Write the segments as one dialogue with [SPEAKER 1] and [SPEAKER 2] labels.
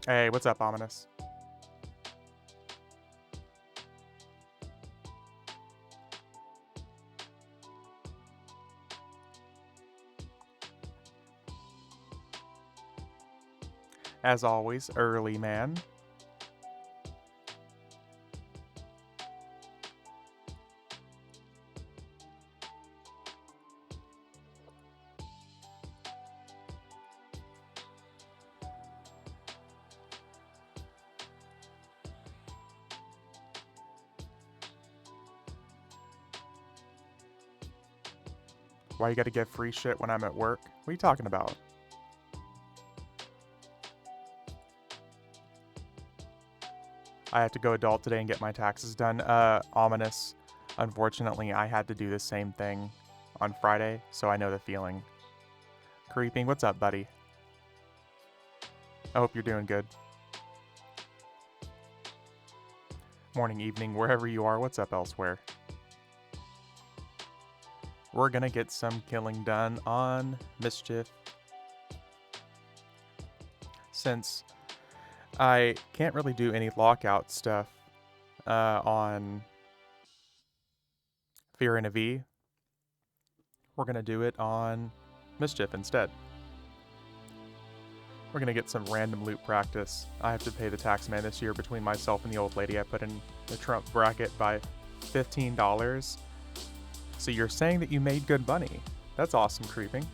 [SPEAKER 1] Hey, what's up, Ominous? As always, early man. Why you gotta get free shit when I'm at work? What are you talking about? I have to go adult today and get my taxes done. Ominous. Unfortunately, I had to do the same thing on Friday, so I know the feeling. Creeping, what's up, buddy? I hope you're doing good. Morning, evening, wherever you are, what's up elsewhere? We're gonna get some killing done on Mischief. Since I can't really do any lockout stuff on Fear in a V, we're gonna do it on Mischief instead. We're gonna get some random loot practice. I have to pay the tax man this year between myself and the old lady I put in the Trump bracket by $15. So you're saying that you made good money. That's awesome, Creeping.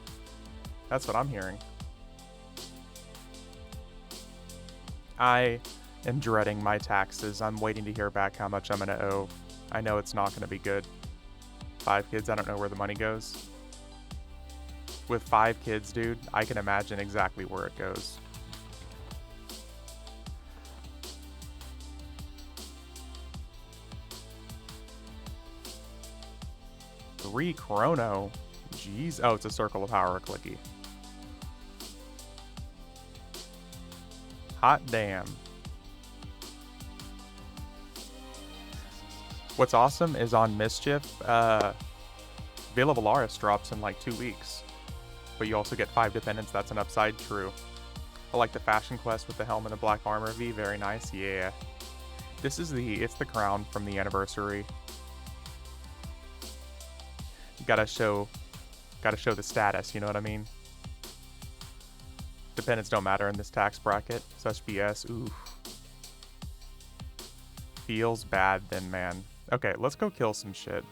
[SPEAKER 1] That's what I'm hearing. I am dreading my taxes. I'm waiting to hear back how much I'm gonna owe. I know it's not gonna be good. 5 kids, I don't know where the money goes. With 5 kids, dude, I can imagine exactly where it goes. Three chrono. Jeez. Oh, it's a circle of power clicky. Hot damn. What's awesome is on Mischief, Vela Valaris drops in like 2 weeks. But you also get 5 dependents, that's an upside, true. I like the fashion quest with the helmet and black armor V, very nice, yeah. This is it's the crown from the anniversary. You gotta show the status, you know what I mean? Dependents don't matter in this tax bracket, such BS, oof. Feels bad then, man. Okay, let's go kill some shit.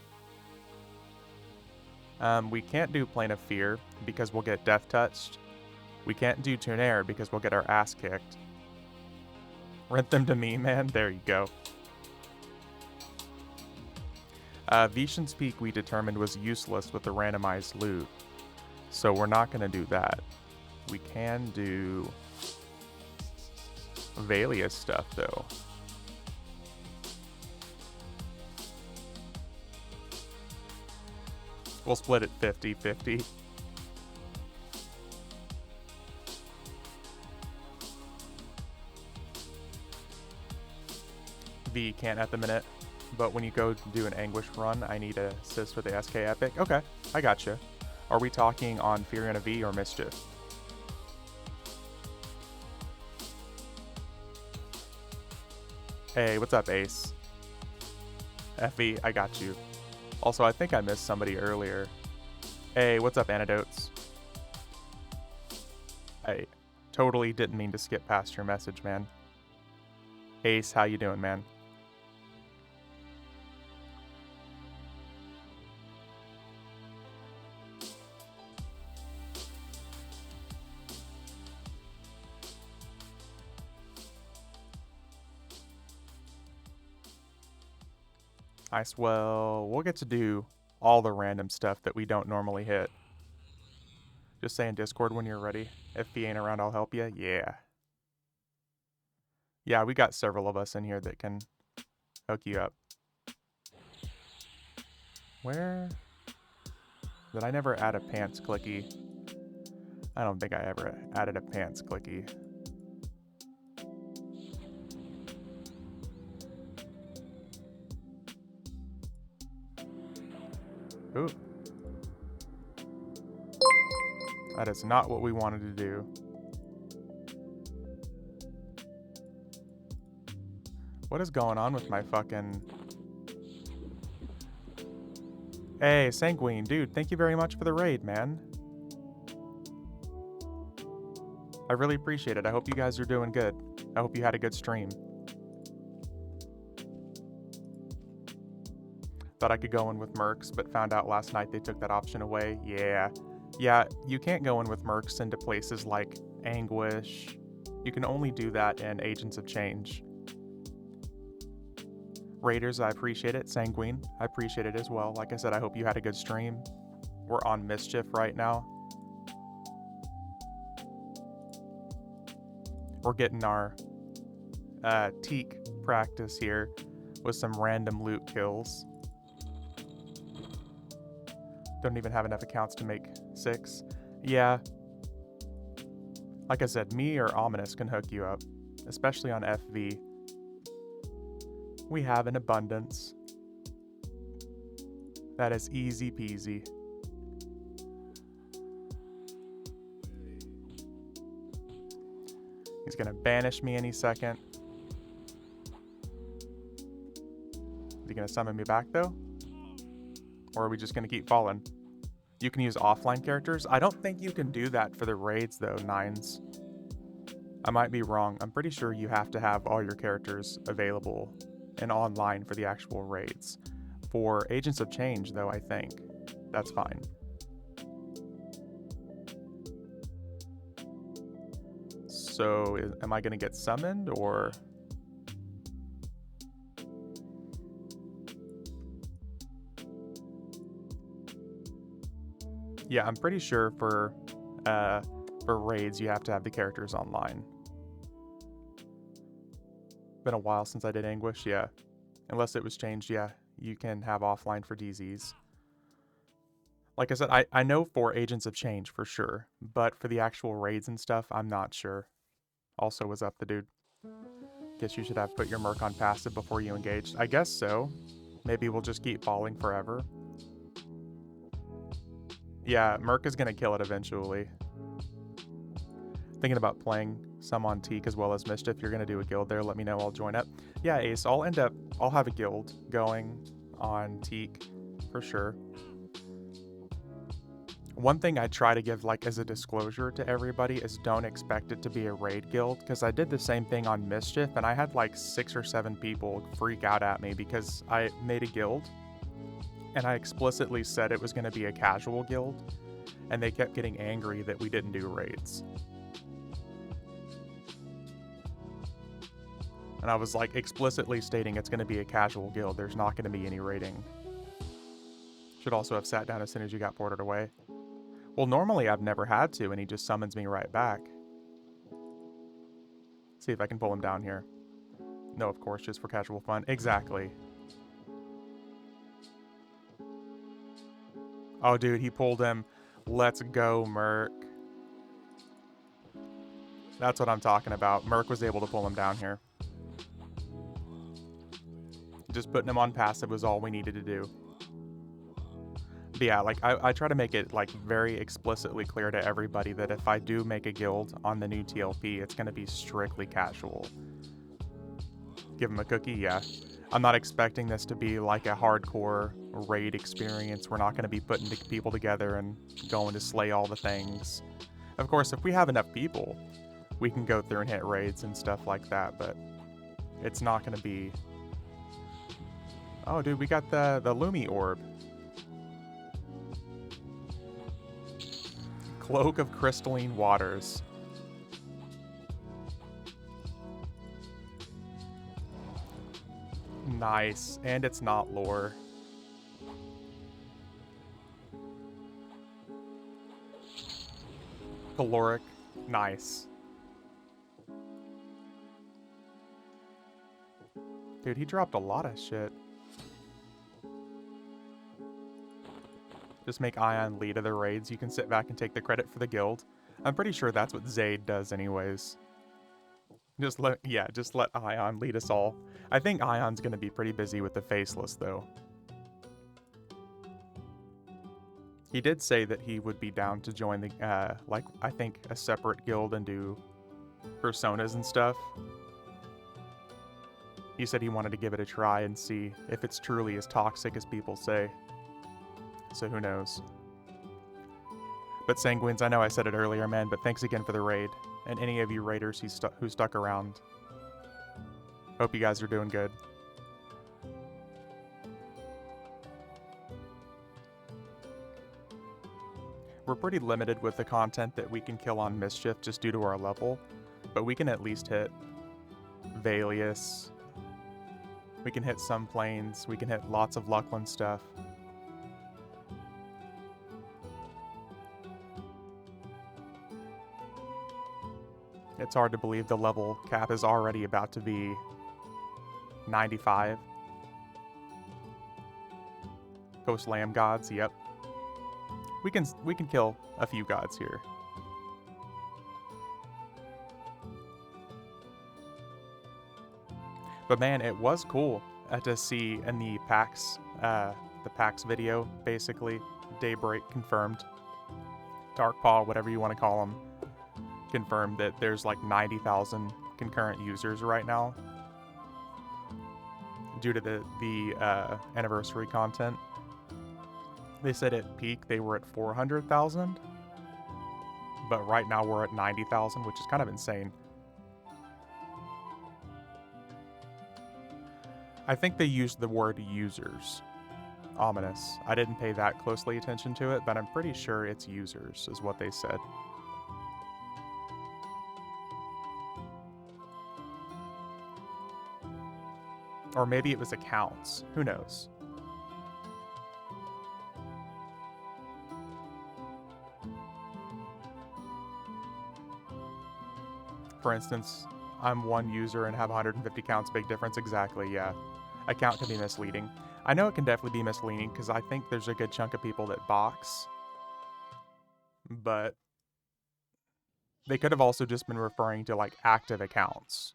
[SPEAKER 1] We can't do Plane of Fear because we'll get death touched. We can't do Tunair because we'll get our ass kicked. Rent them to me, man. There you go. Vishan's Peak we determined was useless with the randomized loot. So we're not going to do that. We can do Valia stuff, though. We'll split it 50-50. V can't at the minute, but when you go do an Anguish run, I need to assist with the SK Epic. Okay, I gotcha. Are we talking on Fear in a V or Mischief? Hey, what's up, Ace? FV, I got you. Also, I think I missed somebody earlier. Hey, what's up, Antidotes? I totally didn't mean to skip past your message, man. Ace, how you doing, man? Nice, well, we'll get to do all the random stuff that we don't normally hit. Just say in Discord when you're ready. If he ain't around, I'll help you. Yeah. Yeah, we got several of us in here that can hook you up. Where? Did I never add a pants clicky? I don't think I ever added a pants clicky. Ooh. That is not what we wanted to do. What is going on with my fucking... Hey, Sanguine, dude, thank you very much for the raid, man. I really appreciate it. I hope you guys are doing good. I hope you had a good stream. Thought I could go in with mercs, but found out last night they took that option away. Yeah. Yeah, you can't go in with mercs into places like Anguish. You can only do that in Agents of Change. Raiders, I appreciate it. Sanguine, I appreciate it as well. Like I said, I hope you had a good stream. We're on Mischief right now. We're getting our Teek practice here with some random loot kills. Don't even have enough accounts to make 6. Yeah. Like I said, me or Ominous can hook you up, especially on FV. We have an abundance. That is easy peasy. He's gonna banish me any second. Is he gonna summon me back though? Or are we just gonna keep falling? You can use offline characters. I don't think you can do that for the raids though, Nines. I might be wrong. I'm pretty sure you have to have all your characters available and online for the actual raids. For Agents of Change though, I think that's fine. So am I gonna get summoned or? Yeah, I'm pretty sure for raids you have to have the characters online. Been a while since I did Anguish, yeah. Unless it was changed, yeah, you can have offline for DZs. Like I said, I know for Agents of Change for sure, but for the actual raids and stuff, I'm not sure. Also, what's up, the dude? Guess you should have put your merc on passive before you engaged. I guess so. Maybe we'll just keep falling forever. Yeah, merc is gonna kill it eventually. Thinking about playing some on Teek as well as Mischief. You're gonna do a guild there, let me know, I'll join up. Yeah, Ace, I'll have a guild going on Teek for sure. One thing I try to give like as a disclosure to everybody is don't expect it to be a raid guild, because I did the same thing on Mischief and I had like 6 or 7 people freak out at me because I made a guild and I explicitly said it was going to be a casual guild, and they kept getting angry that we didn't do raids. And I was like explicitly stating it's going to be a casual guild, there's not going to be any raiding. Should also have sat down as soon as you got ported away. Well, normally I've never had to, and he just summons me right back. See if I can pull him down here. No, of course, just for casual fun. Exactly. Oh, dude, he pulled him. Let's go, Merc. That's what I'm talking about. Merc was able to pull him down here. Just putting him on passive was all we needed to do. But yeah, like I try to make it like very explicitly clear to everybody that if I do make a guild on the new TLP, it's going to be strictly casual. Give him a cookie, yeah. I'm not expecting this to be like a hardcore raid experience. We're not going to be putting people together and going to slay all the things. Of course, if we have enough people, we can go through and hit raids and stuff like that, but it's not going to be... Oh, dude, we got the Lumi orb. Cloak of Crystalline Waters. Nice, and it's not lore. Caloric, nice. Dude, he dropped a lot of shit. Just make Ion lead of the raids. You can sit back and take the credit for the guild. I'm pretty sure that's what Zayd does anyways. Just let Ion lead us all. I think Ion's gonna be pretty busy with the Faceless though. He did say that he would be down to join the, like, I think a separate guild and do personas and stuff. He said he wanted to give it a try and see if it's truly as toxic as people say. So who knows. But Sanguines, I know I said it earlier, man, but thanks again for the raid. And any of you raiders who stuck around. Hope you guys are doing good. We're pretty limited with the content that we can kill on Mischief just due to our level, but we can at least hit Valius. We can hit some planes. We can hit lots of Luckland stuff. It's hard to believe the level cap is already about to be 95. Ghost Lamb gods, yep. We can kill a few gods here. But man, it was cool to see in the PAX video, basically, Daybreak confirmed, Darkpaw, whatever you want to call them, confirmed that there's like 90,000 concurrent users right now due to the anniversary content. They said at peak they were at 400,000, but right now we're at 90,000, which is kind of insane. I think they used the word users. Ominous. I didn't pay that closely attention to it, but I'm pretty sure it's users, is what they said. Or maybe it was accounts. Who knows? For instance, I'm one user and have 150 counts, big difference. Exactly, yeah. A count can be misleading. I know it can definitely be misleading because I think there's a good chunk of people that box. But they could have also just been referring to like active accounts.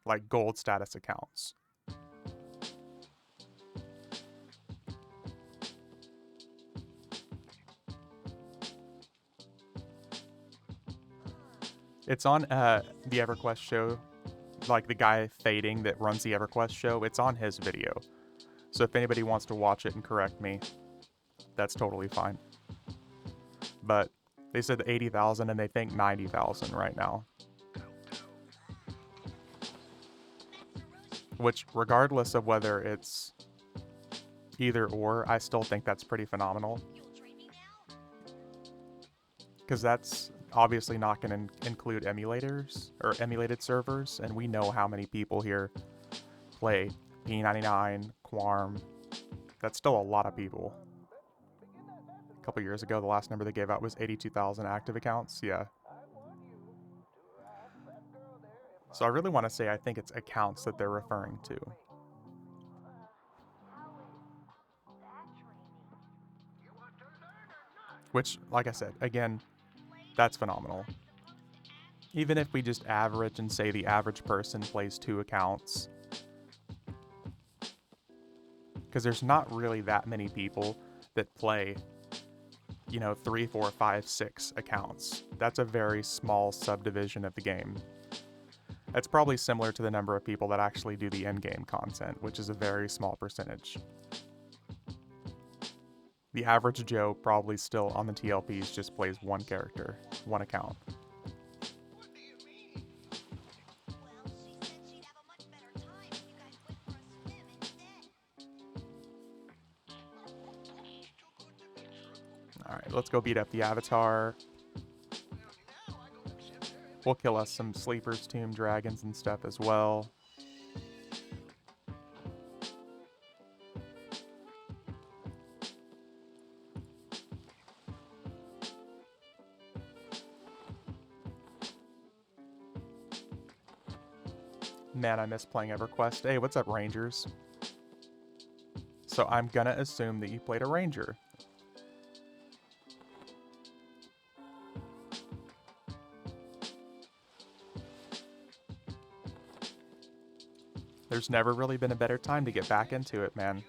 [SPEAKER 1] Like gold status accounts. It's on the EverQuest show. Like the guy Fading that runs the EverQuest show, it's on his video. So if anybody wants to watch it and correct me, that's totally fine. But they said 80,000 and they think 90,000 right now. Which, regardless of whether it's either or, I still think that's pretty phenomenal. Because that's obviously not going to include emulators or emulated servers, and we know how many people here play P99, Quarm. That's still a lot of people. A couple years ago, the last number they gave out was 82,000 active accounts. Yeah. So I really want to say I think it's accounts that they're referring to. Which, like I said, again, that's phenomenal. Even if we just average and say the average person plays 2 accounts. Because there's not really that many people that play, 3, 4, 5, 6 accounts. That's a very small subdivision of the game. That's probably similar to the number of people that actually do the in-game content, which is a very small percentage. The average Joe probably still on the TLPs just plays one character, one account. Alright, let's go beat up the Avatar. We'll kill us some Sleeper's Tomb dragons and stuff as well. Man, I miss playing EverQuest. Hey, what's up, Rangers? So I'm gonna assume that you played a Ranger. There's never really been a better time to get back into it, man.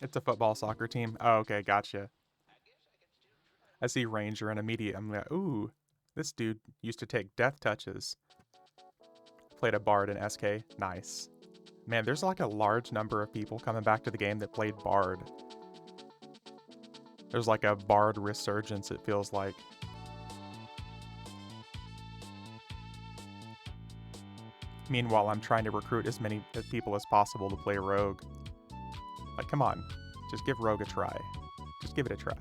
[SPEAKER 1] It's a football soccer team. Oh, okay, gotcha. I see Ranger and immediate. I'm like, ooh, this dude used to take death touches. Played a Bard in SK. Nice. Man, there's like a large number of people coming back to the game that played Bard. There's like a Bard resurgence, it feels like. Meanwhile, I'm trying to recruit as many people as possible to play Rogue. Like, come on. Just give Rogue a try. Just give it a try.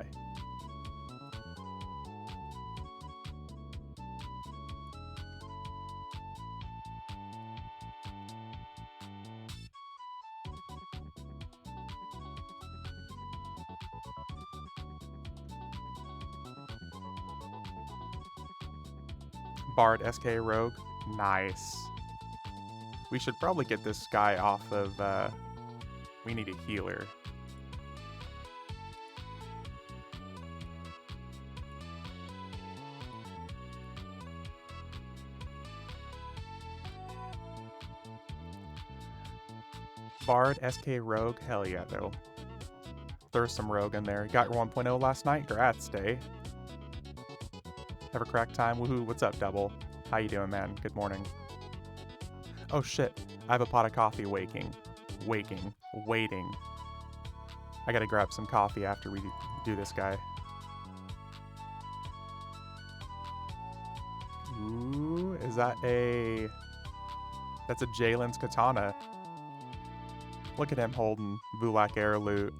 [SPEAKER 1] Bard, SK, Rogue. Nice. We should probably get this guy off of, we need a healer. Bard, SK, Rogue. Hell yeah, though. There's some Rogue in there. Got your 1.0 last night? Congrats, Day. Have a crack time. Woohoo, what's up, Double? How you doing, man? Good morning. Oh shit, I have a pot of coffee waiting. I gotta grab some coffee after we do this guy. Ooh, is that a... That's a Jalen's katana. Look at him holding Vulak air loot.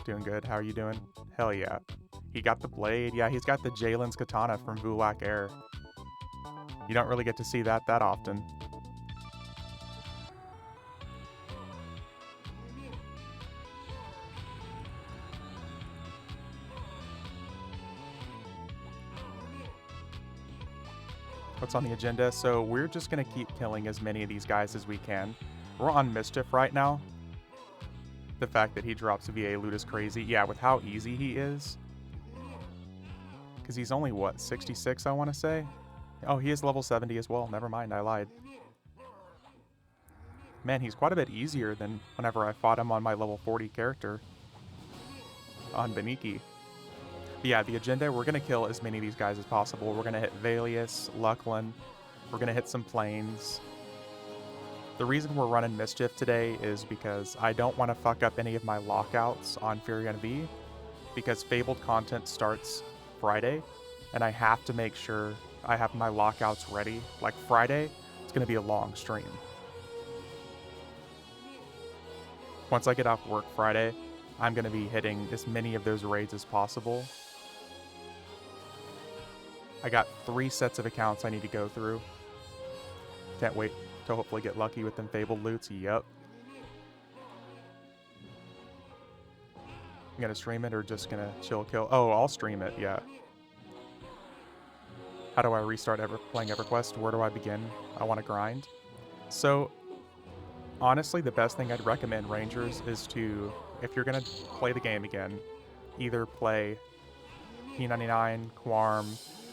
[SPEAKER 1] Doing good, how are you doing? Hell yeah. He got the blade. Yeah, he's got the Jalen's katana from Vulak air. You don't really get to see that often. What's on the agenda? So we're just going to keep killing as many of these guys as we can. We're on Mischief right now. The fact that he drops VA loot is crazy. Yeah, with how easy he is. Because he's only, what, 66, I want to say? Oh, he is level 70 as well. Never mind, I lied. Man, he's quite a bit easier than whenever I fought him on my level 40 character. On Beniki. But yeah, the agenda, we're going to kill as many of these guys as possible. We're going to hit Valius, Luckland. We're going to hit some planes. The reason we're running Mischief today is because I don't want to fuck up any of my lockouts on Furion V, because Fabled content starts Friday, and I have to make sure I have my lockouts ready. Like Friday, it's going to be a long stream. Once I get off work Friday, I'm going to be hitting as many of those raids as possible. I got 3 sets of accounts I need to go through. Can't wait to hopefully get lucky with them Fabled loots. Yup. You gonna stream it or just gonna chill kill? Oh, I'll stream it, yeah. How do I restart playing EverQuest? Where do I begin? I want to grind. So, honestly, the best thing I'd recommend, Rangers, is to, if you're gonna play the game again, either play P99, Quarm,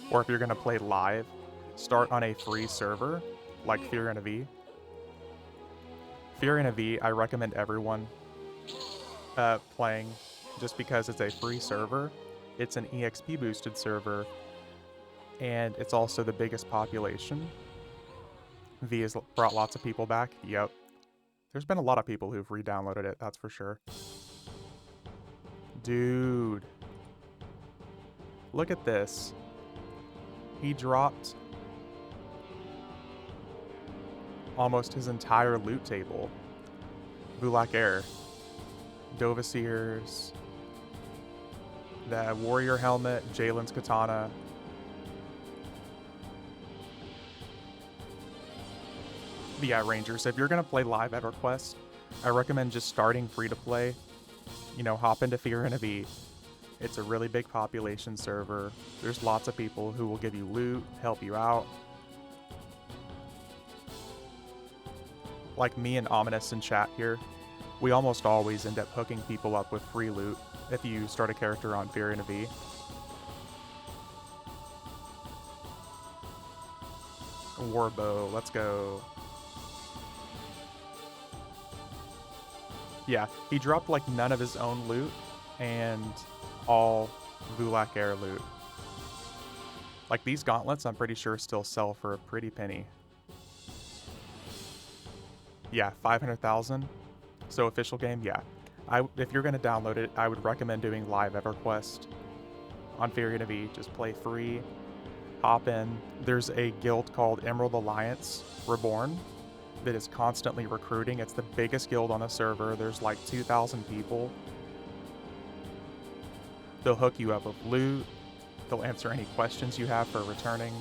[SPEAKER 1] or if you're gonna play live, start on a free server, like Fear in a V. Fear in a V, I recommend everyone playing, just because it's a free server. It's an EXP boosted server, and it's also the biggest population. V has brought lots of people back. Yep. There's been a lot of people who've re-downloaded it, that's for sure. Dude. Look at this. He dropped almost his entire loot table. Vulak Air. Dovasirs. The warrior helmet, Jalen's katana. But yeah, Rangers, if you're gonna play live EverQuest, I recommend just starting free to play. You know, hop into Fear in a V. It's a really big population server. There's lots of people who will give you loot, help you out. Like me and Ominous in chat here, we almost always end up hooking people up with free loot if you start a character on Fear in a V. Warbow, let's go. Yeah, he dropped like none of his own loot and all Gulak Air loot. Like these gauntlets, I'm pretty sure still sell for a pretty penny. Yeah, 500,000. So official game, yeah. If you're gonna download it, I would recommend doing Live EverQuest on Furion V. Just play free, hop in. There's a guild called Emerald Alliance Reborn that is constantly recruiting. It's the biggest guild on the server. There's like 2,000 people. They'll hook you up with loot. They'll answer any questions you have for returning.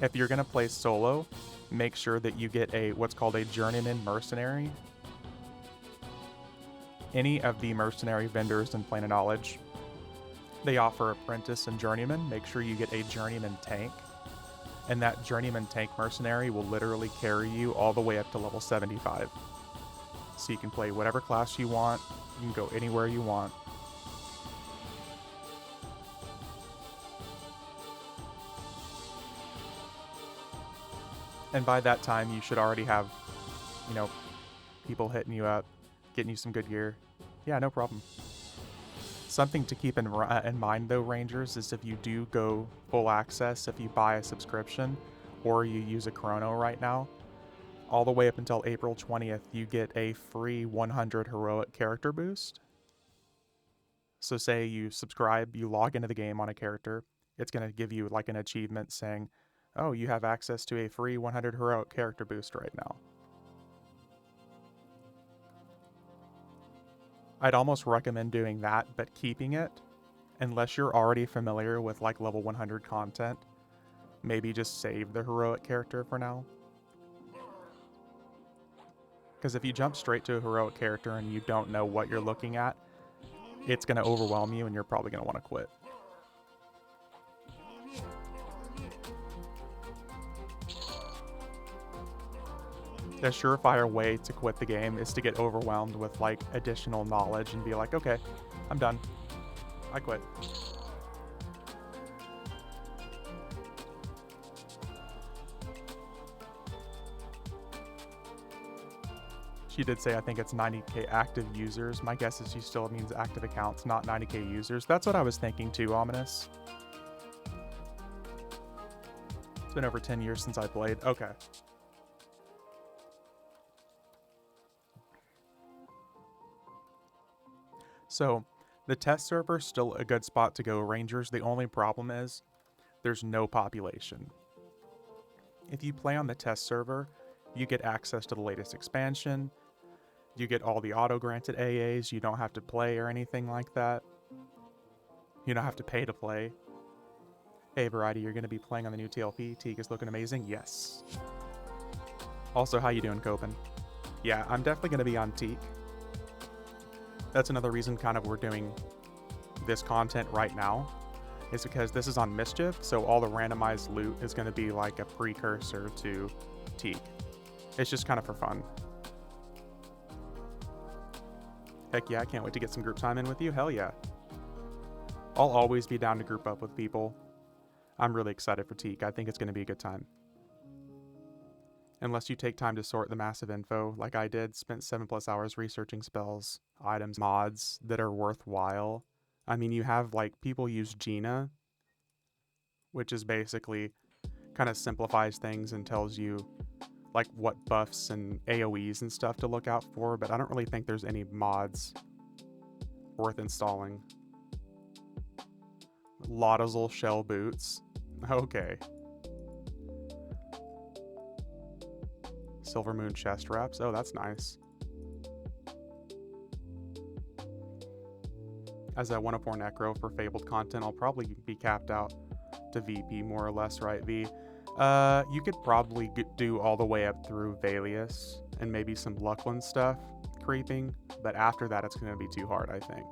[SPEAKER 1] If you're gonna play solo, make sure that you get what's called a journeyman mercenary. Any of the mercenary vendors in Plane of Knowledge, they offer apprentice and journeyman. Make sure you get a journeyman tank, and that journeyman tank mercenary will literally carry you all the way up to level 75. So you can play whatever class you want, you can go anywhere you want. And by that time, you should already have, people hitting you up, getting you some good gear. Yeah, no problem. Something to keep in mind though, Rangers, is if you do go full access, if you buy a subscription or you use a chrono right now, all the way up until April 20th, you get a free 100 heroic character boost. So say you subscribe, you log into the game on a character, it's going to give you like an achievement saying, oh, you have access to a free 100 heroic character boost right now. I'd almost recommend doing that, but keeping it, unless you're already familiar with like level 100 content. Maybe just save the heroic character for now. Because if you jump straight to a heroic character and you don't know what you're looking at, it's going to overwhelm you and you're probably going to want to quit. A surefire way to quit the game is to get overwhelmed with like additional knowledge and be like, okay, I'm done. I quit. She did say, I think it's 90k active users. My guess is she still means active accounts, not 90k users. That's what I was thinking too, Ominous. It's been over 10 years since I played. Okay. So, the test server is still a good spot to go, Rangers. The only problem is there's no population. If you play on the test server, you get access to the latest expansion. You get all the auto-granted AAs. You don't have to play or anything like that. You don't have to pay to play. Hey, Variety, you're going to be playing on the new TLP. Teek is looking amazing. Yes. Also, how you doing, Copen? Yeah, I'm definitely going to be on Teek. That's another reason kind of we're doing this content right now, is because this is on Mischief, so all the randomized loot is going to be like a precursor to Teek. It's just kind of for fun. Heck yeah, I can't wait to get some group time in with you. Hell yeah. I'll always be down to group up with people. I'm really excited for Teek. I think it's going to be a good time. Unless you take time to sort the massive info, like I did, spent 7+ hours researching spells, items, mods that are worthwhile. I mean, you have like people use Gina, which is basically kind of simplifies things and tells you like what buffs and AoEs and stuff to look out for, but I don't really think there's any mods worth installing. Lodazel shell boots. Okay. Silver Moon chest wraps. Oh, that's nice. As a 104 Necro for Fabled content, I'll probably be capped out to VP more or less, right, V? You could probably do all the way up through Valius and maybe some Luckland stuff creeping, but after that it's going to be too hard, I think.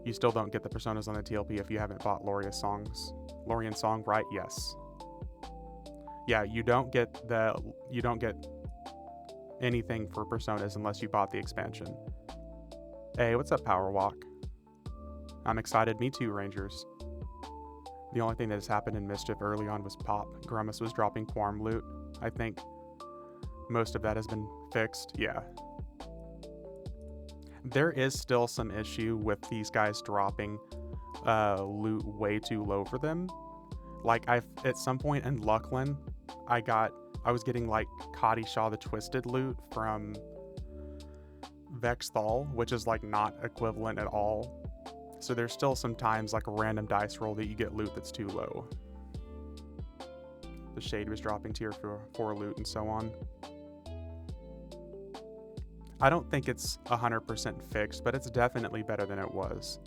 [SPEAKER 1] You still don't get the personas on the TLP if you haven't bought Loria's songs. Lorian song, right? Yes. Yeah, you don't get anything for personas unless you bought the expansion. Hey, what's up, Power Walk? I'm excited. Me too, Rangers. The only thing that has happened in Mischief early on was Pop. Grumus was dropping Quarm loot.
[SPEAKER 2] I think most of that has been fixed. Yeah. There is still some issue with these guys dropping loot way too low for them. Like, at some point in Luckland, I was getting like Kadisha the Twisted loot from Vexthal, which is like not equivalent at all. So there's still some times like a random dice roll that you get loot that's too low. The Shade was dropping tier 4 loot and so on. I don't think it's 100% fixed, but it's definitely better than it was.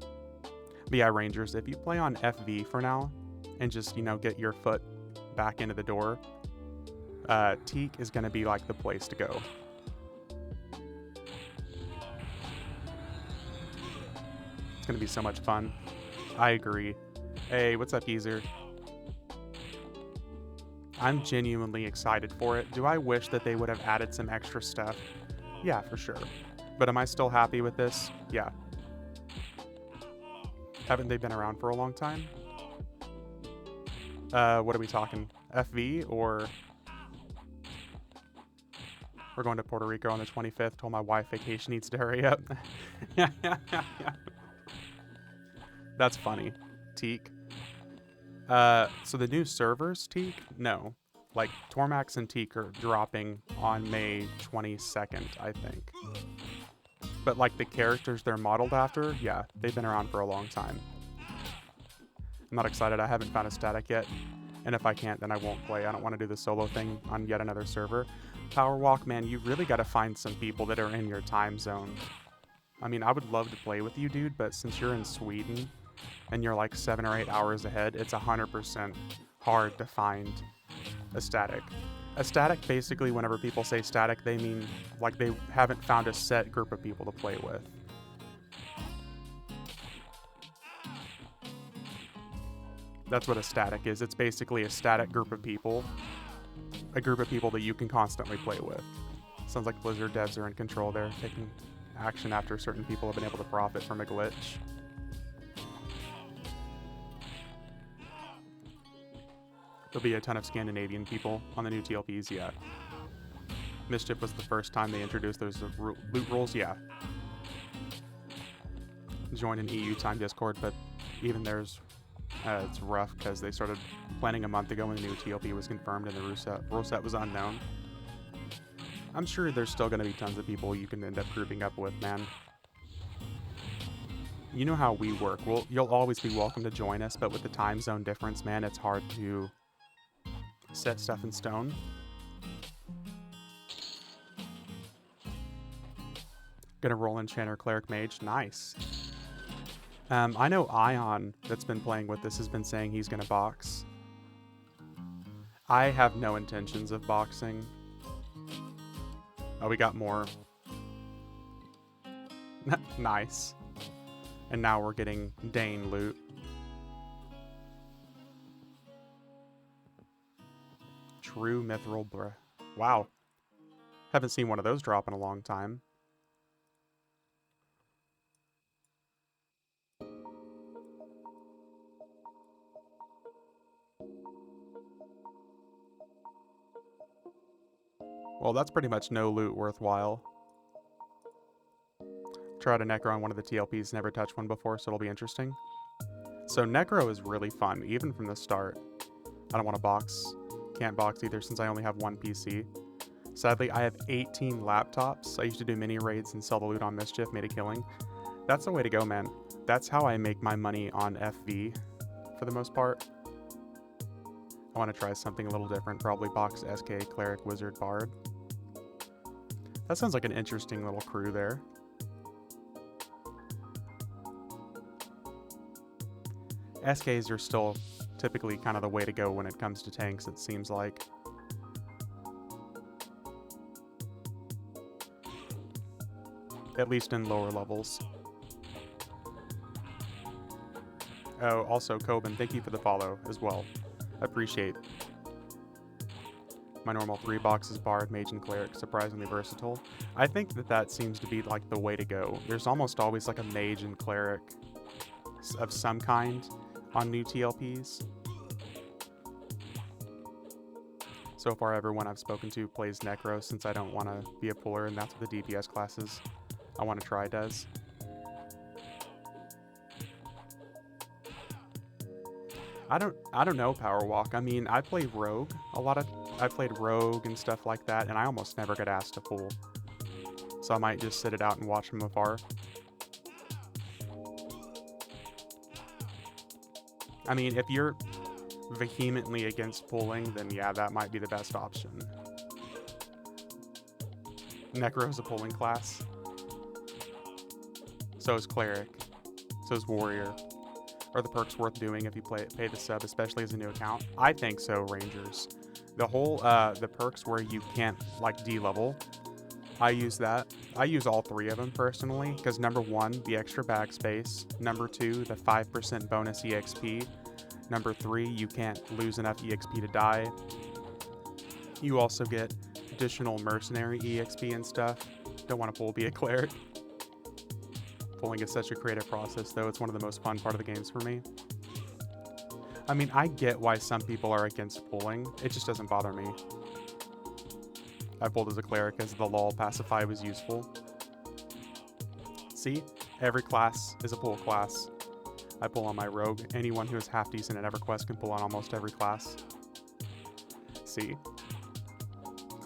[SPEAKER 2] But yeah, Rangers, if you play on FV for now and just, get your foot back into the door, Teek is going to be like the place to go. It's going to be so much fun. I agree. Hey, what's up, geezer? I'm genuinely excited for it. Do I wish that they would have added some extra stuff? Yeah, for sure. But am I still happy with this? Yeah. Haven't they been around for a long time? What are we talking? FV or... We're going to Puerto Rico on the 25th. Told my wife vacation needs to hurry up. Yeah. That's funny. Teek. So the new servers, Teek? No. Like, Tormax and Teek are dropping on May 22nd, I think. But, like, the characters they're modeled after, yeah, they've been around for a long time. I'm not excited. I haven't found a static yet. And if I can't, then I won't play. I don't want to do the solo thing on yet another server. Powerwalk, man, you've really got to find some people that are in your time zone. I mean, I would love to play with you, dude, but since you're in Sweden and you're like 7 or 8 hours ahead, it's 100% hard to find a static. A static, basically, whenever people say static, they mean like they haven't found a set group of people to play with. That's what a static is. It's basically a static group of people. A group of people that you can constantly play with. Sounds like Blizzard devs are in control there, taking action after certain people have been able to profit from a glitch. There'll be a ton of Scandinavian people on the new TLPs, yeah. Mischief was the first time they introduced those loot rules, yeah. Join an EU time Discord, but even there's it's rough because they started planning a month ago when the new TLP was confirmed and the rule set was unknown. I'm sure there's still going to be tons of people you can end up grouping up with, man. You know how we work. You'll always be welcome to join us, but with the time zone difference, man, it's hard to set stuff in stone. Gonna roll Enchanter, Cleric, Mage. Nice. I know Ion, that's been playing with this, has been saying he's gonna box. I have no intentions of boxing. Oh, we got more. Nice. And now we're getting Dane loot. True Mithril Bruh. Wow. Haven't seen one of those drop in a long time. Well, that's pretty much no loot worthwhile. Tried a Necro on one of the TLPs, never touched one before, so it'll be interesting. So Necro is really fun, even from the start. I don't want to box. Can't box either since I only have one PC. Sadly, I have 18 laptops. I used to do mini raids and sell the loot on Mischief, made a killing. That's the way to go, man. That's how I make my money on FV, for the most part. I want to try something a little different, probably box SK, Cleric, Wizard, Bard. That sounds like an interesting little crew there. SKs are still typically kind of the way to go when it comes to tanks, it seems like. At least in lower levels. Oh, also, Coben, thank you for the follow as well. Appreciate. My normal 3 boxes, Bard, Mage, and Cleric, surprisingly versatile. I think that seems to be like the way to go. There's almost always like a Mage and Cleric of some kind on new TLPs. So far, everyone I've spoken to plays Necro since I don't want to be a puller, and that's what the DPS classes I want to try does. I don't know Power Walk. I mean, I play Rogue I played Rogue and stuff like that, and I almost never get asked to pull. So I might just sit it out and watch from afar. I mean, if you're vehemently against pulling, then yeah, that might be the best option. Necro's a pulling class. So is Cleric. So is Warrior. Are the perks worth doing if you pay the sub, especially as a new account? I think so, Rangers. The whole, the perks where you can't, like, D-level, I use that. I use all three of them, personally, because number 1, the extra bag space. Number 2, the 5% bonus EXP. Number 3, you can't lose enough EXP to die. You also get additional mercenary EXP and stuff. Don't want to pull, be a cleric. Pulling is such a creative process, though. It's one of the most fun part of the games for me. I mean, I get why some people are against pulling. It just doesn't bother me. I pulled as a cleric as the lull pacify was useful. See? Every class is a pull class. I pull on my rogue. Anyone who is half decent at EverQuest can pull on almost every class. See?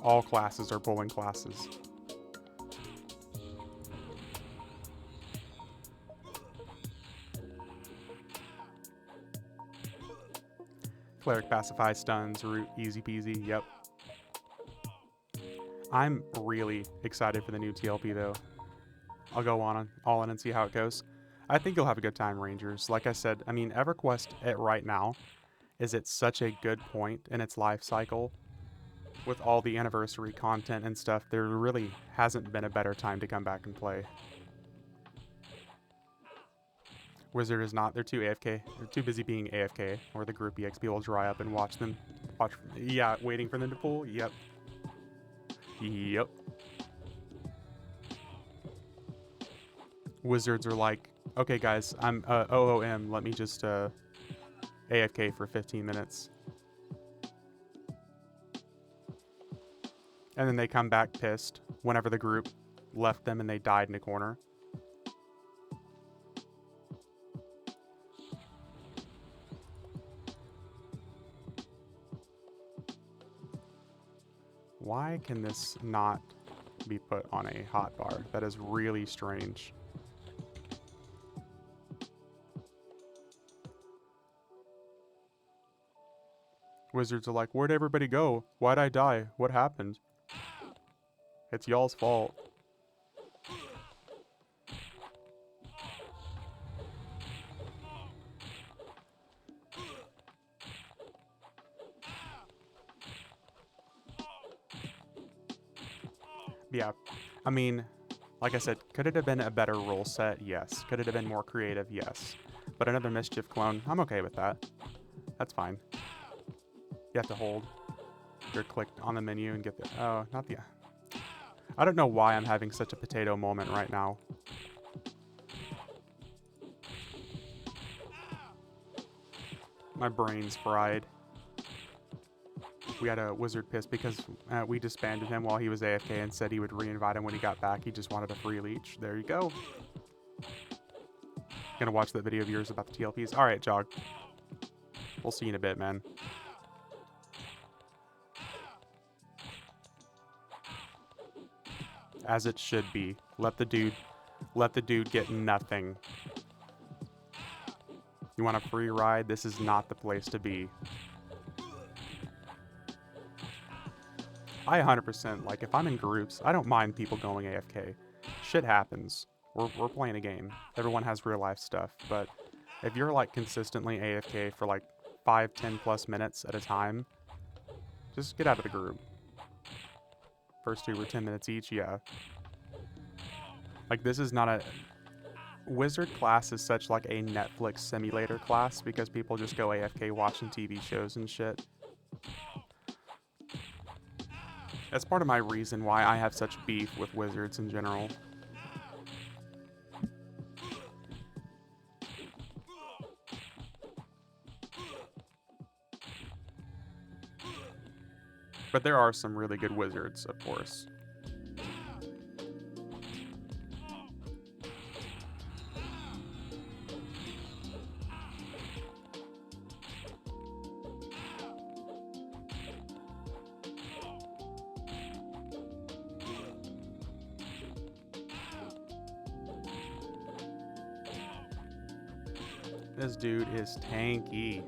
[SPEAKER 2] All classes are pulling classes. Cleric pacify, stuns, root, easy peasy, yep. I'm really excited for the new TLP though. I'll go on all in and see how it goes. I think you'll have a good time, Rangers. Like I said, I mean, EverQuest right now is at such a good point in its life cycle. With all the anniversary content and stuff, there really hasn't been a better time to come back and play. Wizard is not. They're too AFK. They're too busy being AFK, or the group EXP will dry up and watch them. Yeah, waiting for them to pull. Yep. Yep. Wizards are like, okay, guys, I'm OOM. Let me just AFK for 15 minutes. And then they come back pissed whenever the group left them and they died in a corner. Why can this not be put on a hotbar? That is really strange. Wizards are like, where'd everybody go? Why'd I die? What happened? It's y'all's fault. Yeah, I mean, like I said, could it have been a better rule set? Yes. Could it have been more creative? Yes. But another Mischief clone, I'm okay with that. That's fine. You have to hold your click on the menu and get the... Oh, not the... I don't know why I'm having such a potato moment right now. My brain's fried. We had a wizard piss because we disbanded him while he was AFK and said he would re-invite him when he got back. He just wanted a free leech. There you go. Gonna watch that video of yours about the TLPs. Alright, Jog. We'll see you in a bit, man. As it should be. Let the dude get nothing. You want a free ride? This is not the place to be. I 100%, like, if I'm in groups, I don't mind people going AFK. Shit happens. We're playing a game. Everyone has real life stuff, but if you're, like, consistently AFK for, like, 5-10 plus minutes at a time, just get out of the group. First 2 were 10 minutes each, yeah. Like, this is not a... Wizard class is such, like, a Netflix simulator class because people just go AFK watching TV shows and shit. That's part of my reason why I have such beef with wizards in general. But there are some really good wizards, of course. This dude is tanky.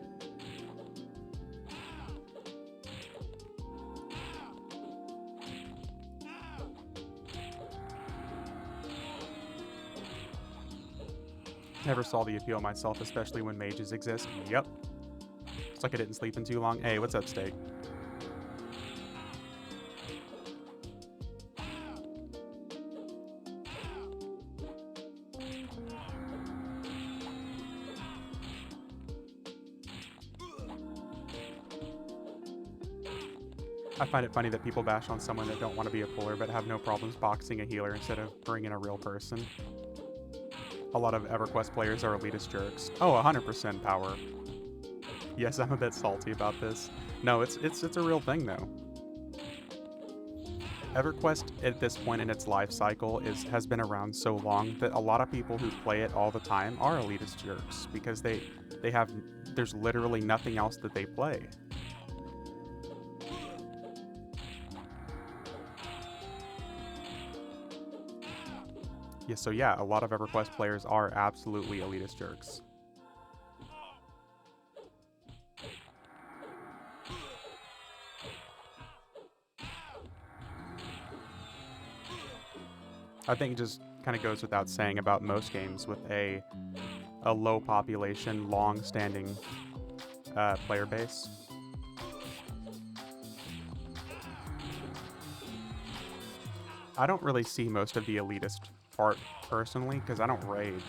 [SPEAKER 2] Never saw the appeal myself, especially when mages exist. Yep. It's like I didn't sleep in too long. Hey, what's up, Steak? I find it funny that people bash on someone that don't want to be a puller but have no problems boxing a healer instead of bringing a real person. A lot of EverQuest players are elitist jerks. Oh, 100% power. Yes, I'm a bit salty about this. No, it's a real thing though. EverQuest at this point in its life cycle has been around so long that a lot of people who play it all the time are elitist jerks because there's literally nothing else that they play. Yeah, so yeah, a lot of EverQuest players are absolutely elitist jerks. I think it just kind of goes without saying about most games with a low population, long-standing player base. I don't really see most of the elitist part personally because I don't raid.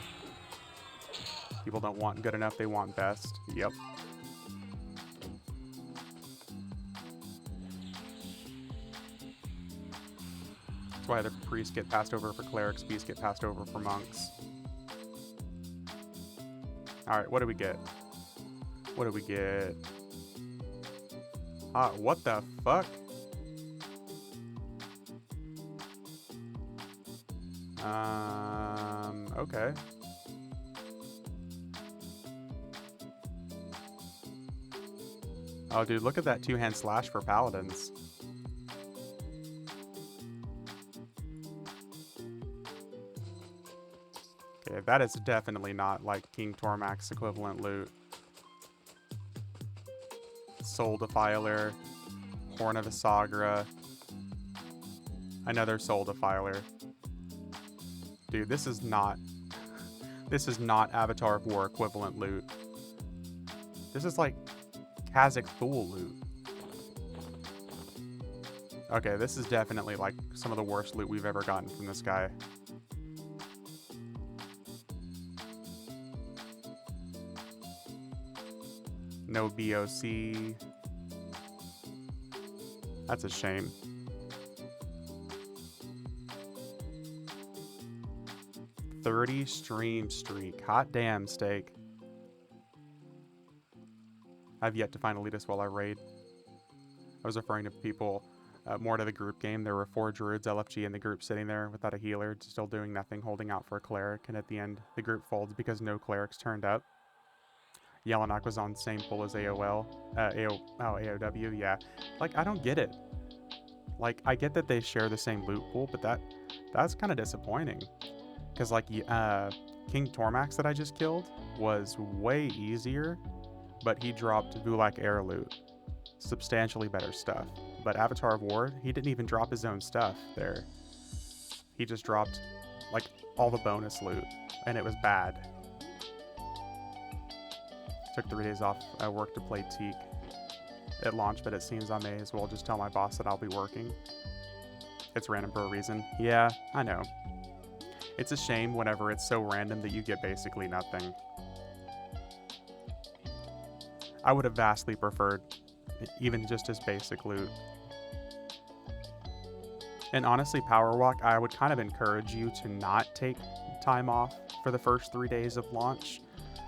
[SPEAKER 2] People don't want good enough, they want best. Yep. That's why the priests get passed over for clerics, beasts get passed over for monks. Alright, what do we get? What do we get? What the fuck? Okay. Oh, dude, look at that two-hand slash for paladins. Okay, that is definitely not like King Tormach's equivalent loot. Soul Defiler, Horn of Isagra, another Soul Defiler. Dude, this is not Avatar of War equivalent loot. This is like Kazakh Thule loot. Okay, this is definitely like some of the worst loot we've ever gotten from this guy. No BOC. That's a shame. $30 stream streak. Hot damn, Steak. I've yet to find elitist while I raid. I was referring to people more to the group game. There were 4 druids LFG in the group sitting there without a healer, still doing nothing, holding out for a cleric, and at the end, the group folds because no clerics turned up. Yelenak was on the same pool as AOL. AOW, yeah. Like, I don't get it. Like, I get that they share the same loot pool, but that's kind of disappointing. Because, like, King Tormach that I just killed was way easier, but he dropped Vulak air loot. Substantially better stuff. But Avatar of War, he didn't even drop his own stuff there. He just dropped, like, all the bonus loot, and it was bad. Took 3 days off work to play Teek at launch, but it seems I may as well just tell my boss that I'll be working. It's random for a reason. Yeah, I know. It's a shame whenever it's so random that you get basically nothing. I would have vastly preferred even just as basic loot. And honestly, Power Walk, I would kind of encourage you to not take time off for the first 3 days of launch,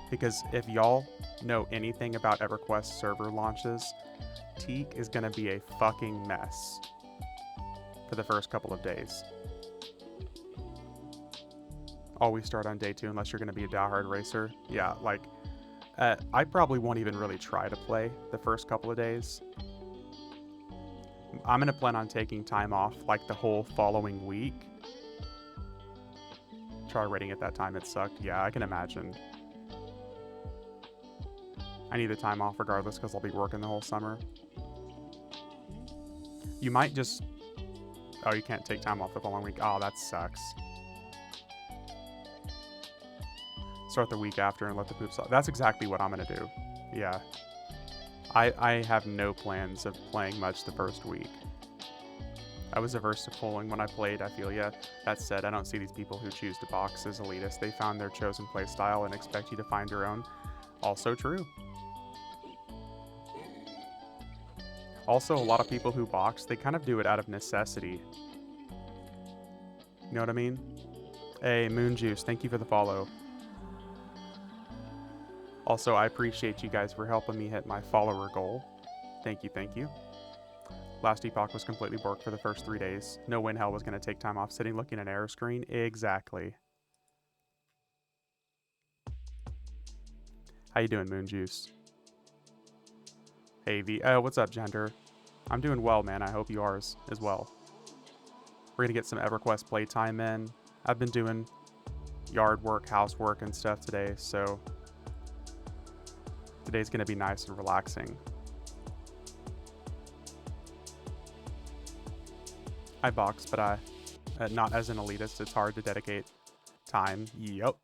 [SPEAKER 2] Because if y'all know anything about EverQuest server launches, Teek is going to be a fucking mess for the first couple of days. Always start on day 2 unless you're going to be a diehard racer. Yeah, like, I probably won't even really try to play the first couple of days. I'm going to plan on taking time off like the whole following week. Try rating at that time, it sucked. Yeah, I can imagine. I need the time off regardless because I'll be working the whole summer. You might just... Oh, you can't take time off the following week. Oh, that sucks. Start the week after and let the poops off. That's exactly what I'm going to do. Yeah. I have no plans of playing much the first week. I was averse to polling when I played, I feel ya. That said, I don't see these people who choose to box as elitist. They found their chosen play style and expect you to find your own. Also true. Also, a lot of people who box, they kind of do it out of necessity. You know what I mean? Hey, Moon Juice, thank you for the follow. Also, I appreciate you guys for helping me hit my follower goal. Thank you, thank you. Last epoch was completely borked for the first 3 days. No way in hell was going to take time off sitting looking at an error screen. Exactly. How you doing, Moon Juice? Hey, V. Oh, what's up, Gender? I'm doing well, man. I hope you are as well. We're going to get some EverQuest playtime in. I've been doing yard work, housework, and stuff today, so today's going to be nice and relaxing. I box, but not as an elitist. It's hard to dedicate time. Yup.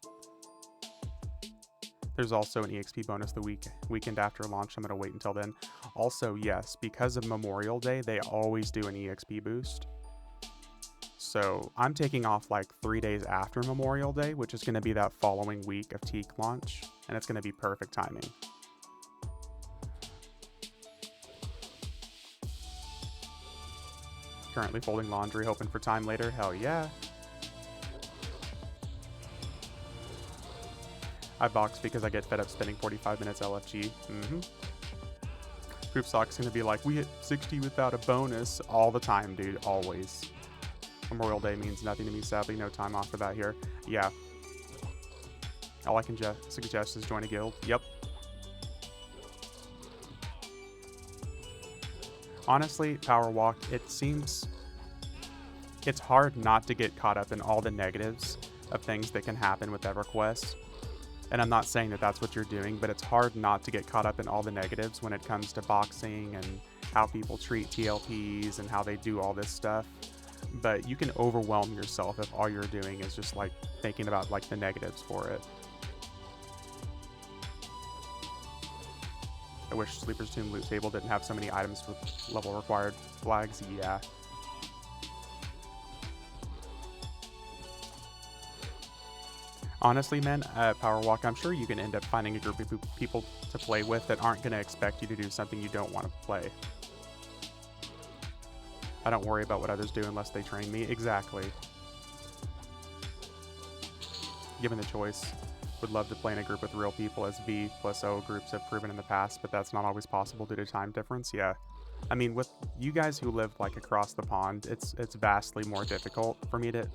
[SPEAKER 2] There's also an EXP bonus the weekend after launch. I'm going to wait until then. Also, yes, because of Memorial Day, they always do an EXP boost. So I'm taking off like 3 days after Memorial Day, which is going to be that following week of Teek launch, and it's going to be perfect timing. Currently folding laundry, hoping for time later. Hell yeah. I box because I get fed up spending 45 minutes LFG. Group Sock's gonna be like, we hit 60 without a bonus all the time, dude, always. Memorial Day means nothing to me, sadly. No time off for that here. Yeah. All I can suggest is join a guild. Yep. Honestly, Power Walk, it's hard not to get caught up in all the negatives of things that can happen with EverQuest. And I'm not saying that that's what you're doing, but it's hard not to get caught up in all the negatives when it comes to boxing and how people treat TLPs and how they do all this stuff. But you can overwhelm yourself if all you're doing is just like thinking about like the negatives for it. I wish Sleeper's Tomb loot table didn't have so many items with level required flags. Yeah. Honestly, man, Power Walk, I'm sure you can end up finding a group of people to play with that aren't going to expect you to do something you don't want to play. I don't worry about what others do unless they train me. Exactly. Given the choice, would love to play in a group with real people, as V plus O groups have proven in the past, but that's not always possible due to time difference. Yeah. I mean, with you guys who live like across the pond, it's vastly more difficult for me to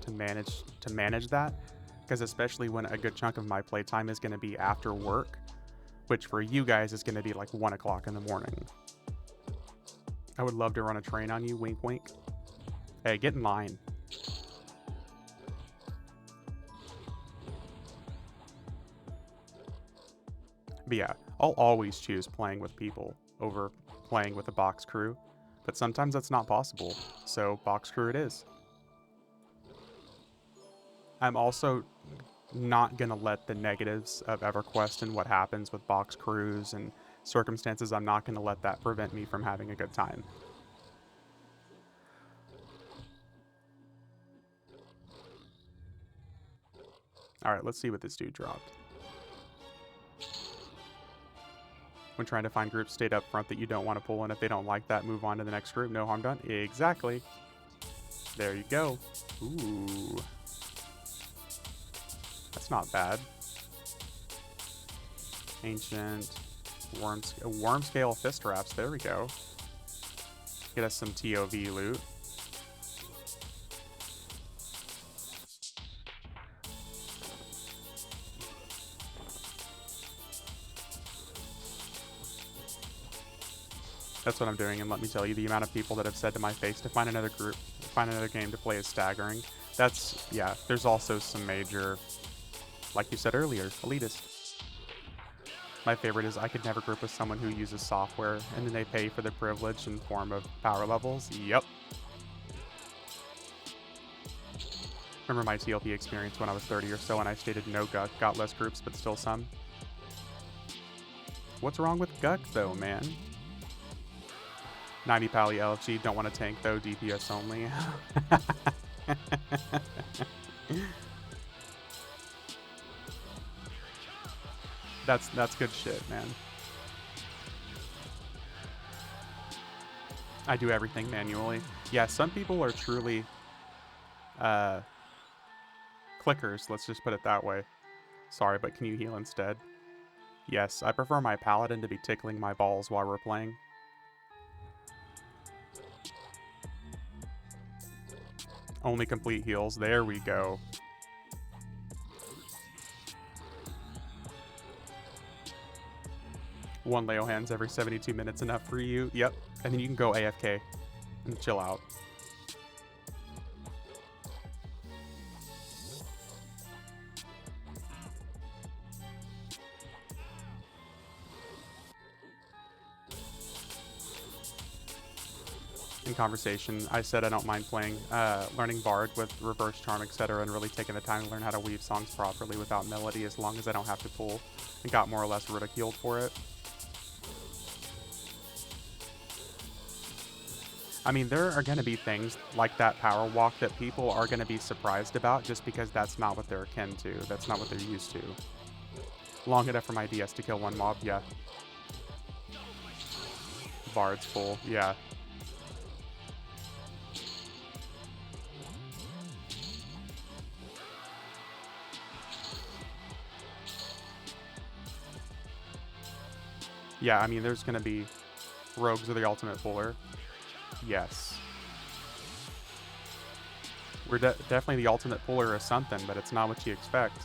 [SPEAKER 2] manage that. Because especially when a good chunk of my playtime is going to be after work, which for you guys is going to be like 1 o'clock in the morning. I would love to run a train on you, wink wink. Hey, get in line. But yeah, I'll always choose playing with people over playing with a box crew, but sometimes that's not possible, so box crew it is. I'm also not going to let the negatives of EverQuest and what happens with box crews and circumstances, I'm not going to let that prevent me from having a good time. Alright, let's see what this dude dropped. When trying to find groups, state up front that you don't want to pull in. If they don't like that, move on to the next group. No harm done. Exactly. There you go. Ooh. That's not bad. Ancient. Worm scale fist wraps. There we go. Get us some TOV loot. That's what I'm doing, and let me tell you, the amount of people that have said to my face to find another game to play is staggering. That's, yeah, there's also some major, like you said earlier, elitist. My favorite is I could never group with someone who uses software, and then they pay for the privilege in form of power levels. Yep. Remember my TLP experience when I was 30 or so, and I stated no Guck, got less groups, but still some. What's wrong with Guck, though, man? 90 Pally LFG, don't want to tank though, DPS only. That's good shit, man. I do everything manually. Yeah, some people are truly clickers, let's just put it that way. Sorry, but can you heal instead? Yes, I prefer my paladin to be tickling my balls while we're playing. Only complete heals. There we go. One Leo hands every 72 minutes enough for you. Yep. And then you can go AFK and chill out. In conversation, I said I don't mind playing, learning Bard with reverse charm, etc., and really taking the time to learn how to weave songs properly without melody, as long as I don't have to pull, and got more or less ridiculed for it. I mean, there are going to be things like that power walk that people are going to be surprised about just because that's not what they're akin to. That's not what they're used to. Long enough for my DS to kill one mob, yeah. Bard's full, yeah. Yeah, I mean, there's going to be rogues are the ultimate puller. Yes. We're definitely the ultimate puller of something, but it's not what you expect.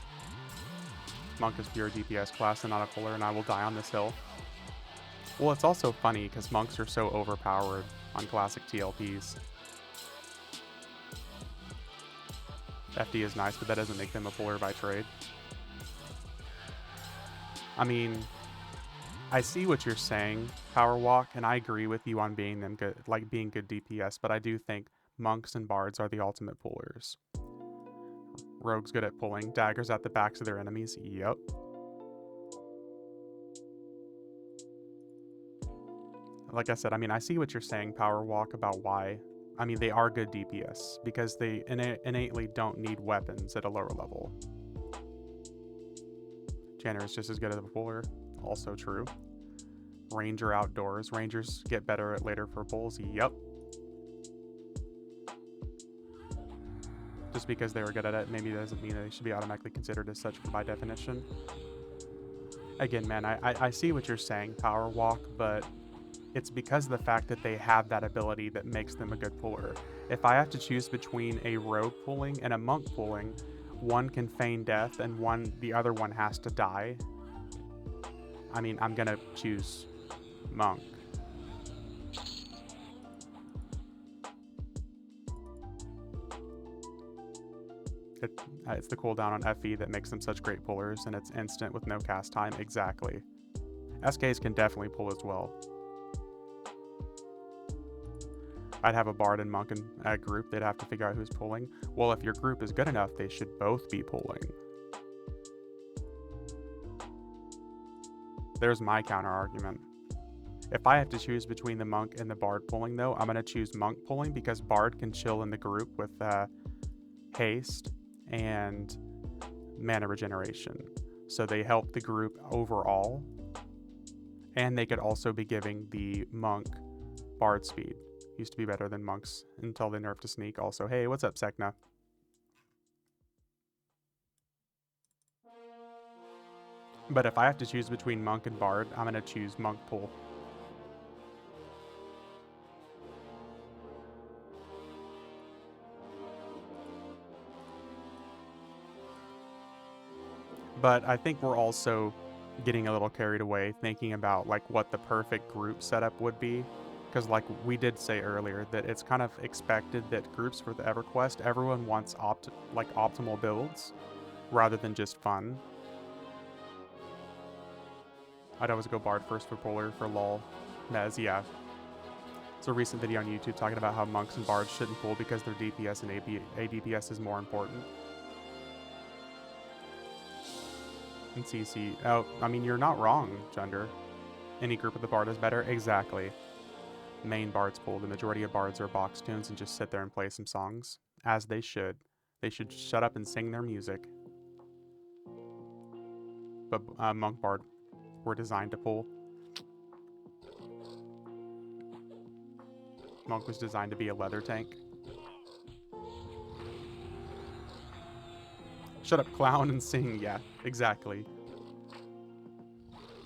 [SPEAKER 2] Monk is pure DPS class and not a puller, and I will die on this hill. Well, it's also funny because monks are so overpowered on classic TLPs. FD is nice, but that doesn't make them a puller by trade. I mean, I see what you're saying, Power Walk, and I agree with you on being them good, like being good DPS, but I do think monks and bards are the ultimate pullers. Rogues good at pulling, daggers at the backs of their enemies. Yep. Like I said, I mean, I see what you're saying, Power Walk, about why. I mean, they are good DPS because they innately don't need weapons at a lower level. Janner is just as good as a puller. Also true. Ranger outdoors. Rangers get better at later for pulls. Yep. Just because they were good at it maybe doesn't mean they should be automatically considered as such by definition. Again, man, I see what you're saying, Power Walk, but it's because of the fact that they have that ability that makes them a good puller. If I have to choose between a rogue pulling and a monk pulling, one can feign death and the other one has to die. I mean, I'm gonna choose monk. It's the cooldown on FE that makes them such great pullers, and it's instant with no cast time. Exactly. SKs can definitely pull as well. I'd have a bard and monk in a group. They'd have to figure out who's pulling. Well, if your group is good enough, they should both be pulling. There's my counter argument. If I have to choose between the monk and the bard pulling, though, I'm going to choose monk pulling because bard can chill in the group with haste and mana regeneration. So they help the group overall. And they could also be giving the monk bard speed. Used to be better than monks until they nerfed to sneak. Also, hey, what's up, Sekna? But if I have to choose between Monk and Bard, I'm going to choose Monk Pull. But I think we're also getting a little carried away thinking about like what the perfect group setup would be. Because like we did say earlier that it's kind of expected that groups for the EverQuest, everyone wants optimal builds rather than just fun. I'd always go Bard first for Puller for lol. Mez, yeah. It's a recent video on YouTube talking about how monks and bards shouldn't pull because their DPS and ADPS is more important. And CC. Oh, I mean, you're not wrong, Gender. Any group with the bard is better? Exactly. Main bards pull. The majority of bards are box tunes and just sit there and play some songs. As they should. They should shut up and sing their music. But monk bard were designed to pull. Monk was designed to be a leather tank. Shut up, clown, and sing. Yeah, exactly.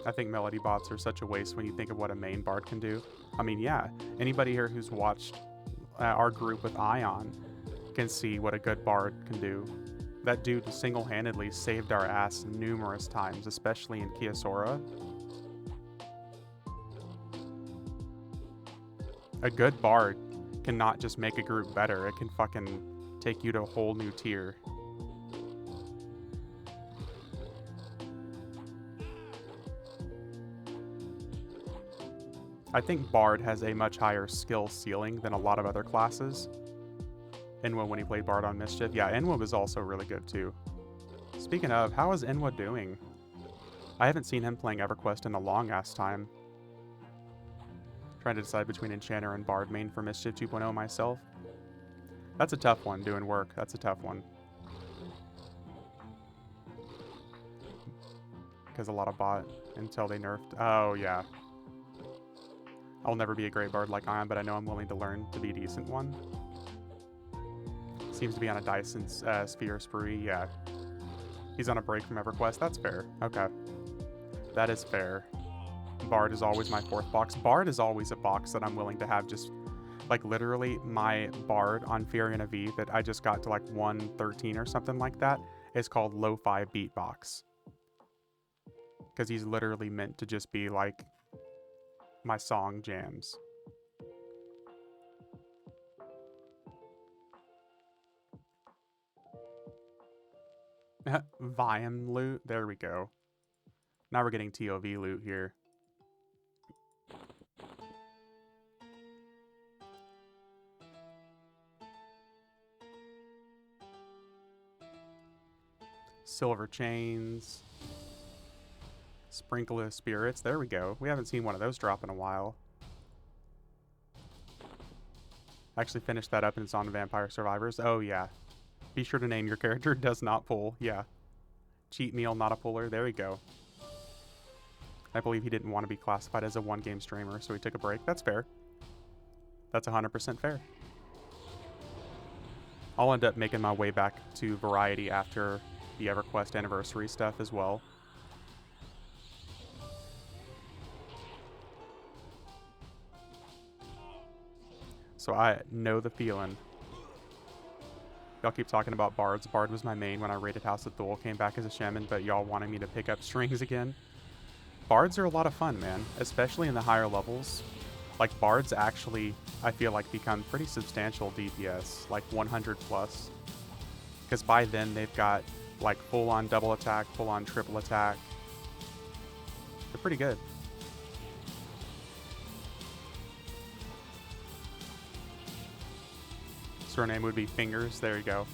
[SPEAKER 2] I think melody bots are such a waste when you think of what a main bard can do. I mean, yeah, anybody here who's watched our group with Ion can see what a good bard can do. That dude single-handedly saved our ass numerous times, especially in Kiosora. A good bard cannot just make a group better, it can fucking take you to a whole new tier. I think Bard has a much higher skill ceiling than a lot of other classes. Enwa when he played Bard on Mischief. Yeah, Enwa was also really good too. Speaking of, how is Enwa doing? I haven't seen him playing EverQuest in a long ass time. Trying to decide between Enchanter and Bard main for Mischief 2.0 myself. That's a tough one, doing work. That's a tough one. Because a lot of bot until they nerfed. Oh, yeah. I'll never be a great bard like I am, but I know I'm willing to learn to be a decent one. Seems to be on a Dyson Sphere spree, yeah. He's on a break from EverQuest, that's fair. Okay. That is fair. Bard is always my fourth box. Bard is always a box that I'm willing to have just, like literally my Bard on Furion V that I just got to like 113 or something like that is called Lo-Fi Beatbox. Because he's literally meant to just be like my song jams. Viam loot, there we go. Now we're getting TOV loot here. Silver chains. Sprinkle of spirits, there we go. We haven't seen one of those drop in a while. Actually finished that up and it's on Vampire Survivors. Oh yeah. Be sure to name your character does not pull. Yeah. Cheat meal, not a puller. There we go. I believe he didn't want to be classified as a one-game streamer, so he took a break. That's fair. That's 100% fair. I'll end up making my way back to Variety after the EverQuest anniversary stuff as well. So I know the feeling. Y'all keep talking about bards. Bard was my main when I raided House of Thule, came back as a shaman, but y'all wanted me to pick up strings again. Bards are a lot of fun, man, especially in the higher levels. Like, bards actually, I feel like, become pretty substantial DPS, like 100 plus. Because by then, they've got, like, full-on double attack, full-on triple attack. They're pretty good. Surname would be Fingers, there you go.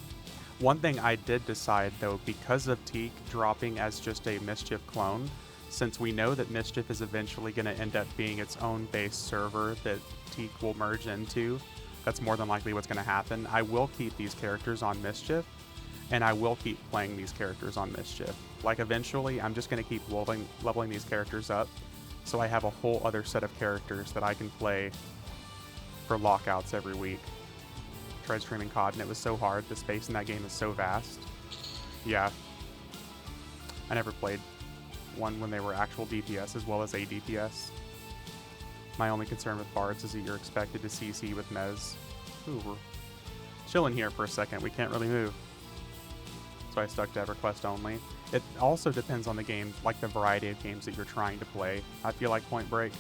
[SPEAKER 2] One thing I did decide, though, because of Teek dropping as just a Mischief clone, since we know that Mischief is eventually going to end up being its own base server that Teek will merge into, that's more than likely what's going to happen, I will keep these characters on Mischief, and I will keep playing these characters on Mischief. Like, eventually, I'm just going to keep leveling these characters up, so I have a whole other set of characters that I can play for lockouts every week. Tried streaming COD, and it was so hard. The space in that game is so vast. Yeah. I never played one when they were actual DPS as well as ADPS. My only concern with bards is that you're expected to CC with Mez. Ooh, we're chilling here for a second. We can't really move. So I stuck to EverQuest only. It also depends on the game, like the variety of games that you're trying to play. I feel like Point Break.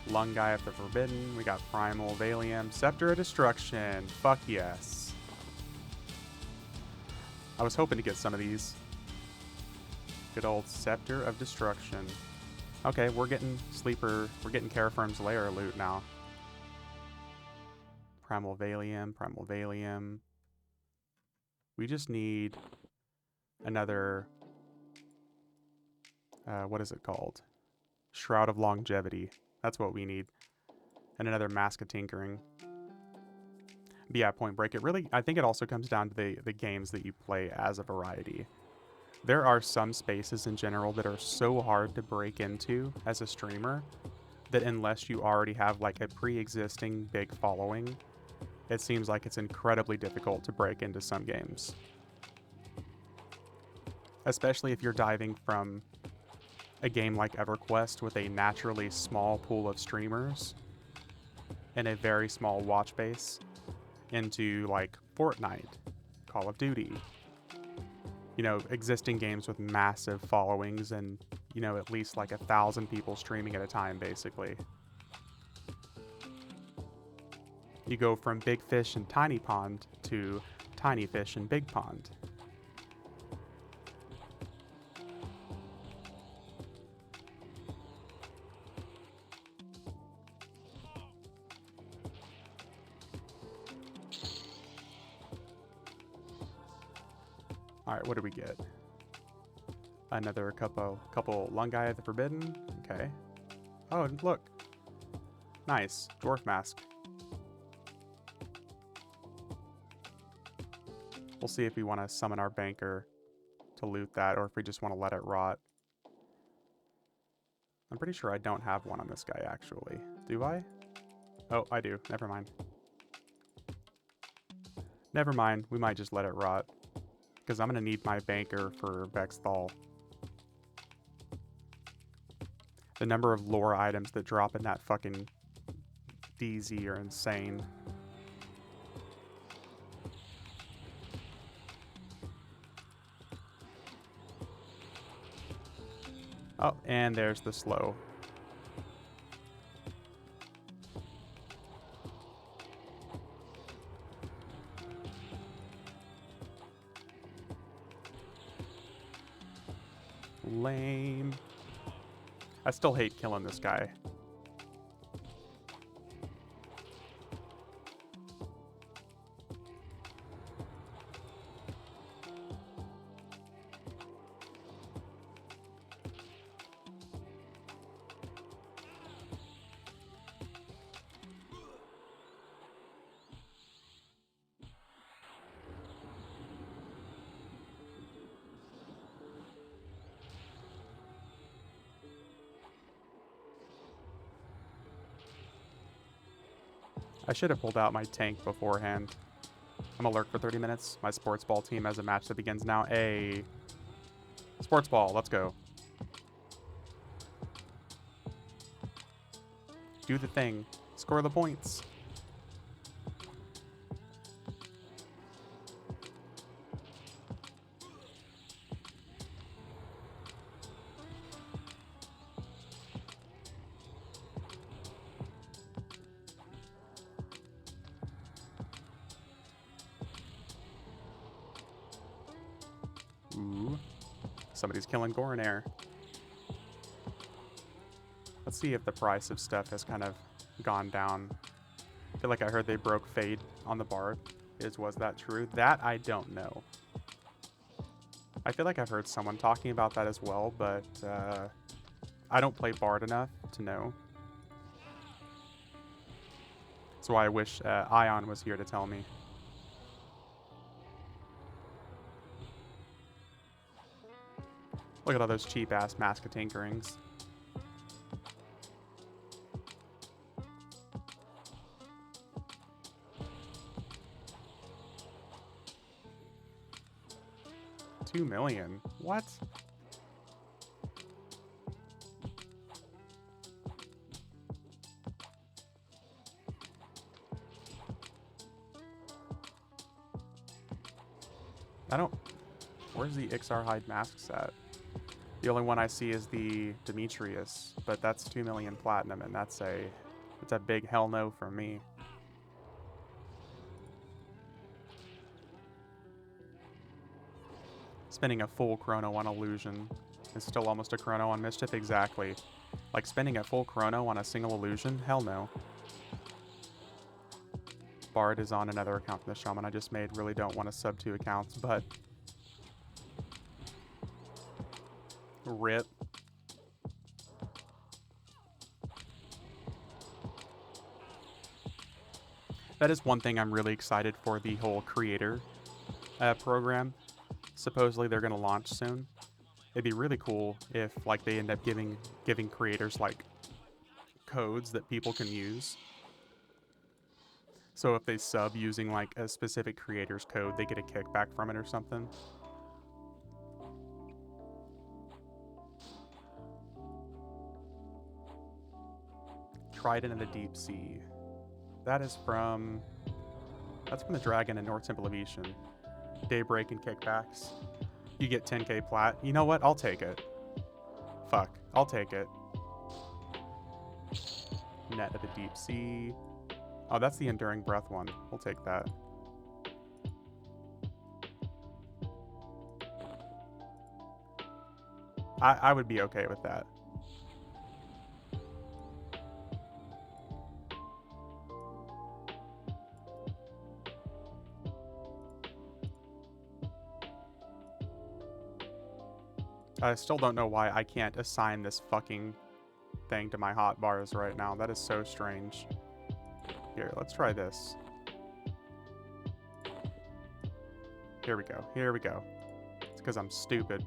[SPEAKER 2] Lungai of the Forbidden. We got Primal Valium. Scepter of Destruction. Fuck yes. I was hoping to get some of these. Good old Scepter of Destruction. Okay, we're getting Sleeper. We're getting Carafirm's Lair loot now. Primal Valium. Primal Valium. We just need another, what is it called? Shroud of Longevity. That's what we need. And another Mask of Tinkering. But yeah, Point Break. It really, I think it also comes down to the games that you play as a variety. There are some spaces in general that are so hard to break into as a streamer that unless you already have like a pre-existing big following, it seems like it's incredibly difficult to break into some games. Especially if you're diving from a game like EverQuest with a naturally small pool of streamers and a very small watch base into like Fortnite, Call of Duty, you know, existing games with massive followings and, you know, at least like 1,000 people streaming at a time, basically. You go from Big Fish and Tiny Pond to Tiny Fish and Big Pond. Alright, what do we get? Another couple Lungai of the Forbidden. Okay. Oh, look. Nice. Dwarf Mask. We'll see if we want to summon our banker to loot that, or if we just want to let it rot. I'm pretty sure I don't have one on this guy, actually. Do I? Oh, I do. Never mind. Never mind. We might just let it rot. Because I'm going to need my banker for Vexthal. The number of lore items that drop in that fucking DZ are insane. Oh, and there's the slow. Lame. I still hate killing this guy. I should have pulled out my tank beforehand. I'm gonna lurk for 30 minutes. My sports ball team has a match that begins now. A sports ball, let's go. Do the thing. Score the points. Ooh. Somebody's killing Gorinair. Let's see if the price of stuff has kind of gone down. I feel like I heard they broke Fade on the Bard. Was that true? That I don't know. I feel like I've heard someone talking about that as well, but I don't play Bard enough to know. That's why I wish Ion was here to tell me. Look at all those cheap-ass Mask of Tinkerings. $2 million? What? I don't... Where's the Ixar hide masks at? The only one I see is the Demetrius, but that's 2 million platinum, and that's a big hell no from me. Spending a full chrono on illusion is still almost a chrono on Mischief, exactly. Like spending a full chrono on a single illusion? Hell no. Bard is on another account from the shaman I just made. Really don't want to sub 2 accounts, but rip. That is one thing I'm really excited for, the whole creator program. Supposedly they're going to launch soon. It'd be really cool if like they end up giving creators like codes that people can use. So if they sub using like a specific creator's code, they get a kickback from it or something. Trident in the Deep Sea. That's from the Dragon in North Temple of Ishan. Daybreak and kickbacks. You get 10k plat. You know what? I'll take it. Fuck. I'll take it. Net of the Deep Sea. Oh, that's the Enduring Breath one. We'll take that. I would be okay with that. I still don't know why I can't assign this fucking thing to my hotbars right now. That is so strange. Here, let's try this. Here we go. Here we go. It's because I'm stupid.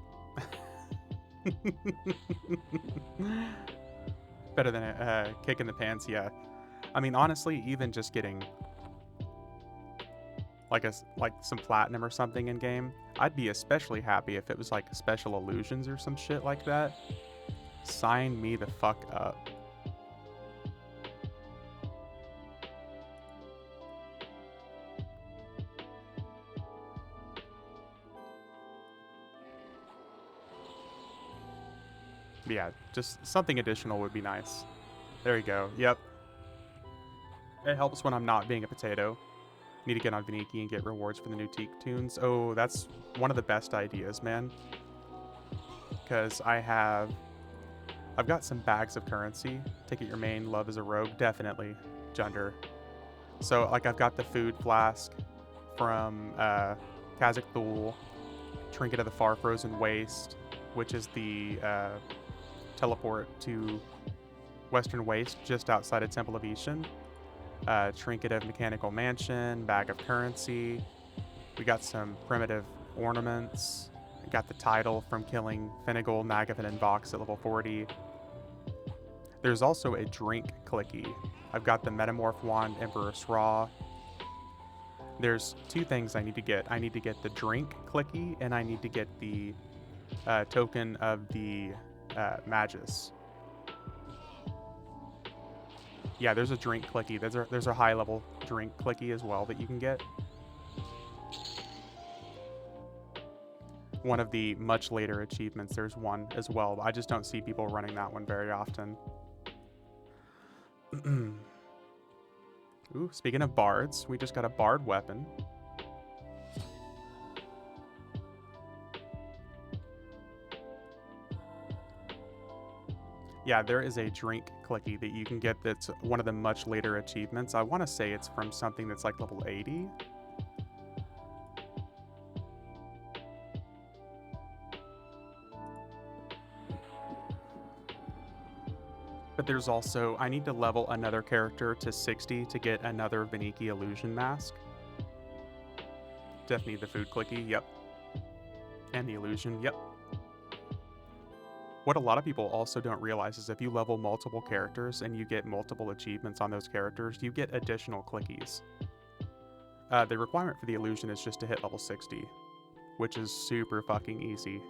[SPEAKER 2] Better than a kick in the pants, yeah. I mean, honestly, even just getting like some platinum or something in game, I'd be especially happy if it was like special illusions or some shit like that. Sign me the fuck up. Yeah, just something additional would be nice. There you go. Yep. It helps when I'm not being a potato. Need to get on Veniki and get rewards for the new Teek tunes. Oh, that's one of the best ideas, man. Because I've got some bags of currency. Ticket your main, love is a rogue. Definitely, Junder. So, like, I've got the food flask from Kazakh Thul, Trinket of the Far Frozen Waste, which is the teleport to Western Waste just outside of Temple of Ishan. Trinket of Mechanical Mansion, bag of currency. We got some primitive ornaments. We got the title from killing Finnegal, Nagavan, and Vox at level 40. There's also a drink clicky. I've got the Metamorph Wand, Emperor Sraw. There's 2 things I need to get. I need to get the drink clicky, and I need to get the token of the Magus. Yeah, there's a drink clicky. There's a high level drink clicky as well that you can get. One of the much later achievements, there's one as well. I just don't see people running that one very often. Ooh, speaking of bards, we just got a bard weapon. Yeah, there is a drink clicky that you can get that's one of the much later achievements. I want to say it's from something that's like level 80. But there's also, I need to level another character to 60 to get another Veniki illusion mask. Definitely the food clicky, yep. And the illusion, yep. What a lot of people also don't realize is if you level multiple characters and you get multiple achievements on those characters, you get additional clickies. The requirement for the illusion is just to hit level 60, which is super fucking easy.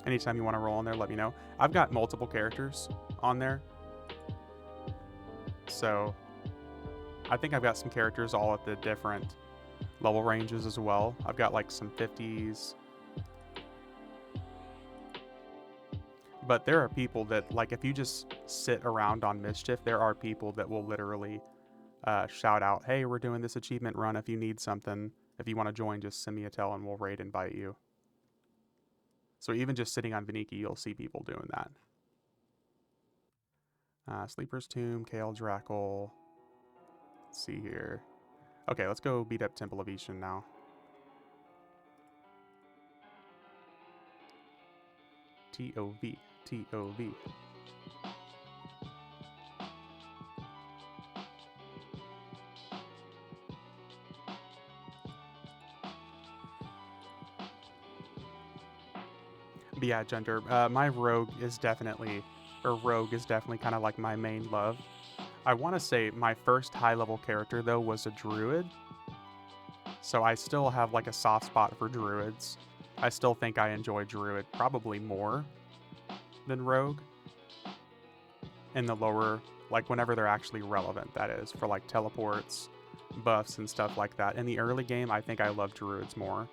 [SPEAKER 2] Anytime you want to roll on there, let me know. I've got multiple characters on there, so I think I've got some characters all at the different level ranges as well. I've got like some 50s. But there are people that, like, if you just sit around on Mischief, there are people that will literally shout out, hey, we're doing this achievement run. If you need something, if you want to join, just send me a tell and we'll raid invite you. So even just sitting on Veniki, you'll see people doing that. Sleeper's Tomb, Kale Drackle. Let's see here. Okay, let's go beat up Temple of Ishan now. T-O-V. T-O-V. But yeah, Gender, my rogue is definitely kind of like my main love. I want to say my first high-level character, though, was a druid. So I still have like a soft spot for druids. I still think I enjoy druid probably more than rogue. In the lower, like whenever they're actually relevant, that is, for like teleports, buffs, and stuff like that. In the early game, I think I love druids more.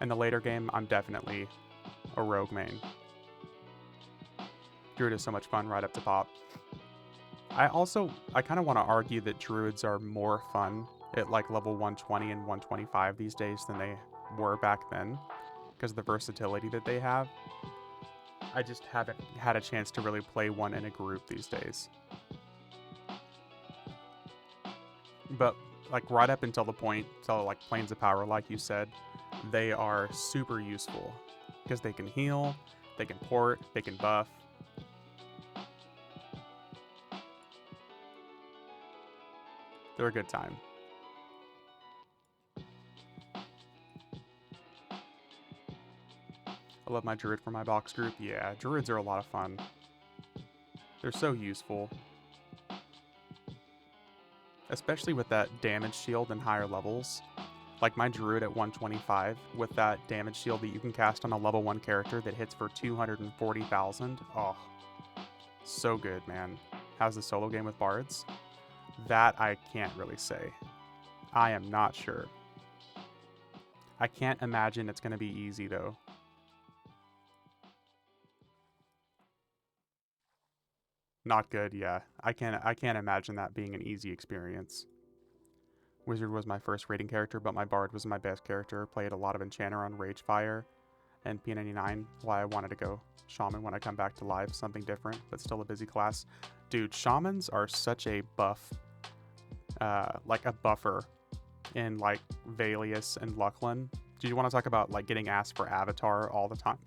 [SPEAKER 2] In the later game, I'm definitely a rogue main. Druid is so much fun right up to pop. I kind of want to argue that druids are more fun at like level 120 and 125 these days than they were back then, because of the versatility that they have. I just haven't had a chance to really play one in a group these days. But like right up until the point, so like Planes of Power, like you said, they are super useful because they can heal, they can port, they can buff. They're a good time. I love my druid for my box group. Yeah, druids are a lot of fun. They're so useful. Especially with that damage shield in higher levels. Like my druid at 125 with that damage shield that you can cast on a level 1 character that hits for 240,000. Oh, so good, man. How's the solo game with bards? That I can't really say. I am not sure. I can't imagine it's going to be easy though. Not good, yeah. I can't imagine that being an easy experience. Wizard was my first raiding character, but my bard was my best character. Played a lot of Enchanter on Ragefire and P99. Why I wanted to go Shaman when I come back to live, something different, but still a busy class. Dude, Shamans are such a buff, like a buffer in like Valius and Lucklin. Do you want to talk about like getting asked for Avatar all the time?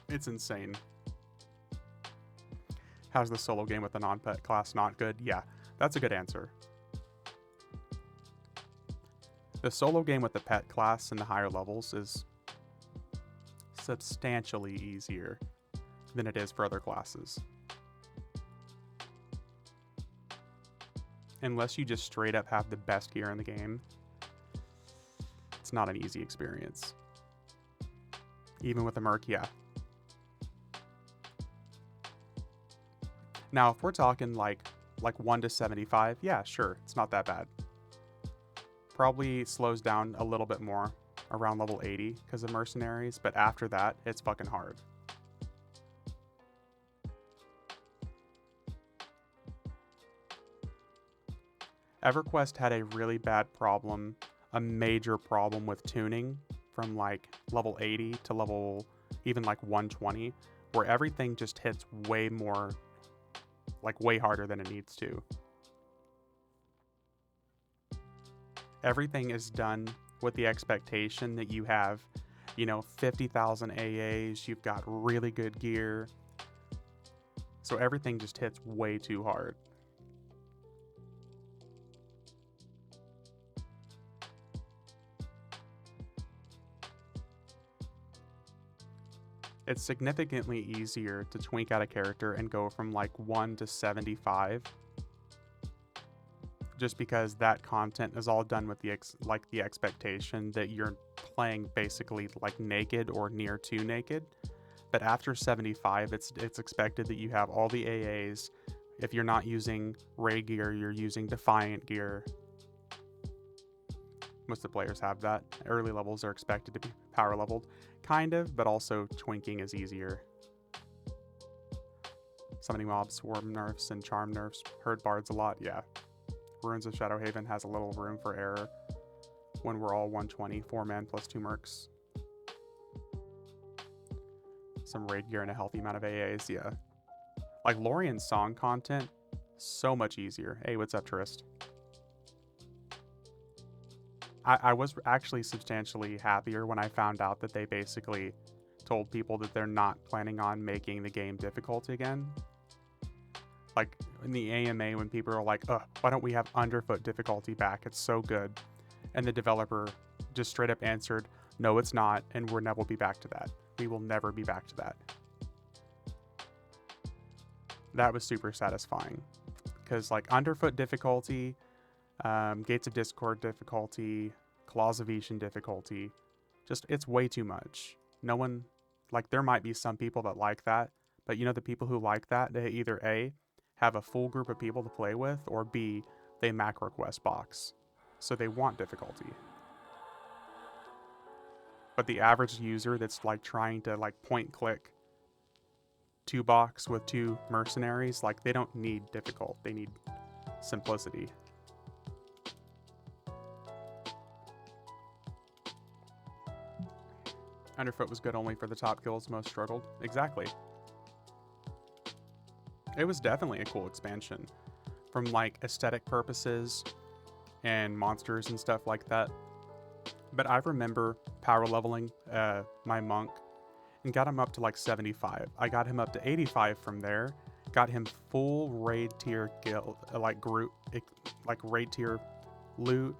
[SPEAKER 2] It's insane. How's the solo game with the non-pet class not good? Yeah, that's a good answer. The solo game with the pet class in the higher levels is substantially easier than it is for other classes. Unless you just straight up have the best gear in the game, it's not an easy experience. Even with the Merc, yeah. Now, if we're talking like 1 to 75, yeah, sure, it's not that bad. Probably slows down a little bit more around level 80 because of mercenaries, but after that, it's fucking hard. EverQuest had a really bad problem, a major problem with tuning from like level 80 to level even like 120, where everything just hits way more, like way harder than it needs to. Everything is done with the expectation that you have, 50,000 AAs, you've got really good gear. So everything just hits way too hard. It's significantly easier to twink out a character and go from like 1 to 75. Just because that content is all done with the expectation that you're playing basically like naked or near to naked. But after 75, it's expected that you have all the AAs. If you're not using Ray gear, you're using Defiant gear. Most of the players have that. Early levels are expected to be power leveled, kind of, but also twinking is easier. Summoning mobs, swarm nerfs, and charm nerfs hurt bards a lot, yeah. Ruins of Shadowhaven has a little room for error when we're all 120, 4 man plus 2 mercs. Some raid gear and a healthy amount of AAs, yeah. Like Lorien's song content, so much easier. Hey, what's up, Trist? I was actually substantially happier when I found out that they basically told people that they're not planning on making the game difficult again. Like in the AMA, when people are like, why don't we have underfoot difficulty back? It's so good. And the developer just straight up answered, no, it's not, and we'll never be back to that. We will never be back to that. That was super satisfying. Because like underfoot difficulty, Gates of Discord difficulty, Claws of Ishan difficulty, just it's way too much. No one, like there might be some people that like that, but you know the people who like that, they either A, have a full group of people to play with, or B, they macro quest box. So they want difficulty. But the average user that's like trying to like point click 2 box with 2 mercenaries, like they don't need difficult, they need simplicity. Underfoot was good only for the top kills, most struggled. Exactly. It was definitely a cool expansion from like aesthetic purposes and monsters and stuff like that. But I remember power leveling my monk and got him up to like 75. I got him up to 85 from there. Got him full raid tier guild, raid tier loot.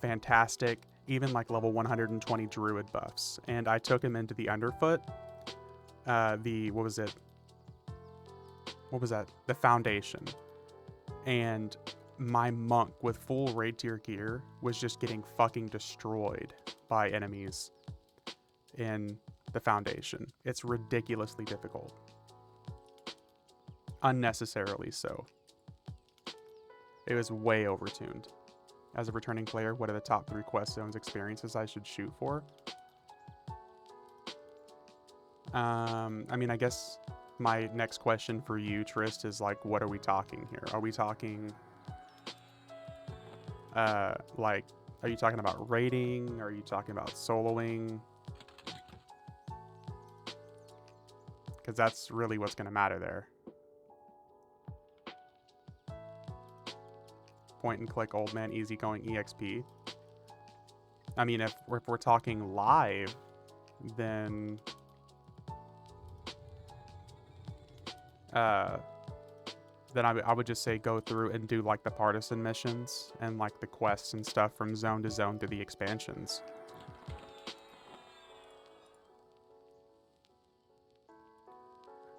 [SPEAKER 2] Fantastic. Even like level 120 druid buffs. And I took him into the underfoot. What was that? The foundation. And my monk with full raid tier gear was just getting fucking destroyed by enemies in the foundation. It's ridiculously difficult. Unnecessarily so. It was way overtuned. As a returning player, what are the top 3 quest zones experiences I should shoot for? I mean, I guess my next question for you, Trist, is like, what are we talking here? Are we talking, are you talking about raiding? Are you talking about soloing? Because that's really what's going to matter there. Point and click old man easygoing EXP. I mean, if we're talking live, then I would just say go through and do like the partisan missions and like the quests and stuff from zone to zone through the expansions.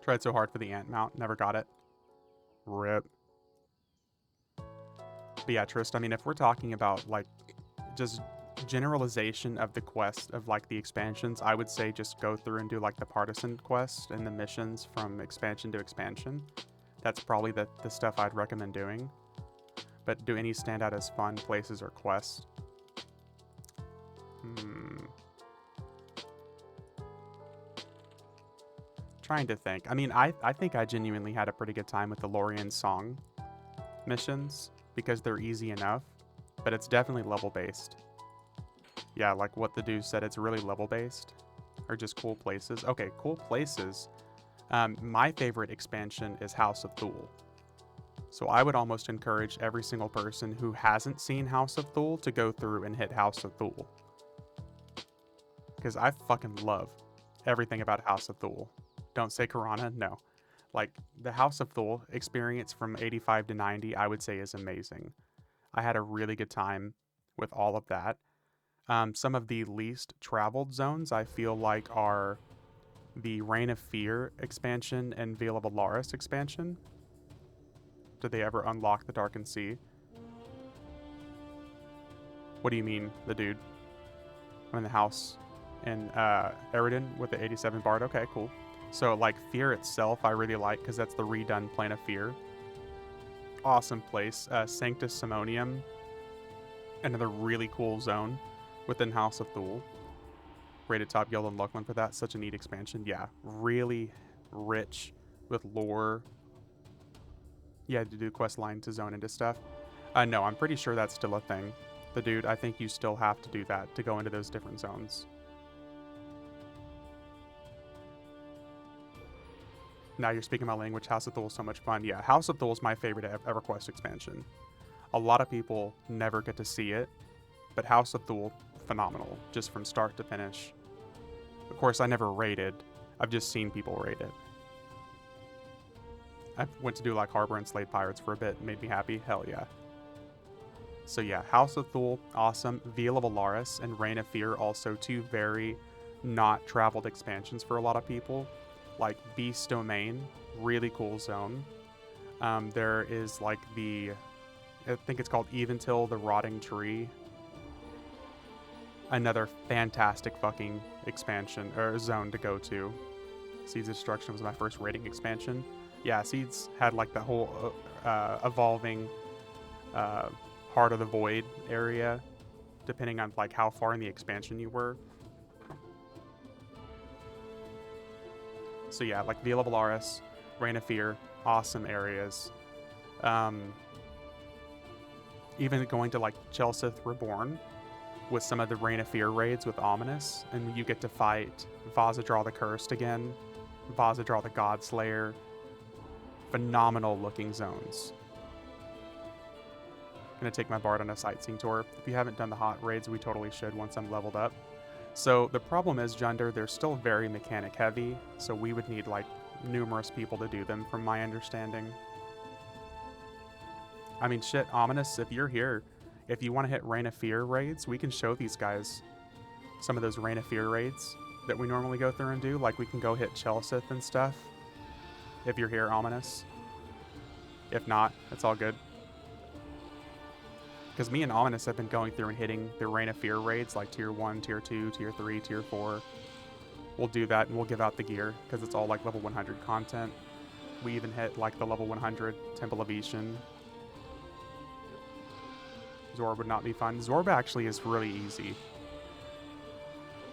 [SPEAKER 2] Tried so hard for the ant mount, never got it. RIP. But yeah, Trist, I mean, if we're talking about like just generalization of the quest of like the expansions, I would say just go through and do like the partisan quest and the missions from expansion to expansion. That's probably the stuff I'd recommend doing. But do any stand out as fun places or quests? Trying to think. I mean, I think I genuinely had a pretty good time with the Lorien song missions because they're easy enough, but it's definitely level based. Yeah, like what the dude said, it's really level based, or just cool places. Okay, cool places. My favorite expansion is House of Thule. So I would almost encourage every single person who hasn't seen House of Thule to go through and hit House of Thule. Because I fucking love everything about House of Thule. Don't say Karana, no. Like, the House of Thule experience from 85 to 90, I would say is amazing. I had a really good time with all of that. Some of the least traveled zones I feel like are the Reign of Fear expansion and Veil of Alaris expansion. Did they ever unlock the Darkened Sea? What do you mean, the dude? I'm in the house in Eridan with the 87 Bard. Okay, cool. So, like, Fear itself, I really like because that's the redone Plane of Fear. Awesome place. Sanctus Simonium, another really cool zone within House of Thule. Rated top Yellow and Luckland for that. Such a neat expansion. Yeah, really rich with lore. You had to do quest line to zone into stuff. No, I'm pretty sure that's still a thing. The dude, I think you still have to do that to go into those different zones. Now you're speaking my language. House of Thule is so much fun. Yeah, House of Thule is my favorite EverQuest expansion. A lot of people never get to see it, but House of Thule, phenomenal, just from start to finish. Of course, I never raided. I've just seen people raid it. I went to do like Harbor and Slave Pirates for a bit. Made me happy. Hell yeah. So yeah, House of Thule, awesome. Veil of Alaris and Reign of Fear, also two very not traveled expansions for a lot of people. Like Beast Domain, really cool zone. There is like I think it's called Eventil the Rotting Tree. Another fantastic fucking expansion, or zone to go to. Seeds of Destruction was my first raiding expansion. Yeah, Seeds had like the whole evolving Heart of the Void area, depending on like how far in the expansion you were. So yeah, like Veil of Alaris, Reign of Fear, awesome areas. Even going to like Chelsith Reborn with some of the Reign of Fear raids with Ominous, and you get to fight Vazadral the Cursed again, Vazadral the Godslayer. Phenomenal looking zones. Gonna take my Bard on a sightseeing tour. If you haven't done the hot raids, we totally should once I'm leveled up. So the problem is, Junder, they're still very mechanic heavy, so we would need like numerous people to do them from my understanding. I mean, shit, Ominous, if you're here, if you want to hit Reign of Fear raids, we can show these guys some of those Reign of Fear raids that we normally go through and do. Like, we can go hit Chelsith and stuff. If you're here, Ominous. If not, it's all good. Because me and Ominous have been going through and hitting the Reign of Fear raids, like Tier 1, Tier 2, Tier 3, Tier 4. We'll do that, and we'll give out the gear, because it's all, like, level 100 content. We even hit, like, the level 100 Temple of Ishin. Zorb would not be fun. Zorb actually is really easy.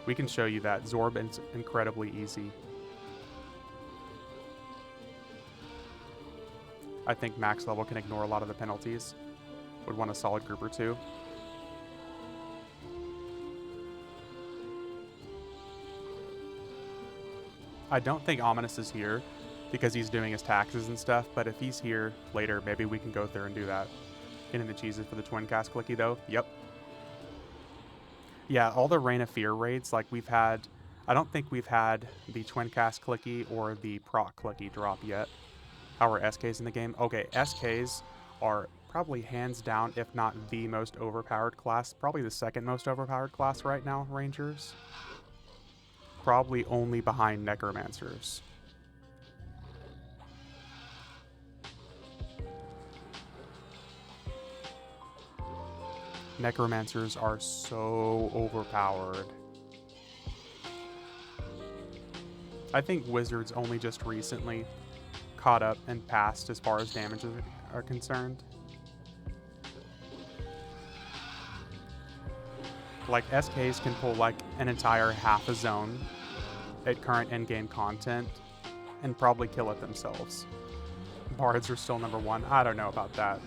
[SPEAKER 2] We can show you that. Zorb is incredibly easy. I think max level can ignore a lot of the penalties. Would want a solid group or two. I don't think Ominous is here because he's doing his taxes and stuff, but if he's here later, maybe we can go through and do that. Getting the cheeses for the twin cast clicky though. Yep. Yeah, all the Reign of Fear raids, like we've had, I don't think we've had the twin cast clicky or the proc clicky drop yet. How are SKs in the game? Okay, SKs are probably hands down, if not the most overpowered class, probably the second most overpowered class right now, Rangers. Probably only behind Necromancers. Necromancers are so overpowered. I think Wizards only just recently caught up and passed as far as damages are concerned. Like, SKs can pull like an entire half a zone at current endgame content and probably kill it themselves. Bards are still number one. I don't know about that.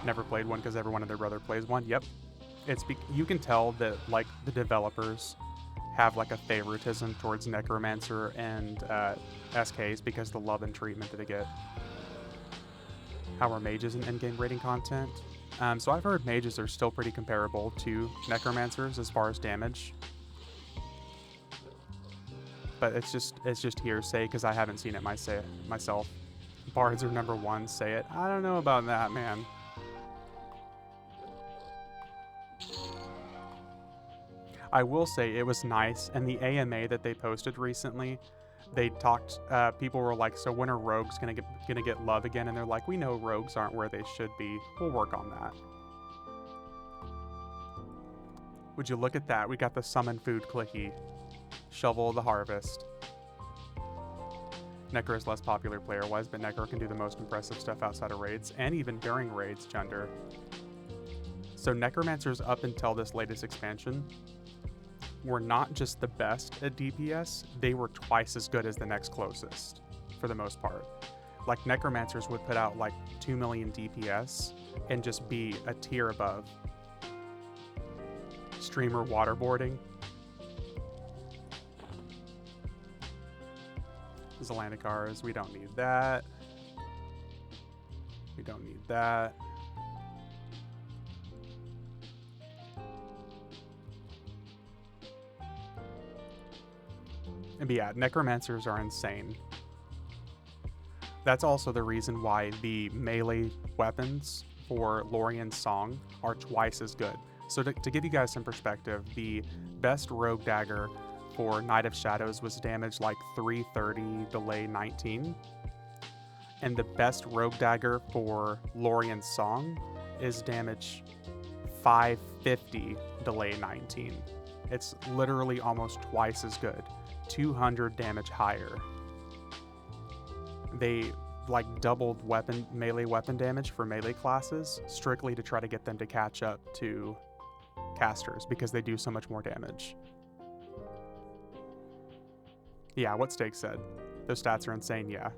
[SPEAKER 2] Never played one because everyone and their brother plays one. Yep. You can tell that like the developers have like a favoritism towards Necromancer and SKs because the love and treatment that they get. How are mages in endgame rating content? So I've heard mages are still pretty comparable to Necromancers as far as damage. But it's just hearsay because I haven't seen it myself. Bards are number one, say it. I don't know about that, man. I will say it was nice, and the AMA that they posted recently, they talked, people were like, so when are rogues gonna get love again? And they're like, we know rogues aren't where they should be. We'll work on that. Would you look at that? We got the summon food clicky. Shovel of the Harvest. Necro is less popular player-wise, but Necro can do the most impressive stuff outside of raids, and even during raids, Chunder. So Necromancers, up until this latest expansion, were not just the best at DPS, they were twice as good as the next closest, for the most part. Like, Necromancers would put out like 2 million DPS and just be a tier above. Streamer waterboarding. Zelanicars, we don't need that. We don't need that. But yeah, Necromancers are insane. That's also the reason why the melee weapons for Lorien's Song are twice as good. So to give you guys some perspective, the best rogue dagger for Knight of Shadows was damage like 330, delay 19. And the best rogue dagger for Lorien's Song is damage 550, delay 19. It's literally almost twice as good. 200 damage higher. They like doubled melee weapon damage for melee classes strictly to try to get them to catch up to casters because they do so much more damage. Yeah, what Steak said. Those stats are insane, yeah.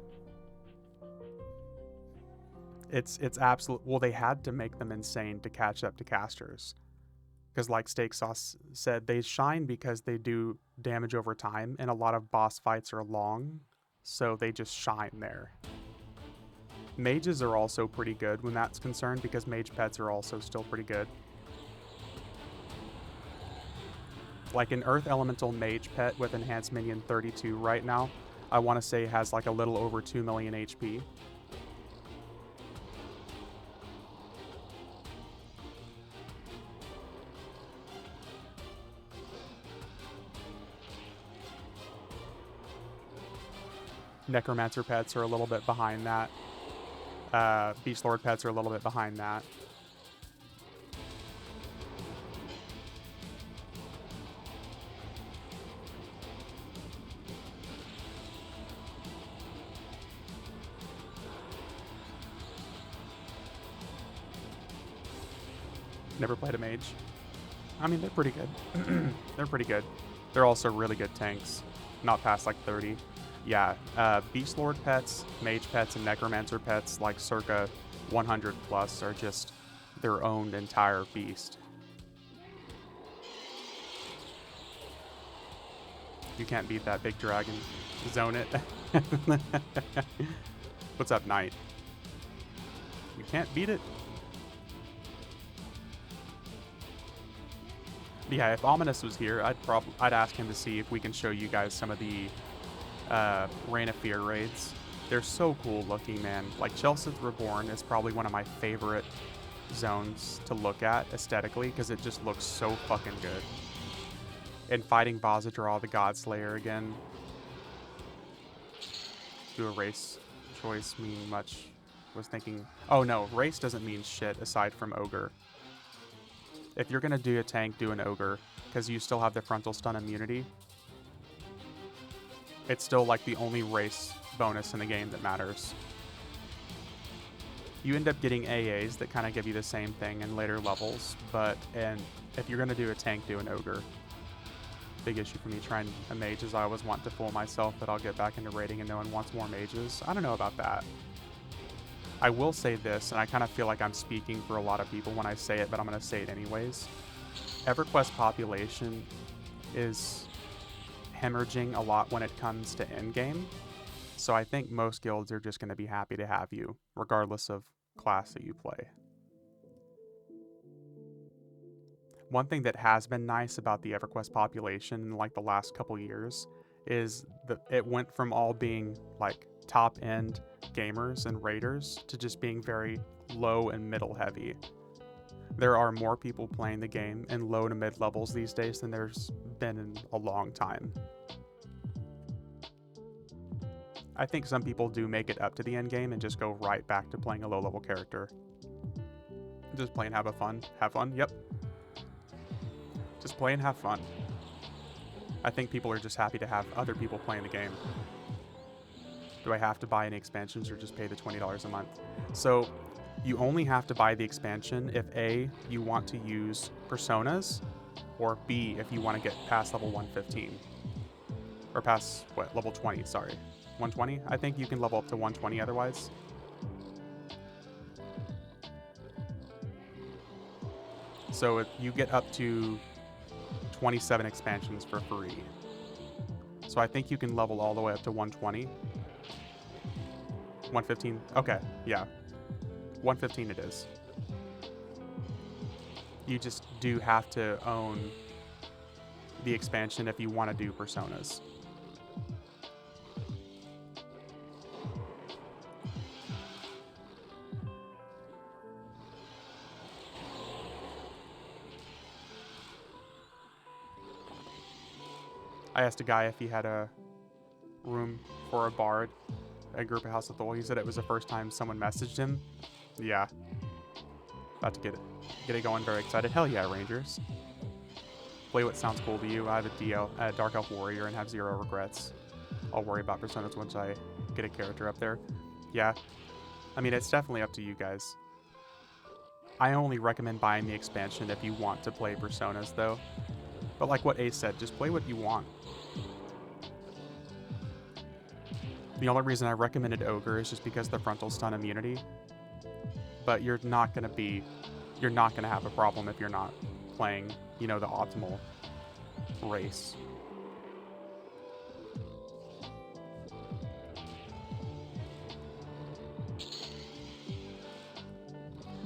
[SPEAKER 2] It's absolute. Well, they had to make them insane to catch up to casters. Because like Steak Sauce said, they shine because they do damage over time, and a lot of boss fights are long, so they just shine there. Mages are also pretty good when that's concerned, because mage pets are also still pretty good. Like an Earth Elemental mage pet with Enhanced Minion 32 right now, I want to say has like a little over 2 million HP. Necromancer pets are a little bit behind that. Beast Lord pets are a little bit behind that. Never played a mage. I mean, they're pretty good. They're pretty good. They're also really good tanks. Not past like 30. Yeah, Beast Lord pets, Mage pets, and Necromancer pets, like circa 100 plus, are just their own entire beast. You can't beat that big dragon. Zone it. What's up, Knight? You can't beat it? Yeah, if Ominous was here, I'd ask him to see if we can show you guys some of the Reign of Fear raids. They're so cool looking, man. Like, Chelsith Reborn is probably one of my favorite zones to look at aesthetically, because it just looks so fucking good. And fighting Vazadra, the Godslayer, again. Do a race choice mean much? Was thinking, oh no, race doesn't mean shit aside from Ogre. If you're gonna do a tank, do an Ogre, because you still have the frontal stun immunity. It's still like the only race bonus in the game that matters. You end up getting AAs that kind of give you the same thing in later levels, and if you're gonna do a tank, do an Ogre. Big issue for me trying a mage is I always want to fool myself that I'll get back into raiding and no one wants more mages. I don't know about that. I will say this, and I kind of feel like I'm speaking for a lot of people when I say it, but I'm going to say it anyways. EverQuest population is hemorrhaging a lot when it comes to endgame, so I think most guilds are just going to be happy to have you, regardless of class that you play. One thing that has been nice about the EverQuest population in like the last couple years is that it went from all being like top-end gamers and raiders to just being very low and middle heavy. There are more people playing the game in low to mid levels these days than there's been in a long time. I think some people do make it up to the end game and just go right back to playing a low level character. Just play and have fun. Have fun, yep. Just play and have fun. I think people are just happy to have other people playing the game. Do I have to buy any expansions or just pay the $20 a month? So you only have to buy the expansion if A, you want to use personas, or B, if you want to get past level 115. Or past, what, level 20, sorry. 120? I think you can level up to 120 otherwise. So you get up to 27 expansions for free. So I think you can level all the way up to 120. 115? Okay, yeah. 115 it is. You just do have to own the expansion if you want to do personas. I asked a guy if he had a room for a bard at Group of House of Thor. He said it was the first time someone messaged him. Yeah. About to get it going. Very excited. Hell yeah, Rangers. Play what sounds cool to you. I have a Dark Elf Warrior and have 0 regrets. I'll worry about personas once I get a character up there. Yeah. I mean, it's definitely up to you guys. I only recommend buying the expansion if you want to play personas, though. But like what Ace said, just play what you want. The only reason I recommended Ogre is just because of the frontal stun immunity. But you're not gonna have a problem if you're not playing, the optimal race.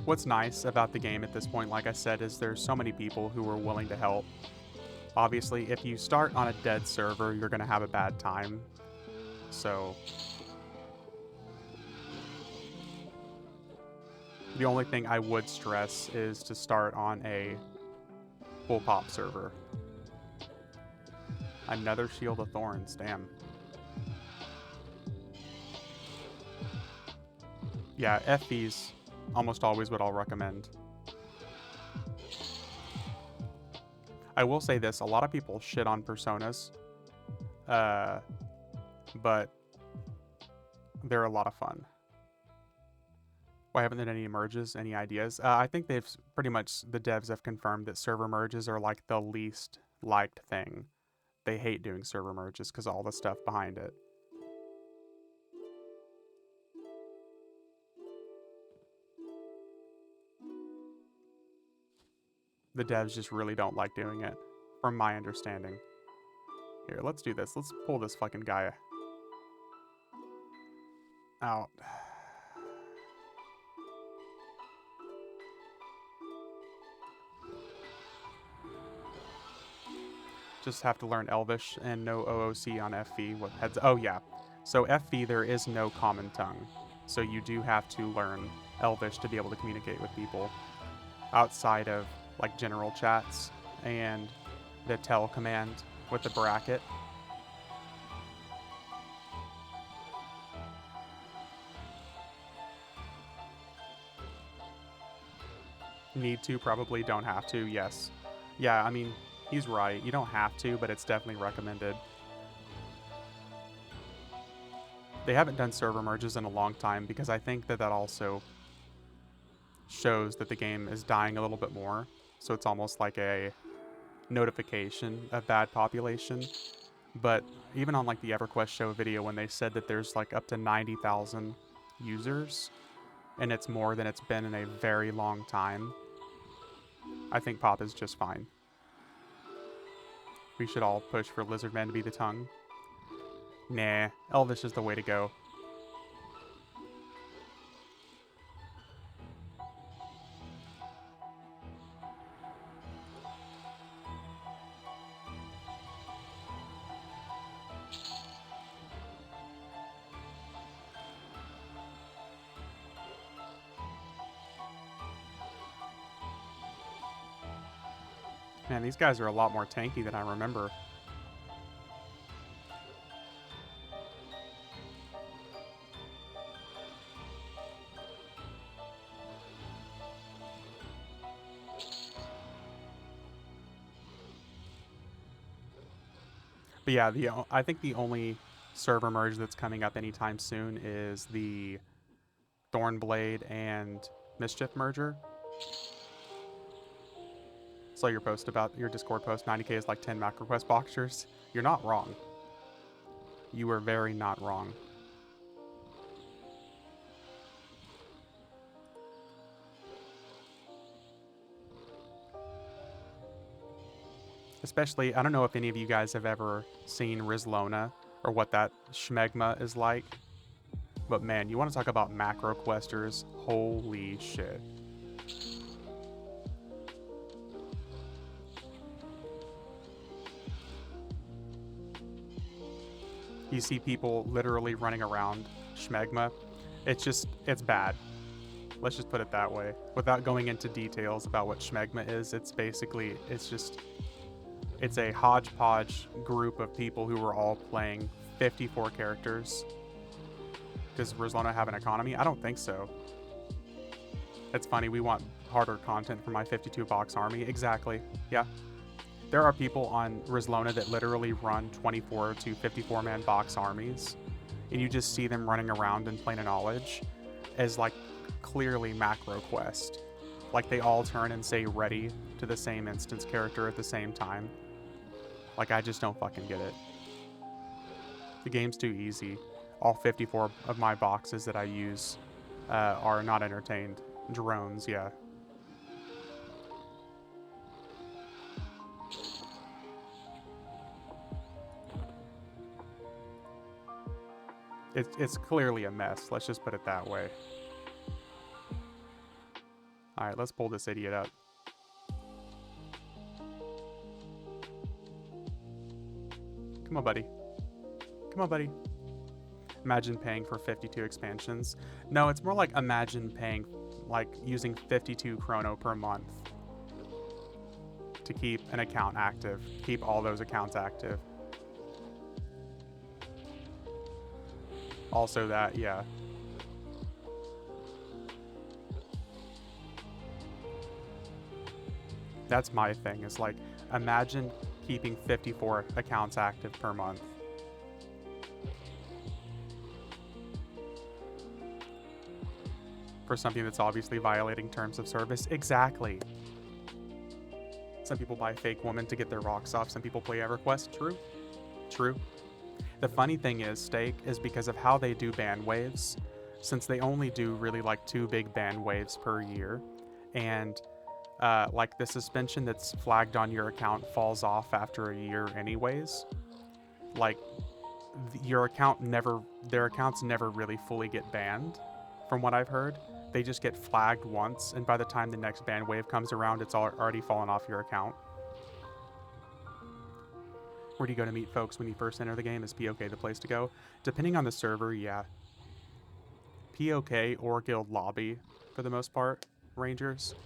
[SPEAKER 2] What's nice about the game at this point, like I said, is there's so many people who are willing to help. Obviously, if you start on a dead server, you're gonna have a bad time. So the only thing I would stress is to start on a full pop server. Another Shield of Thorns, damn. Yeah, FV's almost always what I'll recommend. I will say this, a lot of people shit on personas. But they're a lot of fun. Why haven't there any merges? Any ideas? I think the devs have confirmed that server merges are like the least liked thing. They hate doing server merges because of all the stuff behind it. The devs just really don't like doing it, from my understanding. Here, let's do this. Let's pull this fucking guy out. Just have to learn Elvish and no OOC on FV. What heads? Oh yeah. So FV there is no common tongue, so you do have to learn Elvish to be able to communicate with people outside of like general chats and the tell command with the bracket. Need to, probably, don't have to, yes. Yeah, I mean, he's right. You don't have to, but it's definitely recommended. They haven't done server merges in a long time because I think that also shows that the game is dying a little bit more. So it's almost like a notification of bad population. But even on like the EverQuest show video, when they said that there's like up to 90,000 users and it's more than it's been in a very long time, I think Pop is just fine. We should all push for Lizardman to be the tongue. Nah, Elvish is the way to go. Man, these guys are a lot more tanky than I remember. But yeah, I think the only server merge that's coming up anytime soon is the Thornblade and Mischief merger. Saw your post about your Discord post. 90k is like 10 macro quest boxers. You're not wrong. You were very not wrong. Especially, I don't know if any of you guys have ever seen Rizlona or what that schmegma is like. But man, you want to talk about macro questers? Holy shit. You see people literally running around schmegma. It's bad. Let's just put it that way. Without going into details about what schmegma is, it's a hodgepodge group of people who are all playing 54 characters. Does Rizlona have an economy? I don't think so. It's funny, we want harder content for my 52 box army. Exactly. Yeah. There are people on Rizlona that literally run 24 to 54 man box armies, and you just see them running around in Plane of Knowledge as like clearly macro quest. Like they all turn and say ready to the same instance character at the same time. Like I just don't fucking get it. The game's too easy. All 54 of my boxes that I use are not entertained. Drones, yeah. It's clearly a mess. Let's just put it that way. All right, let's pull this idiot up. Come on, buddy. Come on, buddy. Imagine paying for 52 expansions. No, it's more like imagine paying, like using 52 chrono per month to keep an account active, keep all those accounts active. Also that, yeah. That's my thing, is like, imagine keeping 54 accounts active per month. For something that's obviously violating terms of service. Exactly. Some people buy fake woman to get their rocks off. Some people play EverQuest. True. True. The funny thing is, Steak, is because of how they do ban waves, since they only do really like 2 big ban waves per year, and like the suspension that's flagged on your account falls off after a year anyways. Like their accounts never really fully get banned, from what I've heard. They just get flagged once, and by the time the next ban wave comes around, it's already fallen off your account. Where do you go to meet folks when you first enter the game? Is POK the place to go? Depending on the server, yeah. POK or guild lobby, for the most part, Rangers.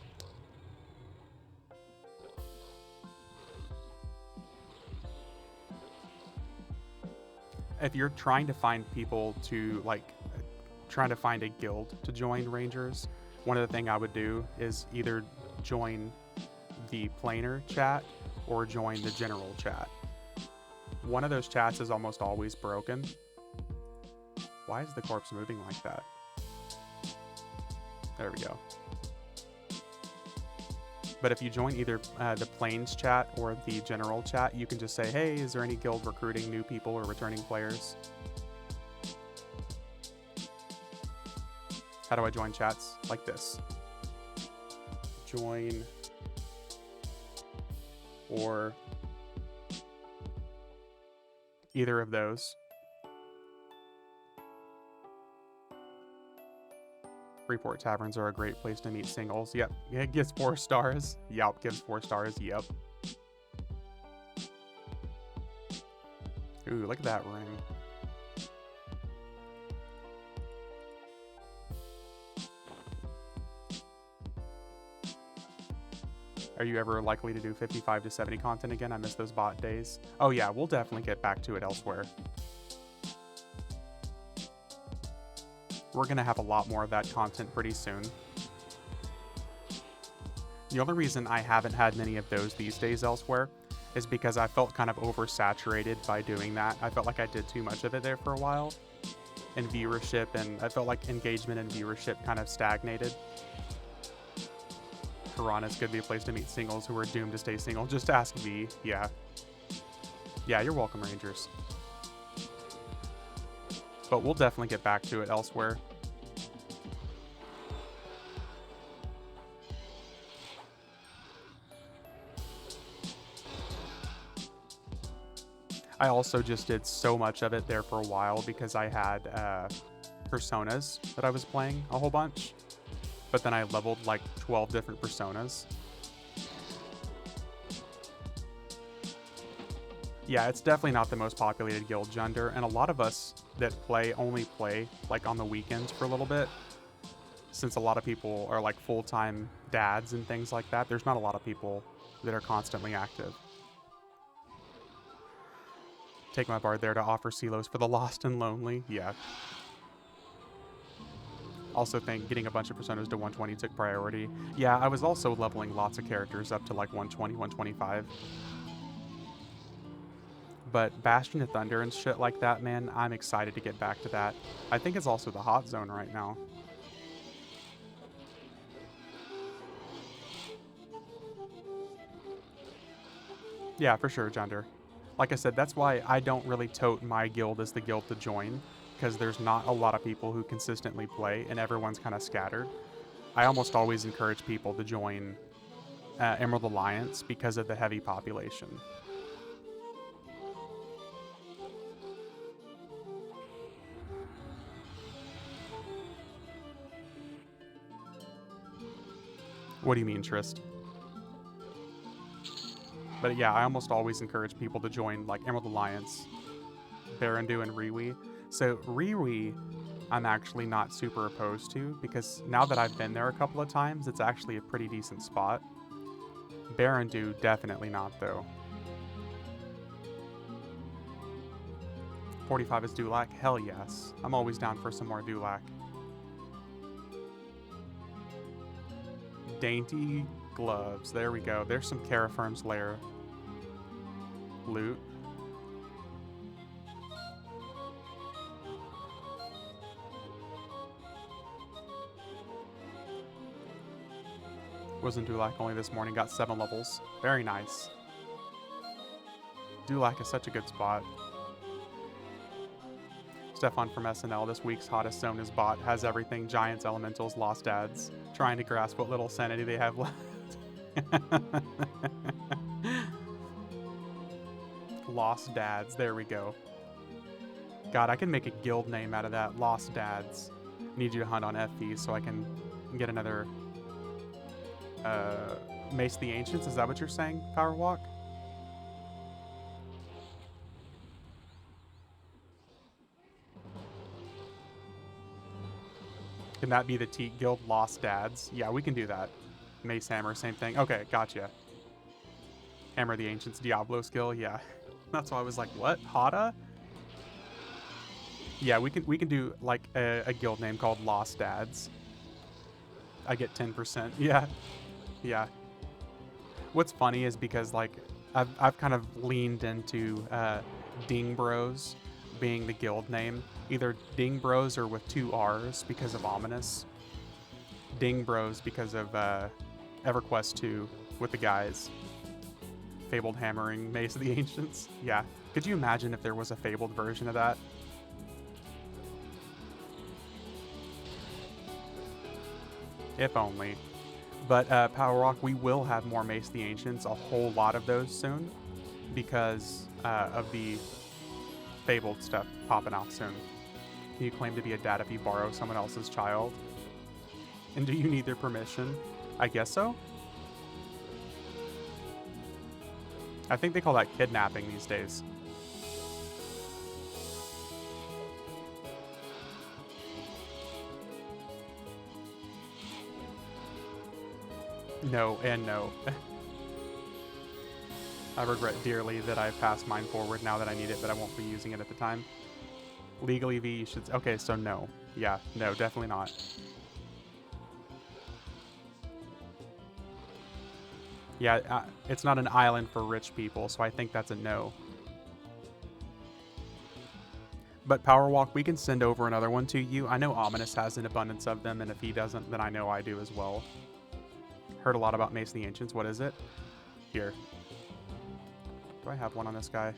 [SPEAKER 2] If you're trying to find people to, like, trying to find a guild to join Rangers, one of the things I would do is either join the planer chat or join the general chat. One of those chats is almost always broken. Why is the corpse moving like that? There we go. But if you join either the planes chat or the general chat, you can just say, hey, is there any guild recruiting new people or returning players? How do I join chats? Like this. Join or either of those. Freeport taverns are a great place to meet singles. Yep. Yeah, it gives 4 stars. Yelp gives 4 stars. Yep. Ooh, look at that ring. Are you ever likely to do 55 to 70 content again? I miss those bot days. Oh yeah, we'll definitely get back to it elsewhere. We're gonna have a lot more of that content pretty soon. The only reason I haven't had many of those these days elsewhere is because I felt kind of oversaturated by doing that. I felt like I did too much of it there for a while. And viewership, and I felt like engagement and viewership kind of stagnated. Piranha's could be a place to meet singles who are doomed to stay single. Just ask V. Yeah. Yeah, you're welcome, Rangers. But we'll definitely get back to it elsewhere. I also just did so much of it there for a while because I had personas that I was playing a whole bunch. But then I leveled like 12 different personas. Yeah, it's definitely not the most populated guild, Junder, and a lot of us that play only play like on the weekends for a little bit. Since a lot of people are like full-time dads and things like that, there's not a lot of people that are constantly active. Take my bard there to offer Silos for the lost and lonely. Yeah. Also think getting a bunch of personas to 120 took priority. Yeah, I was also leveling lots of characters up to like 120, 125. But Bastion of Thunder and shit like that, man, I'm excited to get back to that. I think it's also the hot zone right now. Yeah, for sure, Junder. Like I said, that's why I don't really tote my guild as the guild to join, because there's not a lot of people who consistently play, and everyone's kind of scattered. I almost always encourage people to join Emerald Alliance because of the heavy population. What do you mean, Trist? But yeah, I almost always encourage people to join like Emerald Alliance, Barandu, and Riwi. So Riwi, I'm actually not super opposed to because now that I've been there a couple of times, it's actually a pretty decent spot. Barandu, definitely not though. 45 is Dulac? Hell yes. I'm always down for some more Dulac. Dainty gloves. There we go. There's some Carafirm's lair loot. Was in Dulac only this morning. Got 7 levels. Very nice. Dulac is such a good spot. Stefan from SNL, this week's hottest zone is bot, has everything, giants, elementals, lost dads, trying to grasp what little sanity they have left. Lost dads, there we go. God, I can make a guild name out of that, Lost Dads. Need you to hunt on FV so I can get another Mace of the Ancients, is that what you're saying, Powerwalk? Can that be the Teek Guild Lost Dads? Yeah, we can do that. Mace Hammer, same thing. Okay, gotcha. Hammer the Ancients Diablo skill, yeah. That's why I was like, what? Hada? Yeah, we can do like a guild name called Lost Dads. I get 10%. Yeah. Yeah. What's funny is because like I've kind of leaned into Ding Bros being the guild name. Either Ding Bros or with 2 R's because of Ominous. Ding Bros because of EverQuest 2 with the guys. Fabled Hammering Mace of the Ancients. Yeah. Could you imagine if there was a fabled version of that? If only. But Power Rock, we will have more Mace of the Ancients, a whole lot of those soon, because of the fabled stuff popping off soon. Can you claim to be a dad if you borrow someone else's child? And do you need their permission? I guess so. I think they call that kidnapping these days. No and no. I regret dearly that I passed mine forward now that I need it, but I won't be using it at the time. Legally, V, you should... Okay, so no. Yeah, no, definitely not. Yeah, it's not an island for rich people, so I think that's a no. But Power Walk, we can send over another one to you. I know Ominous has an abundance of them, and if he doesn't, then I know I do as well. Heard a lot about Mace of the Ancients. What is it? Here. Do I have one on this guy?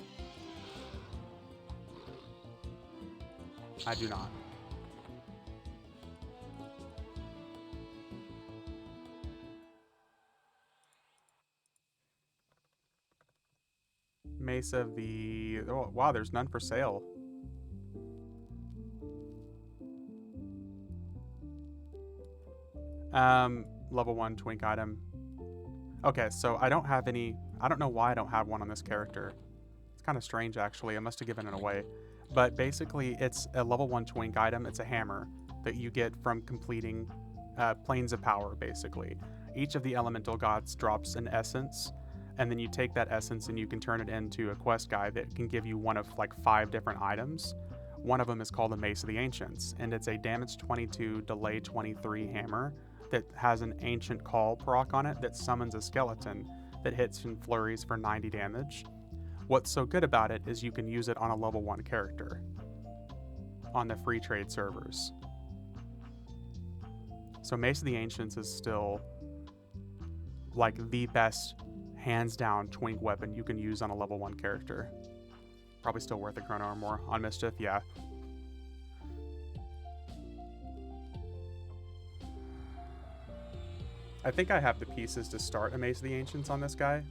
[SPEAKER 2] I do not. Mace of the... Oh, wow, there's none for sale. Level 1 twink item. Okay, so I don't have any... I don't know why I don't have one on this character. It's kind of strange, actually. I must have given it away. But basically, it's a level 1 twink item. It's a hammer that you get from completing Planes of Power, basically. Each of the elemental gods drops an essence, and then you take that essence and you can turn it into a quest guide that can give you one of like 5 different items. One of them is called the Mace of the Ancients, and it's a damage 22, delay 23 hammer that has an ancient call proc on it that summons a skeleton that hits and flurries for 90 damage. What's so good about it is you can use it on a level 1 character on the free trade servers. So Mace of the Ancients is still like the best, hands down, twink weapon you can use on a level 1 character. Probably still worth a chrono or more. On Mischief, yeah. I think I have the pieces to start a Mace of the Ancients on this guy.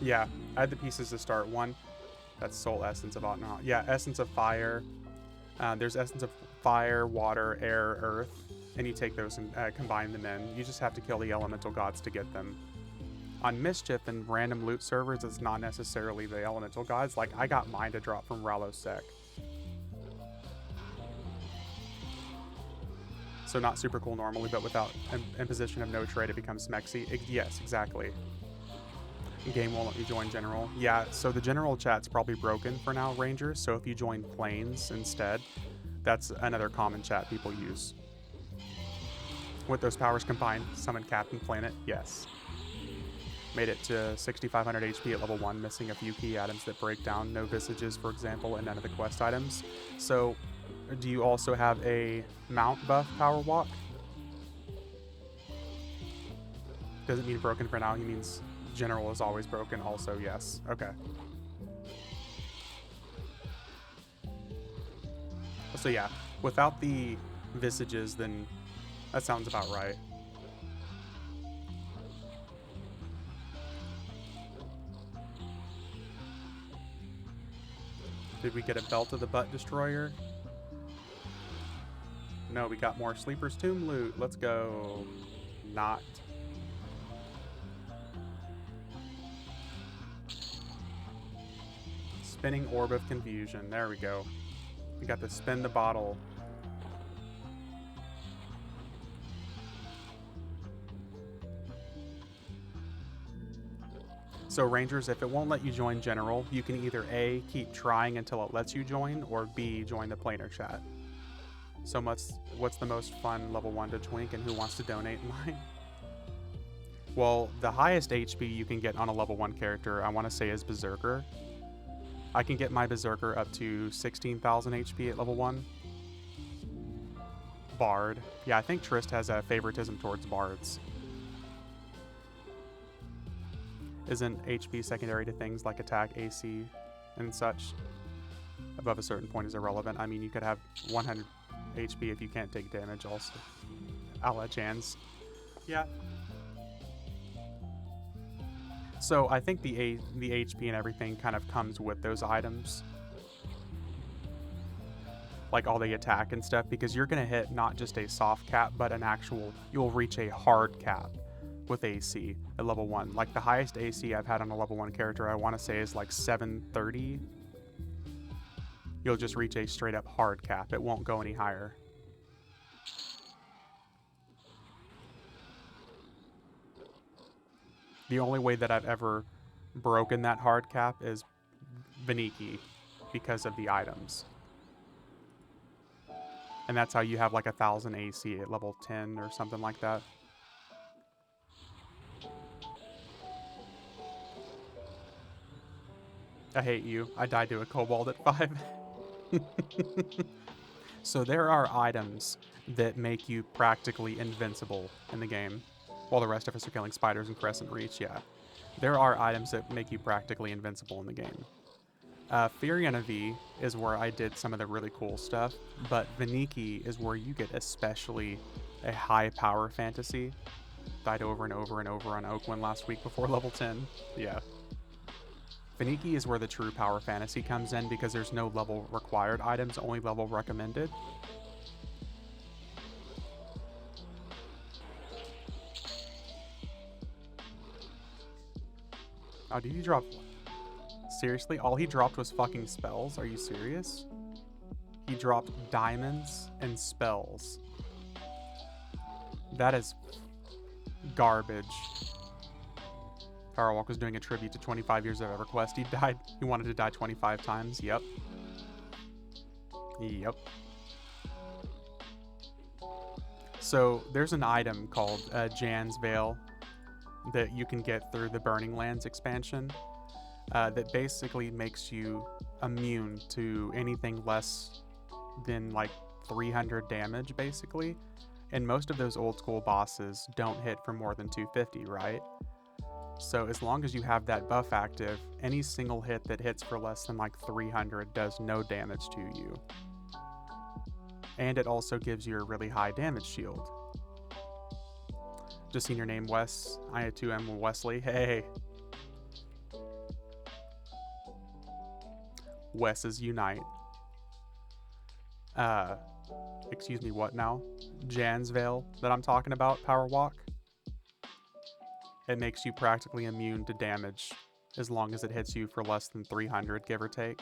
[SPEAKER 2] Yeah, I had the pieces to start. One, that's Soul Essence of Ottenhot. Yeah, Essence of Fire. There's Essence of Fire, Water, Air, Earth, and you take those and combine them in. You just have to kill the elemental gods to get them. On Mischief and random loot servers, it's not necessarily the elemental gods. Like, I got mine to drop from Ralosec. So not super cool normally, but without imposition of no trade, it becomes Smexy. Yes, exactly. Game won't let you join General. Yeah, so the General chat's probably broken for now, Rangers, so if you join Planes instead, that's another common chat people use. With those powers combined, summon Captain Planet, yes. Made it to 6,500 HP at level 1, missing a few key items that break down. No Visages, for example, and none of the quest items. So, do you also have a mount buff Power Walk? Doesn't mean broken for now, he means General is always broken also, yes. Okay. So yeah, without the Visages, then that sounds about right. Did we get a Belt of the Butt Destroyer? No, we got more Sleeper's Tomb loot. Let's go. Not. Spinning Orb of Confusion. There we go. We got to spin the bottle. So Rangers, if it won't let you join General, you can either A, keep trying until it lets you join, or B, join the planar chat. So what's the most fun level 1 to twink, and who wants to donate mine? Well, the highest HP you can get on a level 1 character, I want to say, is Berserker. I can get my Berserker up to 16,000 HP at level 1. Bard. Yeah, I think Trist has a favoritism towards bards. Isn't HP secondary to things like attack, AC, and such? Above a certain point is irrelevant. I mean, you could have 100 HP if you can't take damage also. A la Chans. Yeah. So I think the HP and everything kind of comes with those items. Like all the attack and stuff, because you're going to hit not just a soft cap, but an actual, you'll reach a hard cap with AC at level 1. Like the highest AC I've had on a level 1 character, I want to say is like 730. You'll just reach a straight up hard cap. It won't go any higher. The only way that I've ever broken that hard cap is Veniki because of the items. And that's how you have like 1,000 AC at level 10 or something like that. I hate you. I died to a kobold at 5. So there are items that make you practically invincible in the game, while the rest of us are killing spiders and Crescent Reach, yeah. There are items that make you practically invincible in the game. Firiana V is where I did some of the really cool stuff, but Veniki is where you get especially a high power fantasy. Died over and over and over on Oakland last week before level 10. Yeah. Veniki is where the true power fantasy comes in because there's no level required items, only level recommended. Oh, did he drop... Seriously? All he dropped was fucking spells? Are you serious? He dropped diamonds and spells. That is garbage. Firewalk was doing a tribute to 25 years of EverQuest. He died. He wanted to die 25 times. Yep. Yep. So there's an item called Jan's Veil that you can get through the Burning Lands expansion that basically makes you immune to anything less than like 300 damage, basically. And most of those old school bosses don't hit for more than 250, right? So as long as you have that buff active, any single hit that hits for less than like 300 does no damage to you. And it also gives you a really high damage shield. Just seen your name, Wes. I too am Wesley. Hey. Wes's Unite. Excuse me, what now? Jan's Veil that I'm talking about, Power Walk. It makes you practically immune to damage as long as it hits you for less than 300, give or take.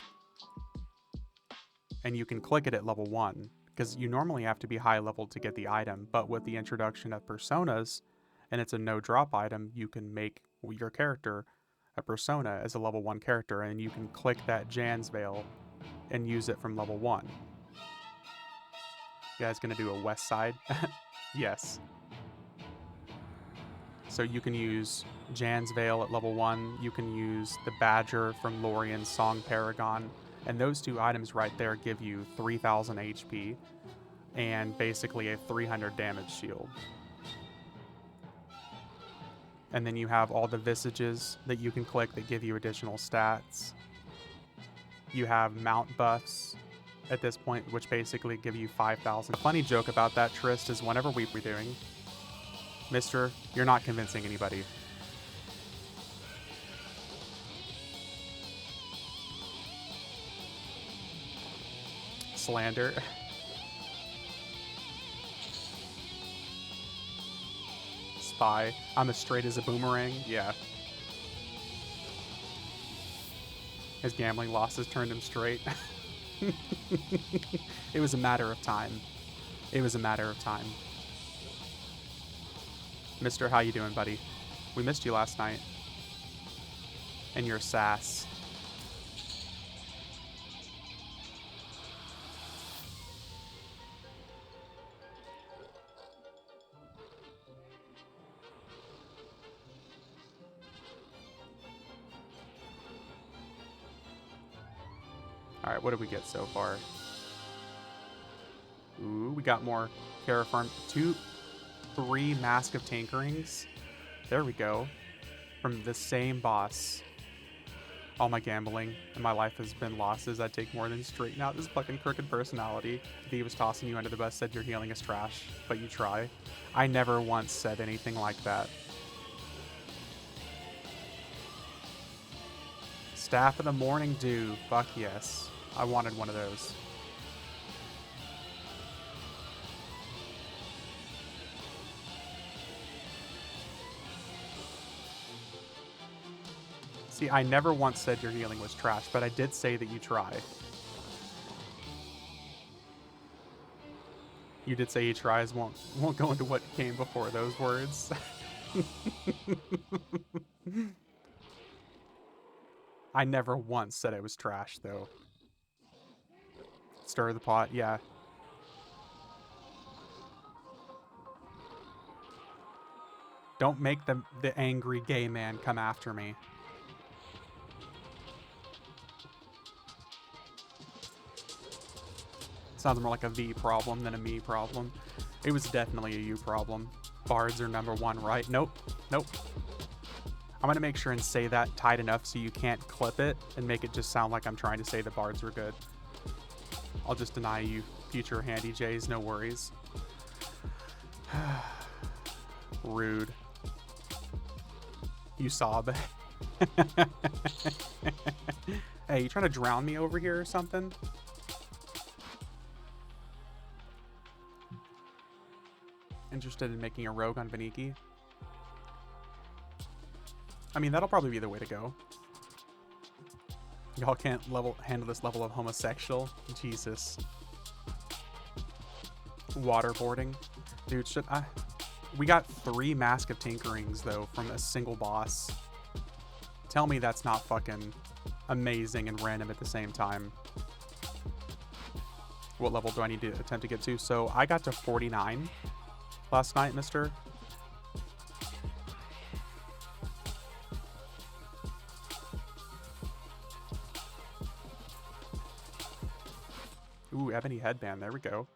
[SPEAKER 2] And you can click it at level 1, because you normally have to be high level to get the item, but with the introduction of personas, and it's a no-drop item, you can make your character a persona as a level 1 character, and you can click that Jan's Veil and use it from level 1. You guys gonna do a west side? Yes. So you can use Jan's Veil at level 1, you can use the Badger from Lorien's Song Paragon, and those two items right there give you 3,000 HP and basically a 300 damage shield. And then you have all the visages that you can click that give you additional stats. You have mount buffs at this point, which basically give you 5,000. The funny joke about that, Trist, is whenever we were doing, Mister, you're not convincing anybody. Slander. Spy. I'm as straight as a boomerang. Yeah. His gambling losses turned him straight. It was a matter of time. It was a matter of time. Mister, how you doing, buddy? We missed you last night. And your sass. Alright, what did we get so far? Ooh, we got more Terraform. 3 Mask of Tinkerings. There we go. From the same boss. All my gambling and my life has been losses. I take more than straighten out this fucking crooked personality. He was tossing you under the bus, said your healing is trash, but you try. I never once said anything like that. Staff of the Morning Dew. Fuck yes. I wanted one of those. See, I never once said your healing was trash, but I did say that you try. You did say he tries, won't go into what came before those words. I never once said it was trash, though. Stir the pot, yeah. Don't make the angry gay man come after me. Sounds more like a V problem than a me problem. It was definitely a you problem. Bards are #1, right? Nope. Nope. I'm gonna make sure and say that tight enough so you can't clip it and make it just sound like I'm trying to say the bards are good. I'll just deny you future handy J's, no worries. Rude. You sob. Hey, you trying to drown me over here or something? Interested in making a rogue on Beniki? I mean, that'll probably be the way to go. Y'all can't handle this level of homosexual? Jesus. Waterboarding? Dude, should I... We got 3 Mask of Tinkerings, though, from a single boss. Tell me that's not fucking amazing and random at the same time. What level do I need to attempt to get to? So, I got to 49 last night, mister. Ooh, ebony headband. There we go.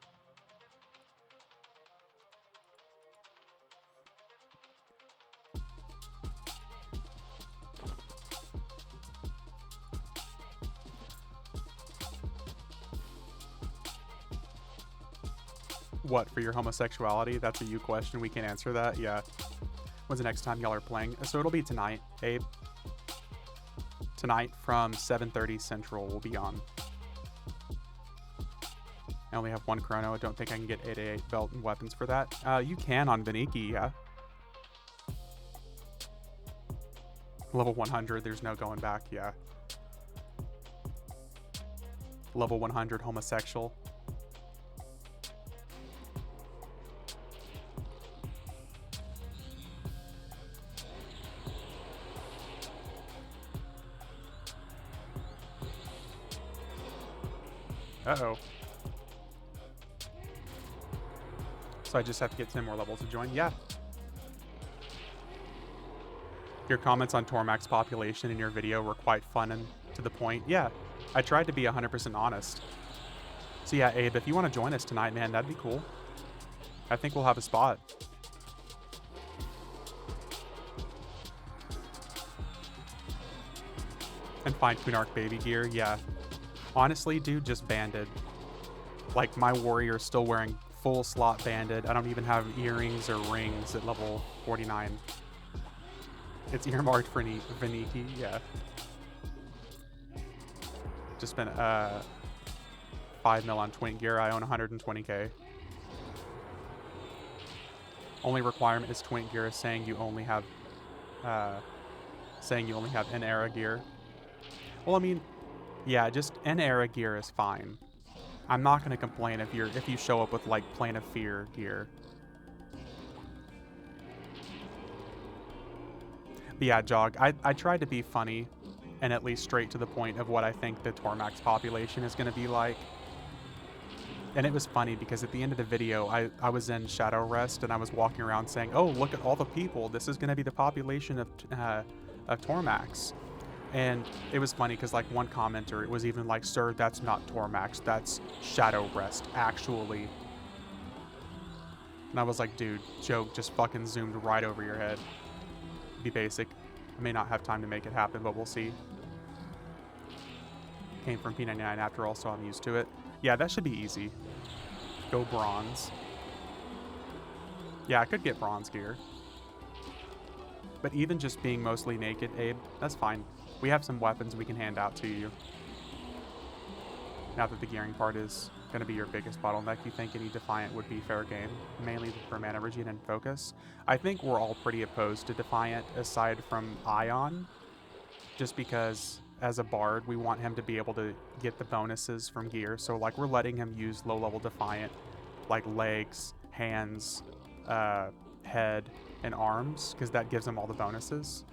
[SPEAKER 2] What, for your homosexuality? That's a you question. We can't answer that. Yeah. When's the next time y'all are playing? So it'll be tonight, Abe. Tonight from 7:30 Central we'll be on. I only have 1 chrono. I don't think I can get 888 belt and weapons for that. You can on Beniki, yeah. Level 100, there's no going back, yeah. Level 100 homosexual. Uh-oh. So I just have to get 10 more levels to join? Yeah. Your comments on Tormac's population in your video were quite fun and to the point. Yeah, I tried to be 100% honest. So yeah, Abe, if you want to join us tonight, man, that'd be cool. I think we'll have a spot. And find Queen Arc baby gear, yeah. Honestly, dude, just banded. Like, my warrior is still wearing full slot banded. I don't even have earrings or rings at level 49. It's earmarked for Veniki, yeah. Just spent 5 mil on twin gear. I own 120k. Only requirement is twin gear, saying you only have an era gear. Well, I mean, yeah, just an era gear is fine. I'm not gonna complain if you show up with like Plane of Fear gear. But yeah, Jog, I tried to be funny and at least straight to the point of what I think the Tormac's population is gonna be like. And it was funny because at the end of the video, I was in Shadow Rest and I was walking around saying, oh, look at all the people. This is gonna be the population of Tormac's. And it was funny because like one commenter, it was even like, sir, that's not Tormac's, that's Shadow Rest, actually. And I was like, dude, joke just fucking zoomed right over your head. Be basic. I may not have time to make it happen, but we'll see. Came from P99 after all, so I'm used to it. Yeah, that should be easy. Go bronze. Yeah, I could get bronze gear. But even just being mostly naked, Abe, that's fine. We have some weapons we can hand out to you. Now that the gearing part is going to be your biggest bottleneck, you think any Defiant would be fair game, mainly for mana regene and focus? I think we're all pretty opposed to Defiant, aside from Ion, just because as a bard, we want him to be able to get the bonuses from gear. So like we're letting him use low-level Defiant, like legs, hands, head, and arms, because that gives him all the bonuses.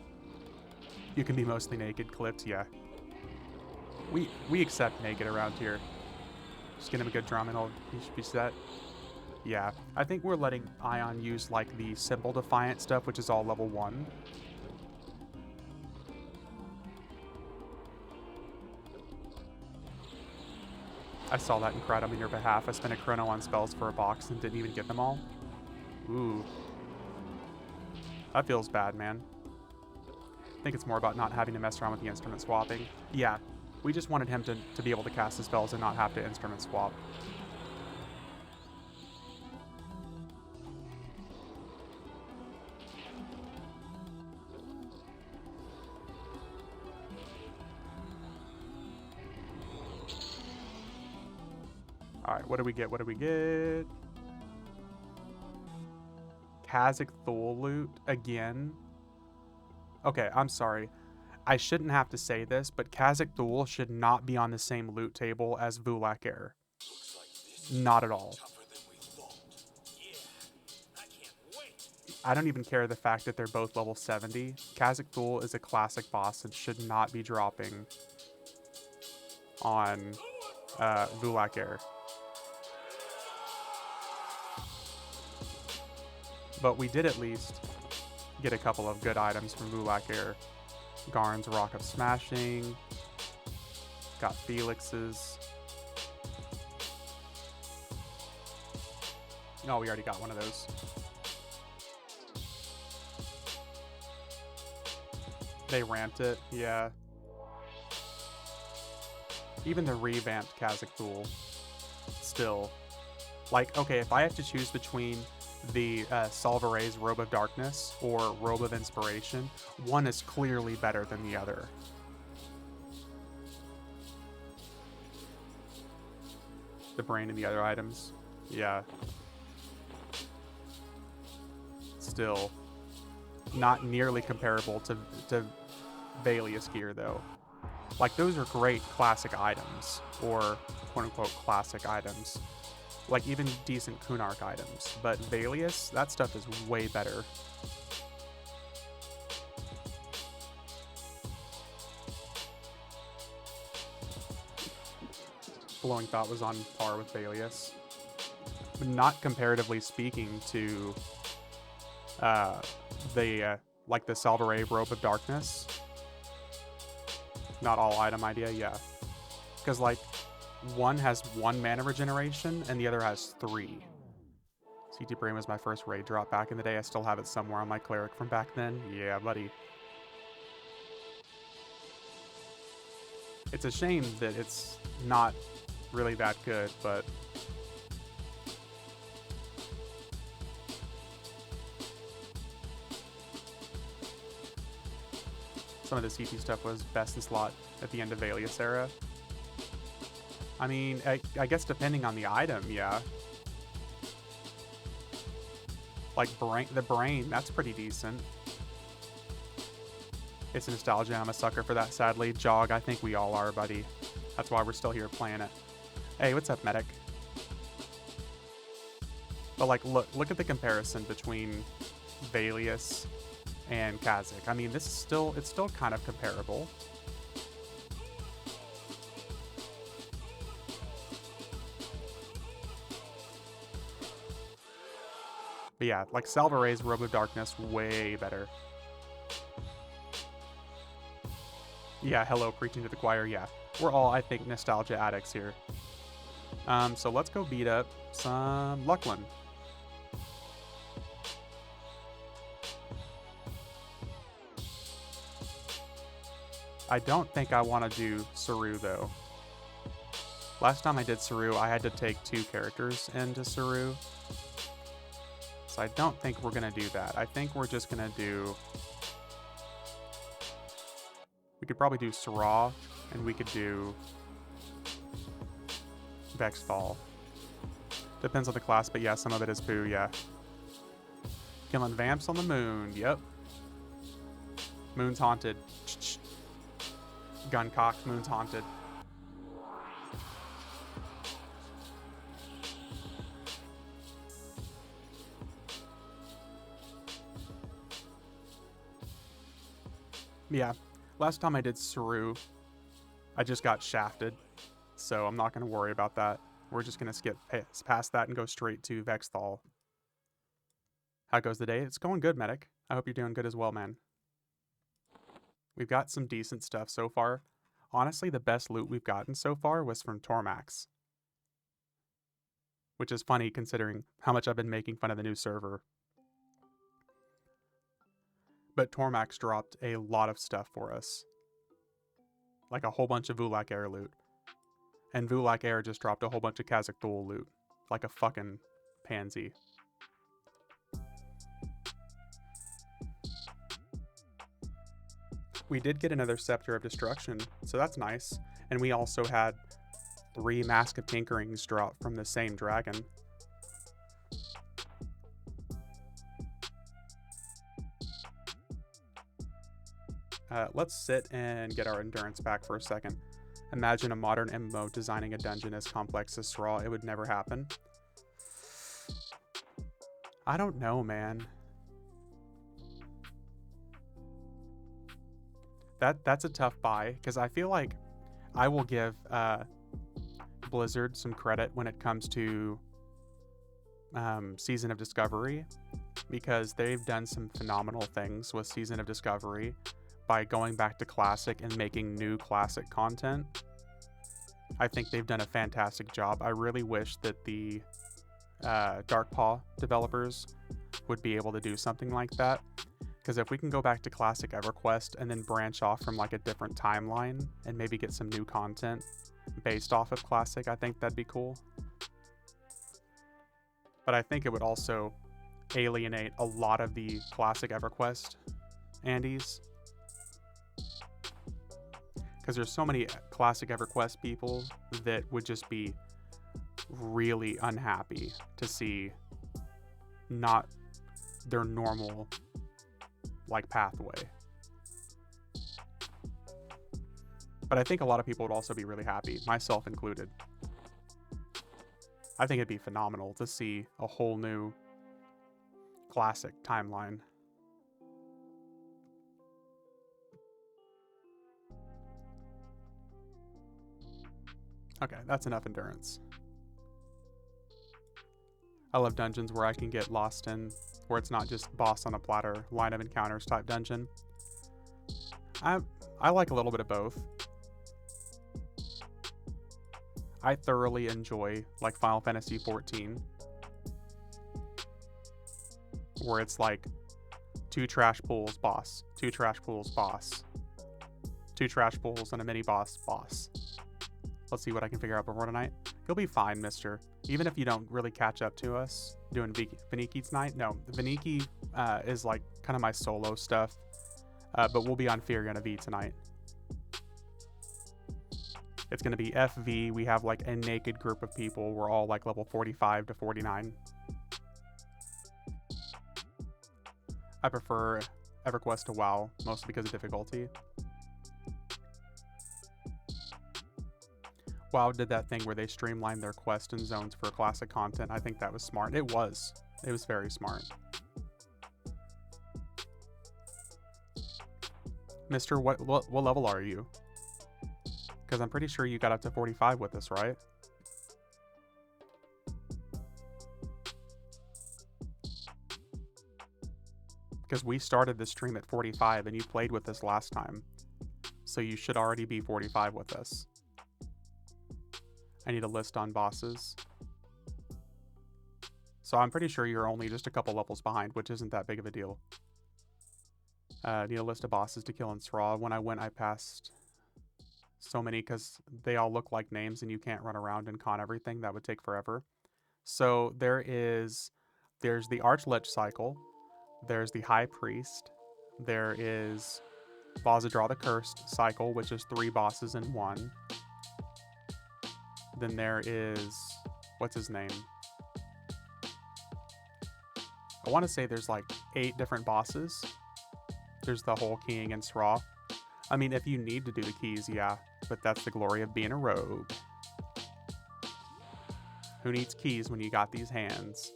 [SPEAKER 2] You can be mostly naked clipped, yeah. We accept naked around here. Just get him a good drum and he should be set. Yeah, I think we're letting Ion use like the simple Defiant stuff, which is all level 1. I saw that and cried on your behalf. I spent a chrono on spells for a box and didn't even get them all. Ooh. That feels bad, man. I think it's more about not having to mess around with the instrument swapping. Yeah, we just wanted him to be able to cast his spells and not have to instrument swap. Alright, what do we get? What do we get? Kazakh Thule loot again. Okay, I'm sorry. I shouldn't have to say this, but Kazakh Thule should not be on the same loot table as Vulak Air. Not at all. I don't even care the fact that they're both level 70. Kazakh Thule is a classic boss and should not be dropping on Vulak Air. But we did at least get a couple of good items from Vulak Air. Garn's Rock of Smashing. Got Felix's. Oh, we already got one of those. They ramped it, yeah. Even the revamped Kazakh Thule, still. Like, okay, if I have to choose between the Salvare's Robe of Darkness or Robe of Inspiration, one is clearly better than the other. The brain and the other items, yeah. Still, not nearly comparable to Valius gear, though. Like, those are great classic items, or quote-unquote classic items. Like, even decent Kunark items. But Valius, that stuff is way better. Blowing Thought was on par with Valius. But not comparatively speaking to like the Salvare Robe of Darkness. Not all item idea, yeah. Because, like, one has 1 mana regeneration and the other has 3. CT Brain was my first raid drop back in the day. I still have it somewhere on my cleric from back then. Yeah, buddy. It's a shame that it's not really that good, but some of the CT stuff was best in slot at the end of Valius era. I mean, I guess depending on the item, yeah. Like the brain, that's pretty decent. It's nostalgia, and I'm a sucker for that, sadly. Jog, I think we all are, buddy. That's why we're still here playing it. Hey, what's up, medic? But like, look at the comparison between Valius and Kazakh. I mean, it's still kind of comparable. But yeah, like Salvare's Robe of Darkness, way better. Yeah, hello, preaching to the choir, yeah. We're all, I think, nostalgia addicts here. So let's go beat up some Lucklin. I don't think I want to do Saru, though. Last time I did Saru, I had to take 2 characters into Saru. So I don't think we're going to do that. I think we're just going to do... We could probably do Sarah, and we could do Vexfall. Depends on the class, but yeah, some of it is poo, yeah. Killing vamps on the moon, yep. Moon's haunted. Gun cocked, moon's haunted. Yeah, last time I did Saru, I just got shafted, so I'm not going to worry about that. We're just going to skip past that and go straight to Vexthal. How goes the day? It's going good, Medic. I hope you're doing good as well, man. We've got some decent stuff so far. Honestly, the best loot we've gotten so far was from Tormax. Which is funny considering how much I've been making fun of the new server. But Tormax dropped a lot of stuff for us. Like a whole bunch of Vulak Air loot. And Vulak Air just dropped a whole bunch of Kazakh Thul loot. Like a fucking pansy. We did get another Scepter of Destruction, so that's nice. And we also had 3 Mask of Tinkerings drop from the same dragon. Let's sit and get our endurance back for a second. Imagine a modern MMO designing a dungeon as complex as Straw. It would never happen. I don't know, man. That's a tough buy, because I feel like I will give Blizzard some credit when it comes to Season of Discovery, because they've done some phenomenal things with Season of Discovery by going back to Classic and making new Classic content. I think they've done a fantastic job. I really wish that the Darkpaw developers would be able to do something like that. Because if we can go back to Classic EverQuest and then branch off from like a different timeline and maybe get some new content based off of Classic, I think that'd be cool. But I think it would also alienate a lot of the Classic EverQuest Andes. Because there's so many Classic EverQuest people that would just be really unhappy to see not their normal like pathway. But I think a lot of people would also be really happy, myself included. I think it'd be phenomenal to see a whole new Classic timeline. Okay, that's enough endurance. I love dungeons where I can get lost in, where it's not just boss on a platter, line of encounters type dungeon. I like a little bit of both. I thoroughly enjoy like Final Fantasy XIV, where it's like 2 trash pools boss, 2 trash pools boss, 2 trash pools and a mini boss boss. Let's see what I can figure out before tonight. You'll be fine, mister. Even if you don't really catch up to us doing Vaniki tonight. No, Vaniki is like kind of my solo stuff. But we'll be on Firion V tonight. It's going to be FV. We have like a naked group of people. We're all like level 45 to 49. I prefer EverQuest to WoW, mostly because of difficulty. WoW did that thing where they streamlined their quests and zones for classic content. I think that was smart. It was very smart. Mister, what level are you? Because I'm pretty sure you got up to 45 with us, right? Because we started the stream at 45 and you played with us last time. So you should already be 45 with us. I need a list on bosses. So I'm pretty sure you're only just a couple levels behind, which isn't that big of a deal. Need a list of bosses to kill in Sraw. When I went, I passed so many because they all look like names and you can't run around and con everything. That would take forever. So there's the Archlich cycle. There's the High Priest. There is Vazadraw the Cursed cycle, which is 3 bosses in 1. Then there is, what's his name? I want to say there's like 8 different bosses. There's the whole keying and Sraw. I mean, if you need to do the keys, yeah, but that's the glory of being a rogue. Who needs keys when you got these hands?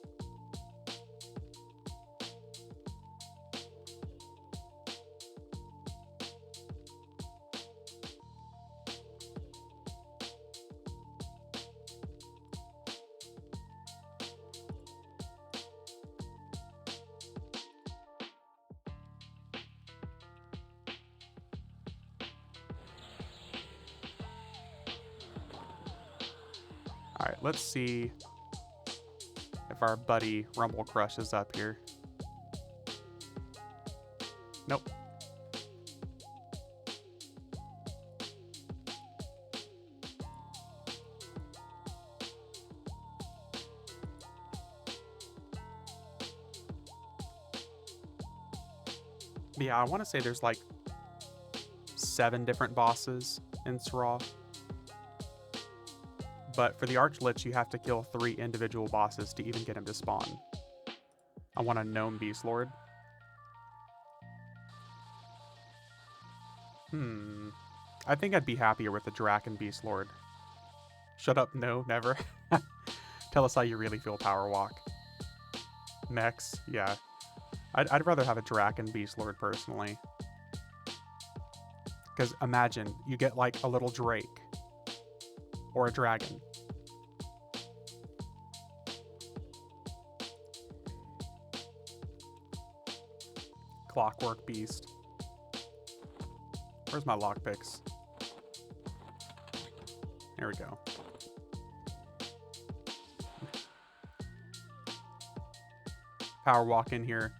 [SPEAKER 2] Alright, let's see if our buddy Rumble Crush is up here. Nope. Yeah, I want to say there's like 7 different bosses in Sraw. But for the Archlich, you have to kill 3 individual bosses to even get him to spawn. I want a Gnome Beast Lord. I think I'd be happier with the Draken Beast Lord. Shut up, no, never. Tell us how you really feel, Power Walk. Mechs, yeah. I'd rather have a Draken Beast Lord personally. Because imagine, you get like a little Drake. Or a dragon. Clockwork Beast. Where's my lockpicks? There we go. Power walk in here.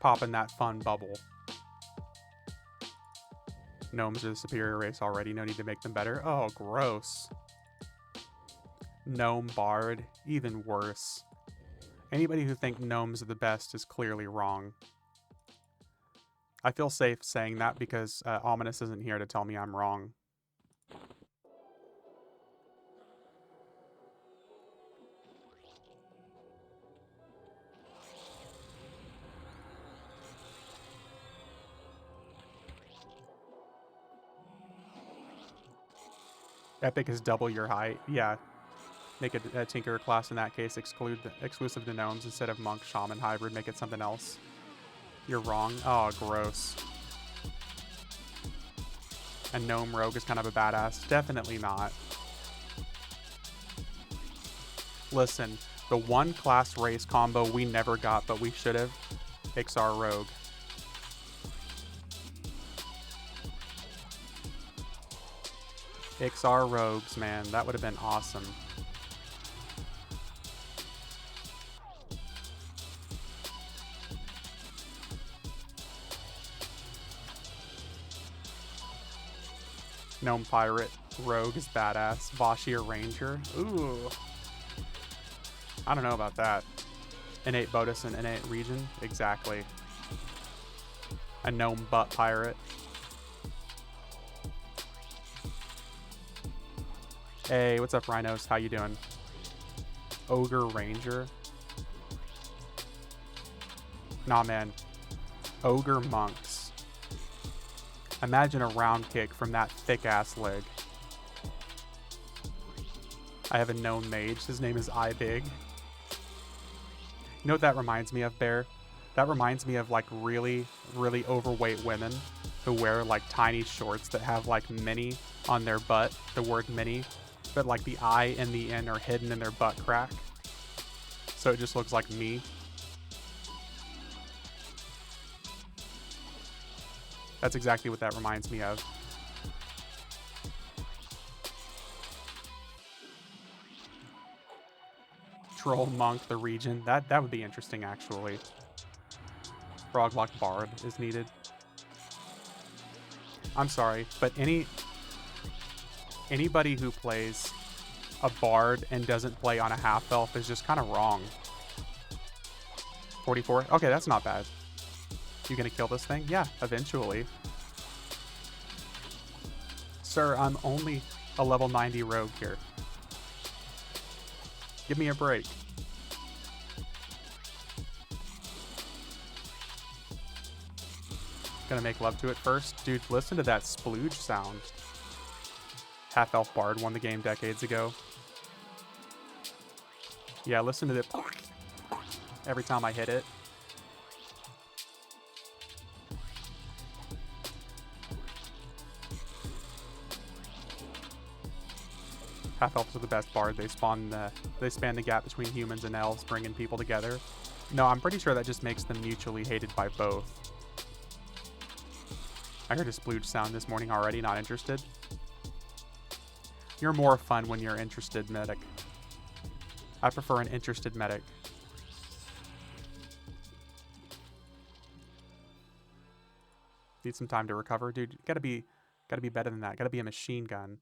[SPEAKER 2] Popping that fun bubble. Gnomes are the superior race already. No need to make them better. Oh, gross. Gnome Bard. Even worse. Anybody who thinks gnomes are the best is clearly wrong. I feel safe saying that because Ominous isn't here to tell me I'm wrong. Epic is double your height. Yeah. Make a Tinker class in that case exclusive to gnomes instead of Monk Shaman hybrid. Make it something else. You're wrong. Oh, gross. A gnome rogue is kind of a badass. Definitely not. Listen, the one class race combo we never got, but we should have. Ixar rogue. Ixar rogues, man. That would have been awesome. Gnome Pirate Rogue is badass. Vashir Ranger. Ooh. I don't know about that. Innate Bodis and Innate Region. Exactly. A Gnome Butt Pirate. Hey, what's up, Rhinos? How you doing? Ogre Ranger. Nah, man. Ogre Monks. Imagine a round kick from that thick-ass leg. I have a gnome mage. His name is iBig. You know what that reminds me of, Bear? That reminds me of, like, really, really overweight women who wear, like, tiny shorts that have, like, mini on their butt. The word mini. But, like, the I and the N are hidden in their butt crack. So it just looks like me. That's exactly what that reminds me of. Troll Monk, the region. That would be interesting, actually. Froglock Bard is needed. I'm sorry, but anybody who plays a Bard and doesn't play on a half-elf is just kind of wrong. 44? Okay, that's not bad. You gonna kill this thing? Yeah, eventually. Sir, I'm only a level 90 rogue here. Give me a break. Gonna make love to it first. Dude, listen to that splooge sound. Half-elf Bard won the game decades ago. Yeah, listen to it every time I hit it. Half-elves are the best Bard. They span the gap between humans and elves, bringing people together. No, I'm pretty sure that just makes them mutually hated by both. I heard a splooge sound this morning already, not interested. You're more fun when you're interested medic. I prefer an interested medic. Need some time to recover, dude. Gotta be better than that. Gotta be a machine gun.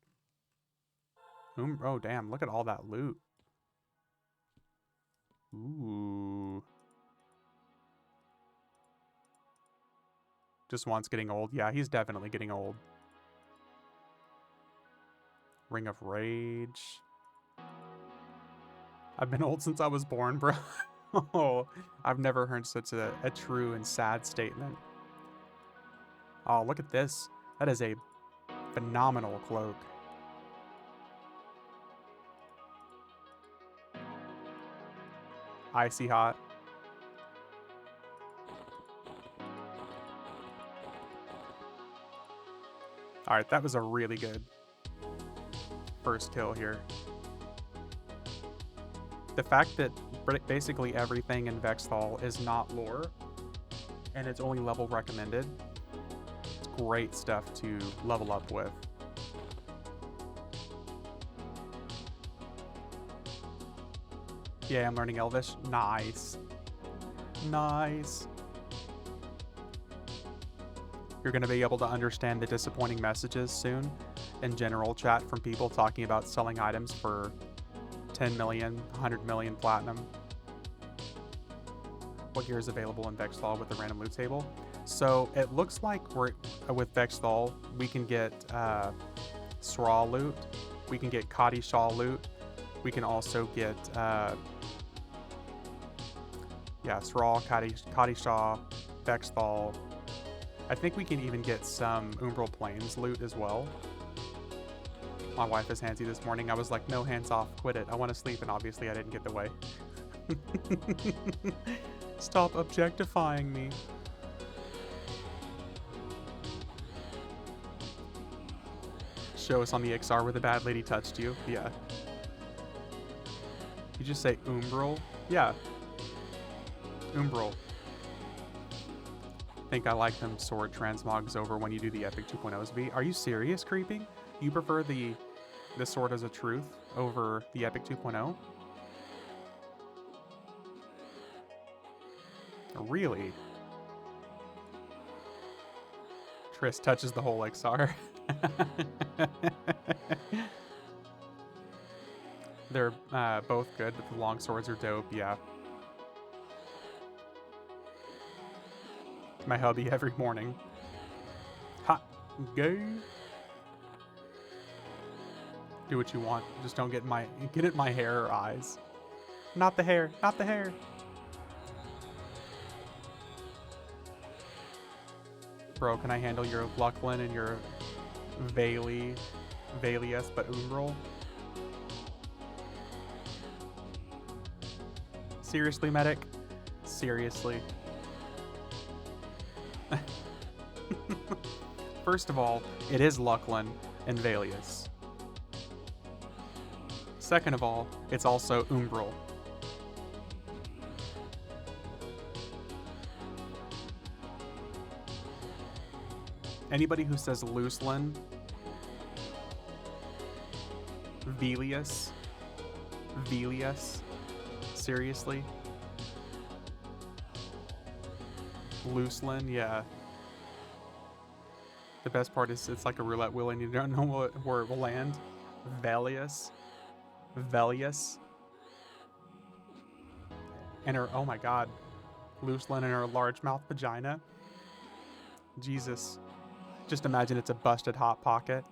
[SPEAKER 2] Oh damn! Look at all that loot. Ooh. Just One's getting old. Yeah, he's definitely getting old. Ring of Rage. I've been old since I was born, bro. Oh, I've never heard such a true and sad statement. Oh, look at this. That is a phenomenal cloak. Icy hot. Alright, that was a really good first kill here. The fact that basically everything in Vexthal is not lore, and it's only level recommended, it's great stuff to level up with. Yeah, I'm learning Elvish. Nice. Nice. You're going to be able to understand the disappointing messages soon in general chat from people talking about selling items for 10 million, 100 million platinum. What gear is available in Vexthal with the random loot table? So it looks like we're with Vexthal, we can get Sraw loot, we can get Kadisha loot, we can also get Sraw, Kadisha, Vexthal. I think we can even get some Umbral Plains loot as well. My wife is handsy this morning. I was like, no, hands off, quit it. I want to sleep, and obviously I didn't get the way. Stop objectifying me. Show us on the XR where the bad lady touched you. Yeah. You just say Umbral? Yeah. Umbral. Think I like them sword transmogs over when you do the Epic 2.0's V. Are you serious, Creeping? You prefer the Sword as a Truth over the Epic 2.0? Really? Triss touches the whole XR. They're both good, but the long swords are dope, yeah. My hubby every morning. Ha! Gay! Do what you want. Just don't get in my hair or eyes. Not the hair. Not the hair. Bro, can I handle your Luclin and your Valius, but Umbral? Seriously, medic? Seriously. First of all, it is Luclin and Valius. Second of all, it's also Umbral. Anybody who says Lucelin, Velius, seriously? Lucelin, yeah. The best part is it's like a roulette wheel and you don't know where it will land. Velius. And her, oh my god. Lucelin and her largemouth vagina. Jesus. Just imagine it's a busted Hot Pocket.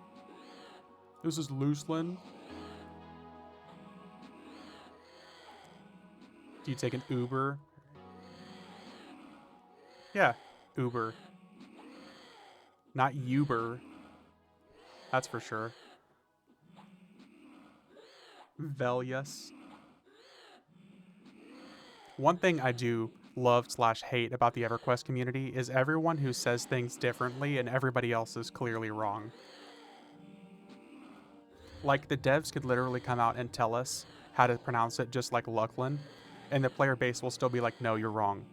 [SPEAKER 2] This is Lucelin. Do you take an Uber? Yeah, Uber. Not Uber. That's for sure. Velius. One thing I do love/hate about the EverQuest community is everyone who says things differently and everybody else is clearly wrong. Like, the devs could literally come out and tell us how to pronounce it just like Luclin, and the player base will still be like, no, you're wrong.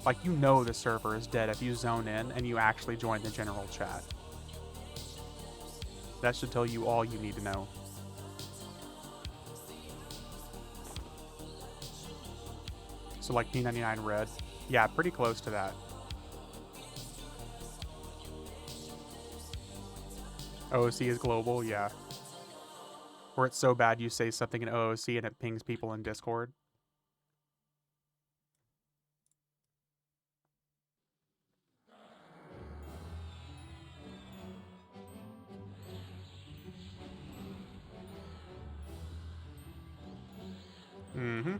[SPEAKER 2] Like, you know the server is dead if you zone in and you actually join the general chat. That should tell you all you need to know. So like P99 red. Yeah, pretty close to that. OOC is global, yeah. Where it's so bad you say something in OOC and it pings people in Discord. Mm-hmm.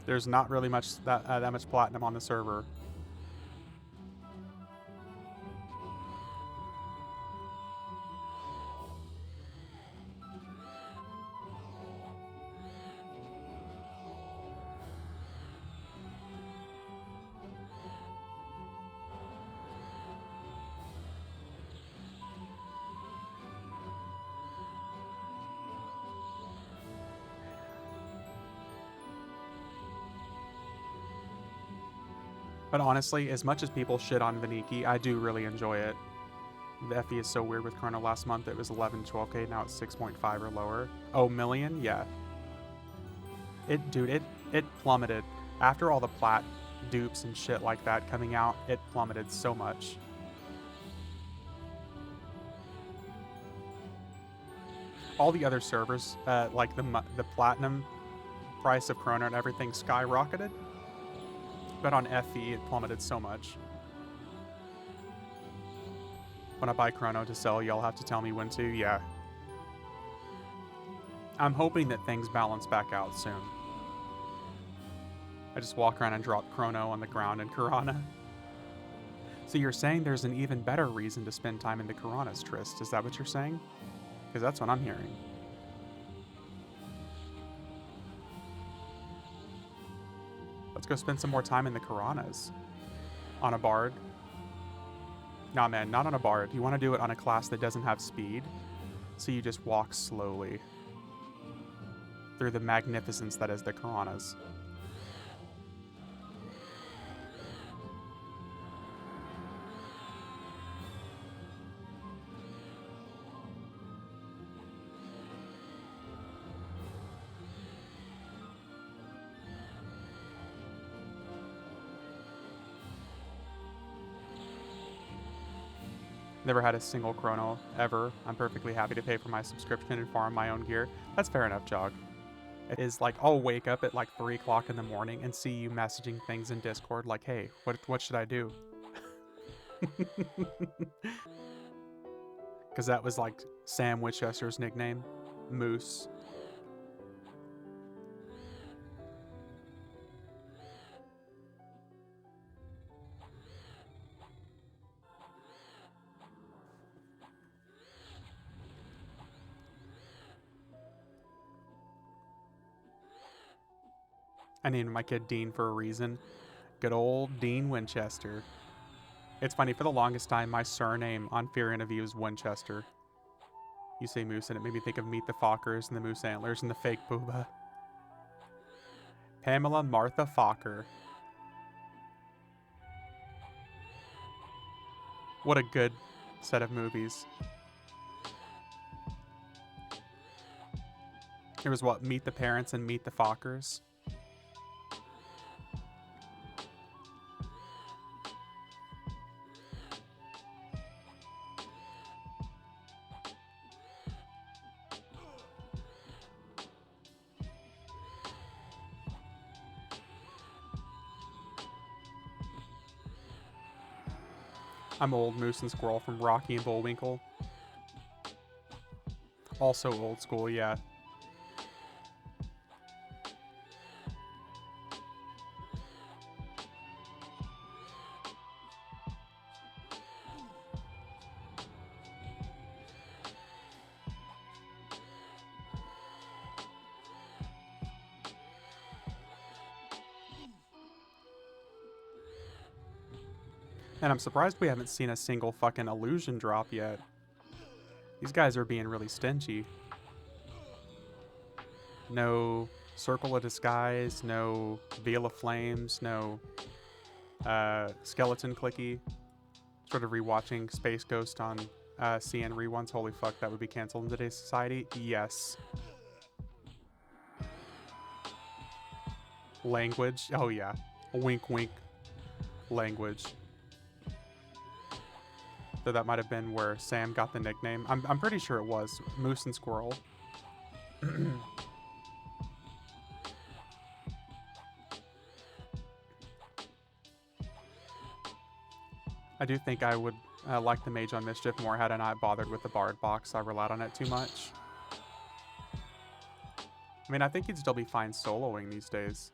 [SPEAKER 2] There's not really much that much platinum on the server. But honestly, as much as people shit on Vaniki, I do really enjoy it. The FE is so weird with Chrono. Last month it was 11, 12k, now it's 6.5 or lower. Oh, million? Yeah. It plummeted. After all the plat dupes and shit like that coming out, it plummeted so much. All the other servers, like the platinum price of Chrono and everything skyrocketed. But on FE, it plummeted so much. When I buy Chrono to sell, y'all have to tell me when to, yeah. I'm hoping that things balance back out soon. I just walk around and drop Chrono on the ground in Karana. So you're saying there's an even better reason to spend time in the Karanas, Trist. Is that what you're saying? Because that's what I'm hearing. Let's go spend some more time in the Karanas. On a Bard. Nah, man, not on a Bard. You want to do it on a class that doesn't have speed. So you just walk slowly through the magnificence that is the Karanas. Never had a single Chrono, ever. I'm perfectly happy to pay for my subscription and farm my own gear. That's fair enough, Jog. It is like, I'll wake up at like 3 o'clock in the morning and see you messaging things in Discord like, hey, what should I do? Because that was like Sam Winchester's nickname, Moose. I named my kid Dean for a reason. Good old Dean Winchester. It's funny, for the longest time, my surname on Fear Interview is Winchester. You say Moose, and it made me think of Meet the Fockers and the Moose Antlers and the fake Booba. Pamela Martha Focker. What a good set of movies. There was what? Meet the Parents and Meet the Fockers. I'm old Moose and Squirrel from Rocky and Bullwinkle. Also old school, yeah. And I'm surprised we haven't seen a single fucking illusion drop yet. These guys are being really stingy. No Circle of Disguise, no Veil of Flames, no Skeleton Clicky. Sort of rewatching Space Ghost on CN reruns. Holy fuck, that would be canceled in today's society. Yes. Language. Oh yeah. Wink wink. Language. So that might have been where Sam got the nickname. I'm pretty sure it was. Moose and Squirrel. I do think I would like the Mage on Mischief more had I not bothered with the Bard box. I relied on it too much. I mean, I think he'd still be fine soloing these days.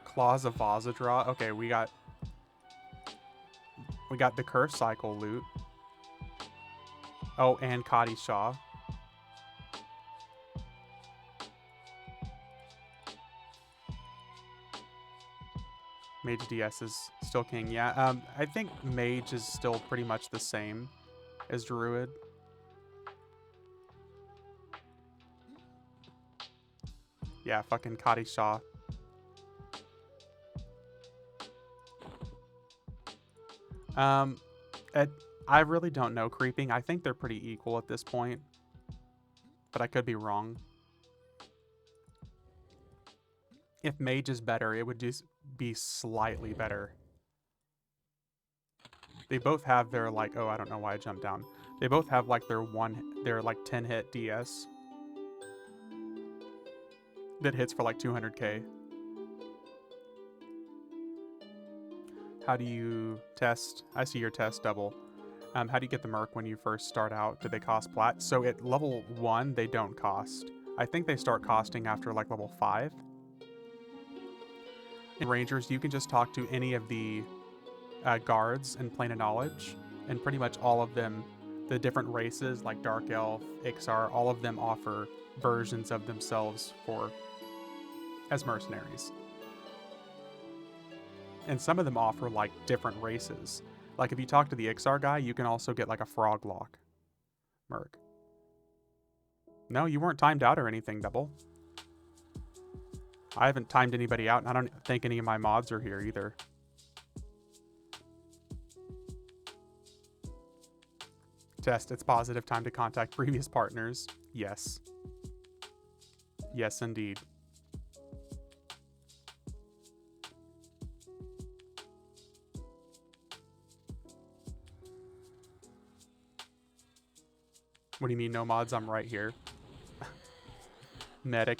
[SPEAKER 2] Claws of Vaza draw. Okay, we got the Curse Cycle loot. Oh, and Kadi Shaw. Mage DS is still king. Yeah, I think Mage is still pretty much the same as Druid. Yeah, fucking Kadi Shaw. I really don't know creeping. I think they're pretty equal at this point, but I could be wrong. If Mage is better, it would just be slightly better. They both have their like, oh, I don't know why I jumped down. They both have like their like 10 hit DS that hits for like 200k. How do you test? I see your test double. How do you get the Merc when you first start out? Do they cost plat? So at level 1, they don't cost. I think they start costing after like level 5. In Rangers, you can just talk to any of the guards in Plane of Knowledge, and pretty much all of them, the different races like Dark Elf, Ixar, all of them offer versions of themselves as mercenaries. And some of them offer like different races. Like if you talk to the Ixar guy, you can also get like a Froglock Merc. No, you weren't timed out or anything, Double. I haven't timed anybody out, and I don't think any of my mods are here either. Test, it's positive time to contact previous partners. Yes. Yes, indeed. What do you mean, no mods? I'm right here. Medic.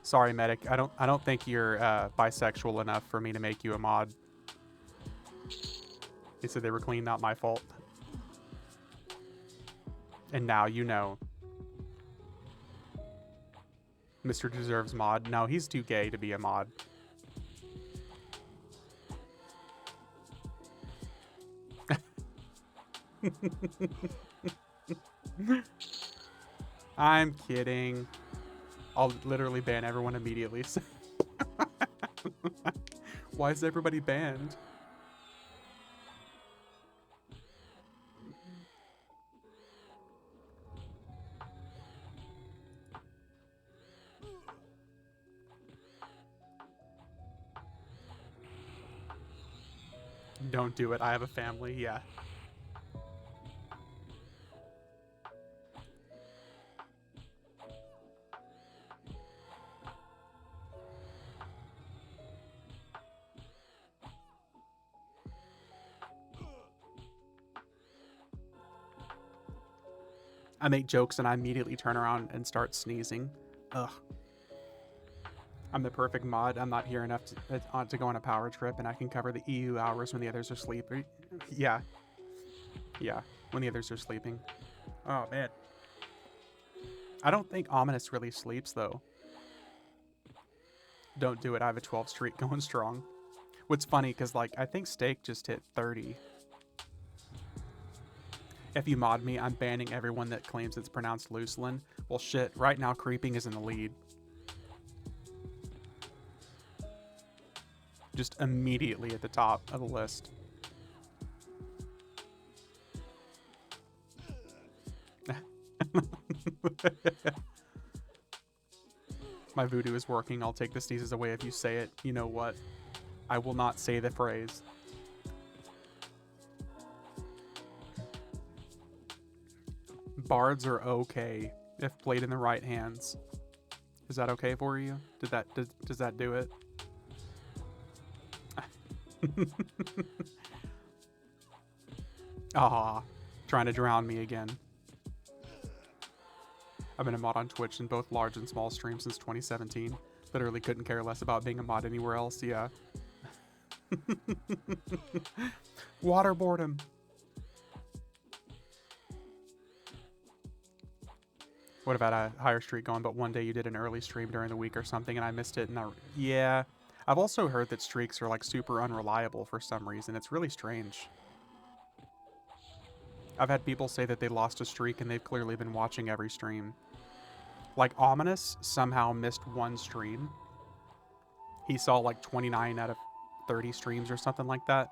[SPEAKER 2] Sorry, Medic. I don't think you're bisexual enough for me to make you a mod. They said they were clean, not my fault. And now you know. Mr. Deserves mod. No, he's too gay to be a mod. I'm kidding. I'll literally ban everyone immediately. Why is everybody banned? Don't do it. I have a family. Yeah. I make jokes and I immediately turn around and start sneezing. Ugh. I'm the perfect mod. I'm not here enough to go on a power trip, and I can cover the EU hours when the others are sleeping. Yeah. Yeah, when the others are sleeping. Oh, man. I don't think Ominous really sleeps, though. Don't do it. I have a 12 streak going strong. What's funny, because, like, I think Steak just hit 30. If you mod me, I'm banning everyone that claims it's pronounced Lucelin. Well, shit. Right now, Creeping is in the lead. Just immediately at the top of the list. My voodoo is working. I'll take the sneezes away if you say it. You know what? I will not say the phrase. Bards are okay if played in the right hands. Is that okay for you? Does that do it? Ah, trying to drown me again. I've been a mod on Twitch in both large and small streams since 2017. Literally couldn't care less about being a mod anywhere else, yeah. Waterboard him. What about a higher streak going, but one day you did an early stream during the week or something and I missed it, and yeah. I've also heard that streaks are like super unreliable for some reason. It's really strange. I've had people say that they lost a streak and they've clearly been watching every stream. Like Ominous somehow missed one stream. He saw like 29 out of 30 streams or something like that.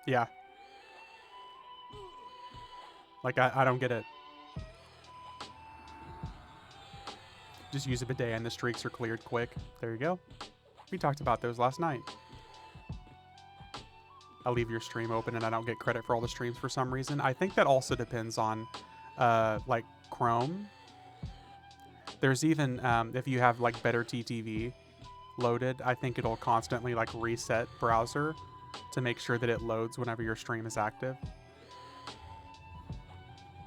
[SPEAKER 2] Yeah. Like, I don't get it. Just use a bidet and the streaks are cleared quick. There you go. We talked about those last night. I'll leave your stream open and I don't get credit for all the streams for some reason. I think that also depends on, like, Chrome. There's even, if you have, like, better TTV loaded, I think it'll constantly, like, reset browser to make sure that it loads whenever your stream is active.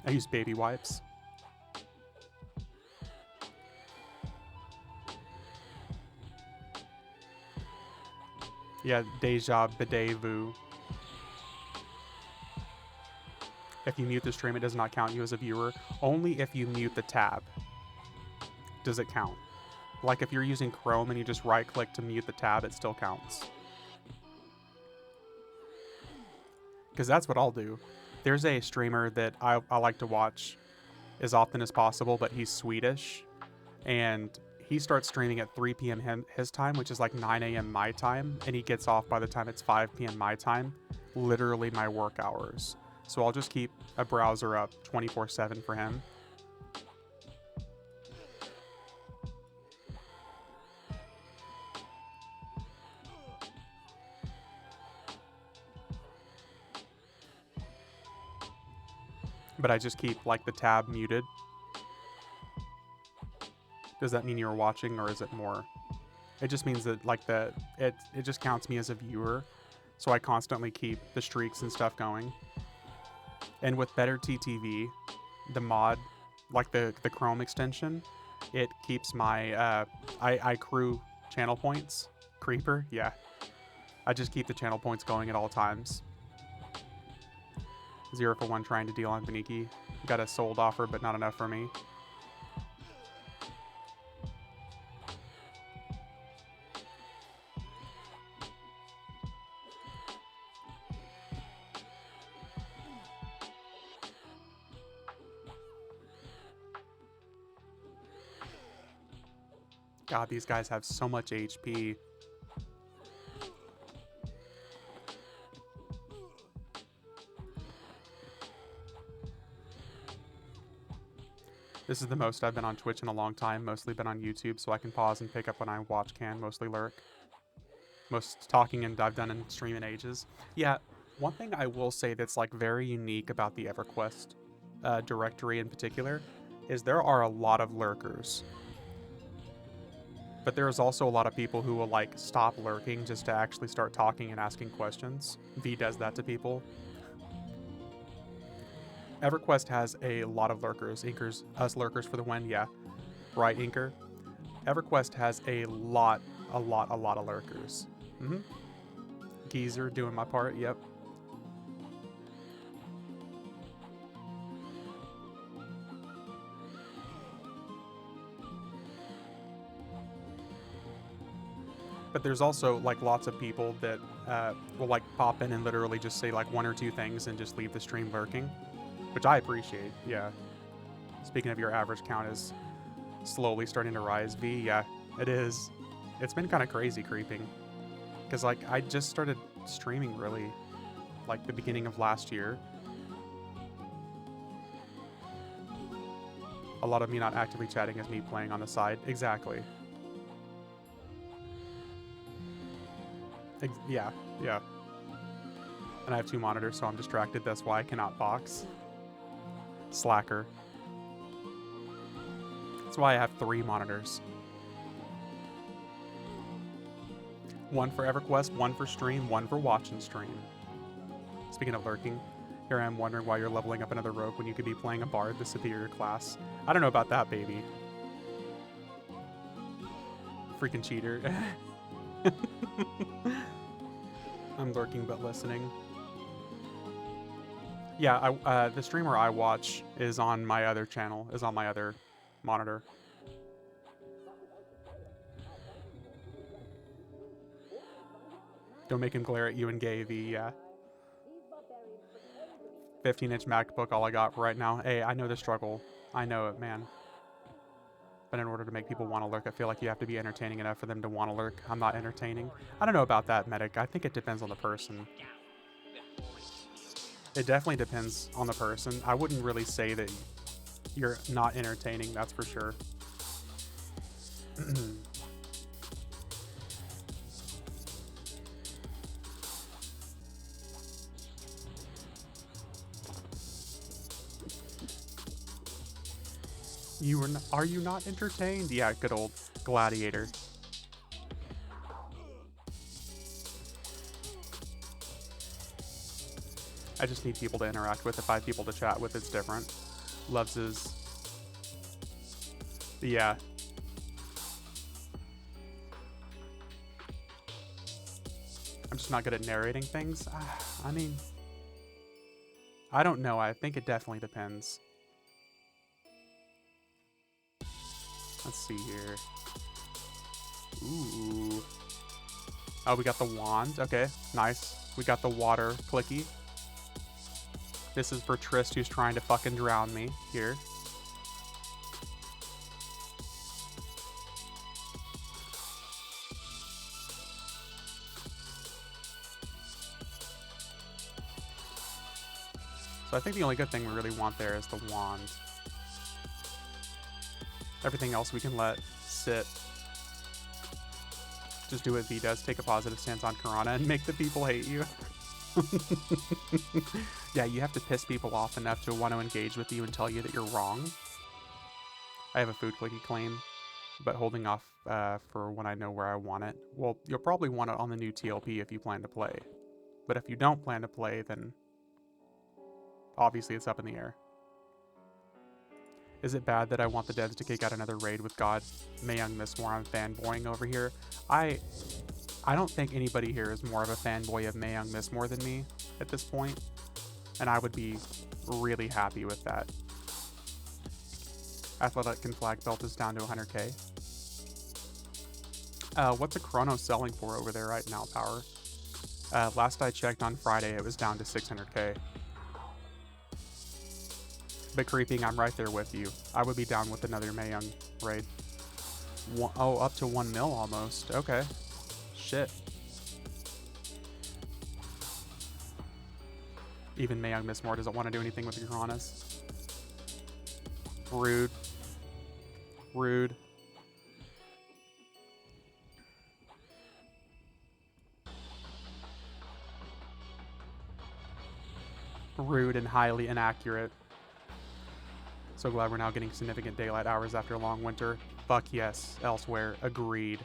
[SPEAKER 2] I use baby wipes. Yeah, deja bidet vu. If you mute the stream, it does not count you as a viewer. Only if you mute the tab does it count. Like if you're using Chrome and you just right click to mute the tab, it still counts. Because that's what I'll do. There's a streamer that I like to watch as often as possible, but he's Swedish. And he starts streaming at 3 p.m. his time, which is like 9 a.m. my time. And he gets off by the time it's 5 p.m. my time. Literally my work hours. So I'll just keep a browser up 24/7 for him. But I just keep like the tab muted. Does that mean you're watching, or is it more? It just means that like it just counts me as a viewer. So I constantly keep the streaks and stuff going. And with better TTV, the mod, like the Chrome extension, it keeps my I accrue channel points. Creeper, yeah. I just keep the channel points going at all times. 0 for 1 trying to deal on Beniki. Got a sold offer, but not enough for me. God, these guys have so much HP. This is the most I've been on Twitch in a long time, mostly been on YouTube, so I can pause and pick up when I watch can, mostly lurk. Most talking and I've done in stream in ages. Yeah, one thing I will say that's like very unique about the EverQuest directory in particular is there are a lot of lurkers. But there's also a lot of people who will like stop lurking just to actually start talking and asking questions. V does that to people. EverQuest has a lot of lurkers. Inkers, us lurkers for the win, yeah. Right, Inker? EverQuest has a lot of lurkers. Geezer doing my part, yep. But there's also like lots of people that will like pop in and literally just say like 1 or 2 things and just leave the stream lurking, which I appreciate, yeah. Speaking of, your average count is slowly starting to rise, V, yeah, it is. It's been kind of crazy creeping. Because like I just started streaming really like the beginning of last year. A lot of me not actively chatting is me playing on the side. Exactly. Yeah, yeah. And I have 2 monitors, so I'm distracted. That's why I cannot box. Slacker. That's why I have 3 monitors. 1 for EverQuest, 1 for stream, 1 for watch and stream. Speaking of lurking, here I am wondering why you're leveling up another rogue when you could be playing a bard, the superior class. I don't know about that, baby. Freaking cheater. I'm lurking but listening. Yeah, the streamer I watch is on my other channel, is on my other monitor. Don't make him glare at you and gay the 15-inch MacBook, all I got for right now. Hey, I know the struggle. I know it, man. But in order to make people want to lurk, I feel like you have to be entertaining enough for them to want to lurk. I'm not entertaining. I don't know about that, Medic. I think it depends on the person. It definitely depends on the person. I wouldn't really say that you're not entertaining, that's for sure. Are you not entertained? Yeah, good old gladiator. I just need people to interact with. If I have people to chat with, it's different. Loves his... Yeah. I'm just not good at narrating things. I mean... I don't know. I think it definitely depends. Let's see here. Ooh. Oh, we got the wand. Okay, nice. We got the water clicky. This is for Trist, who's trying to fucking drown me here. So I think the only good thing we really want there is the wand. Everything else we can let sit. Just do what V does, take a positive stance on Karana and make the people hate you. Yeah, you have to piss people off enough to want to engage with you and tell you that you're wrong. I have a food clicky claim, but holding off for when I know where I want it. Well, you'll probably want it on the new TLP if you plan to play. But if you don't plan to play, then obviously it's up in the air. Is it bad that I want the devs to kick out another raid with God? Mayung Miss more, I'm fanboying over here. I don't think anybody here is more of a fanboy of Mayung Miss more than me at this point, and I would be really happy with that. Athletic and flag belt is down to 100k. What's a chrono selling for over there right now, Power? Last I checked on Friday, it was down to 600k. But creeping, I'm right there with you. I would be down with another Mayung raid. Oh, up to 1 mil almost. Okay. Shit. Even Mayung Miss More doesn't want to do anything with the Piranhas. Rude. Rude. Rude and highly inaccurate. So glad we're now getting significant daylight hours after a long winter. Fuck yes, elsewhere. Agreed.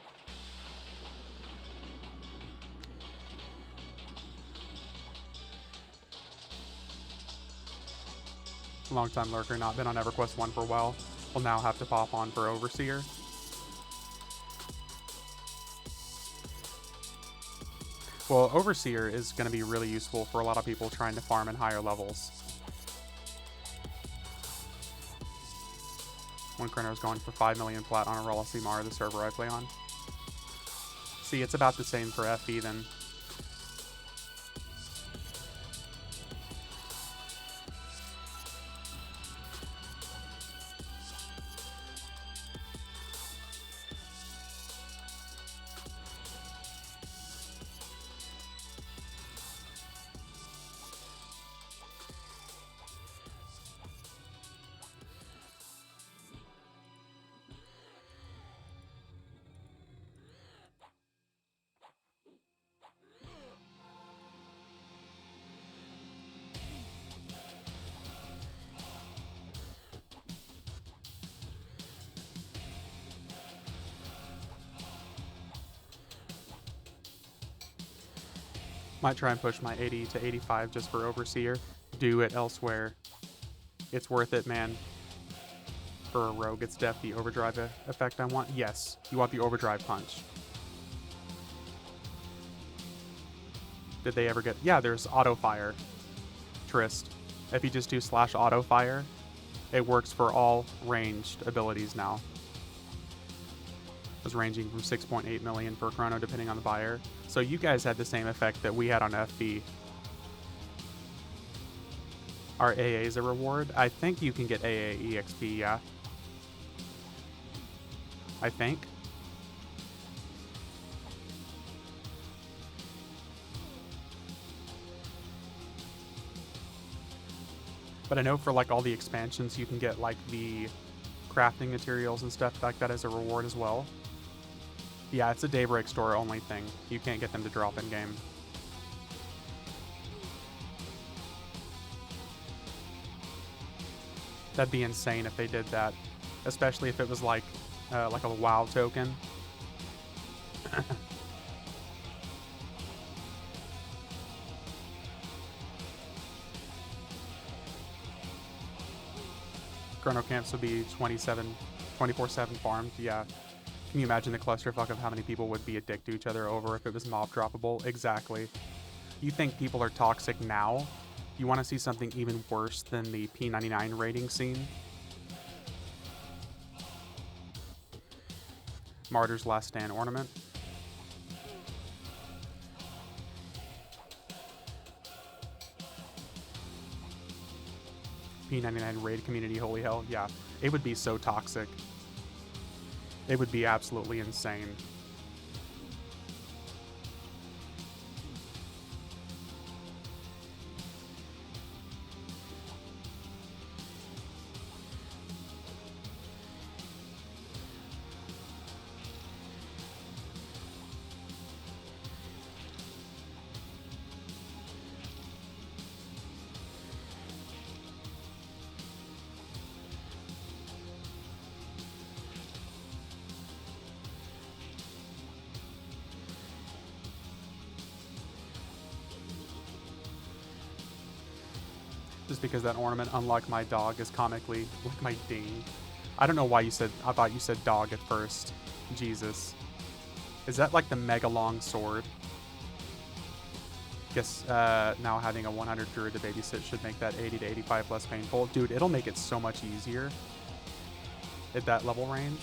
[SPEAKER 2] Long-time lurker, not been on EverQuest 1 for a while. Will now have to pop on for Overseer. Well, Overseer is going to be really useful for a lot of people trying to farm in higher levels. One Chrono is going for 5 million plat on Aurora Simar, the server I play on. See, it's about the same for FE then. Might try and push my 80 to 85 just for Overseer. Do it elsewhere. It's worth it, man. For a rogue, it's def the overdrive effect I want. Yes, you want the overdrive punch. Did they ever get... Yeah, there's auto fire. Trist. If you just do / auto fire, it works for all ranged abilities now. It was ranging from 6.8 million per chrono depending on the buyer. So you guys had the same effect that we had on FB. Are AAs a reward? I think you can get AA EXP, yeah. I think. But I know for like all the expansions you can get like the crafting materials and stuff like that as a reward as well. Yeah, it's a Daybreak store only thing. You can't get them to drop in game. That'd be insane if they did that, especially if it was like a WoW token. Chrono camps would be 24/7 farmed. Yeah. Can you imagine the clusterfuck of how many people would be a dick to each other over if it was mob droppable? Exactly. You think people are toxic now? You want to see something even worse than the P99 rating scene? Martyr's Last Stand ornament. P99 raid community, holy hell. Yeah, it would be so toxic. It would be absolutely insane. Just because that ornament, unlike my dog, is comically like my ding. I don't know why you said, I thought you said dog at first. Jesus. Is that like the mega long sword? Guess now having a 100 druid to babysit should make that 80 to 85 less painful. Dude, it'll make it so much easier at that level range.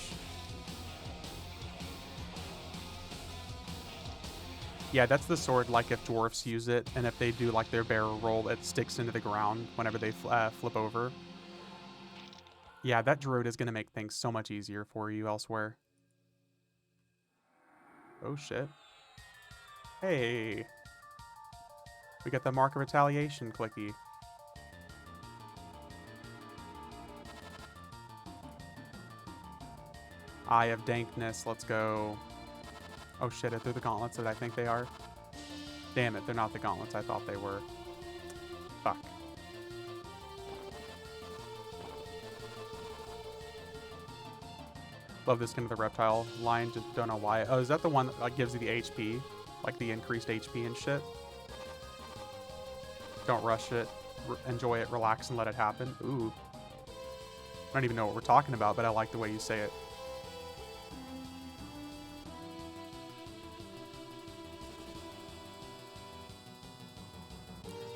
[SPEAKER 2] Yeah, that's the sword, like, if dwarfs use it, and if they do, like, their barrel roll, it sticks into the ground whenever they flip over. Yeah, that druid is going to make things so much easier for you elsewhere. Oh, shit. Hey. We got the Mark of Retaliation clicky. Eye of Dankness, let's go. Oh shit, they're the gauntlets that I think they are. Damn it, they're not the gauntlets I thought they were. Fuck. Love this skin of the reptile line, just don't know why. Oh, is that the one that like, gives you the HP? Like the increased HP and shit? Don't rush it. Enjoy it, relax, and let it happen. Ooh. I don't even know what we're talking about, but I like the way you say it.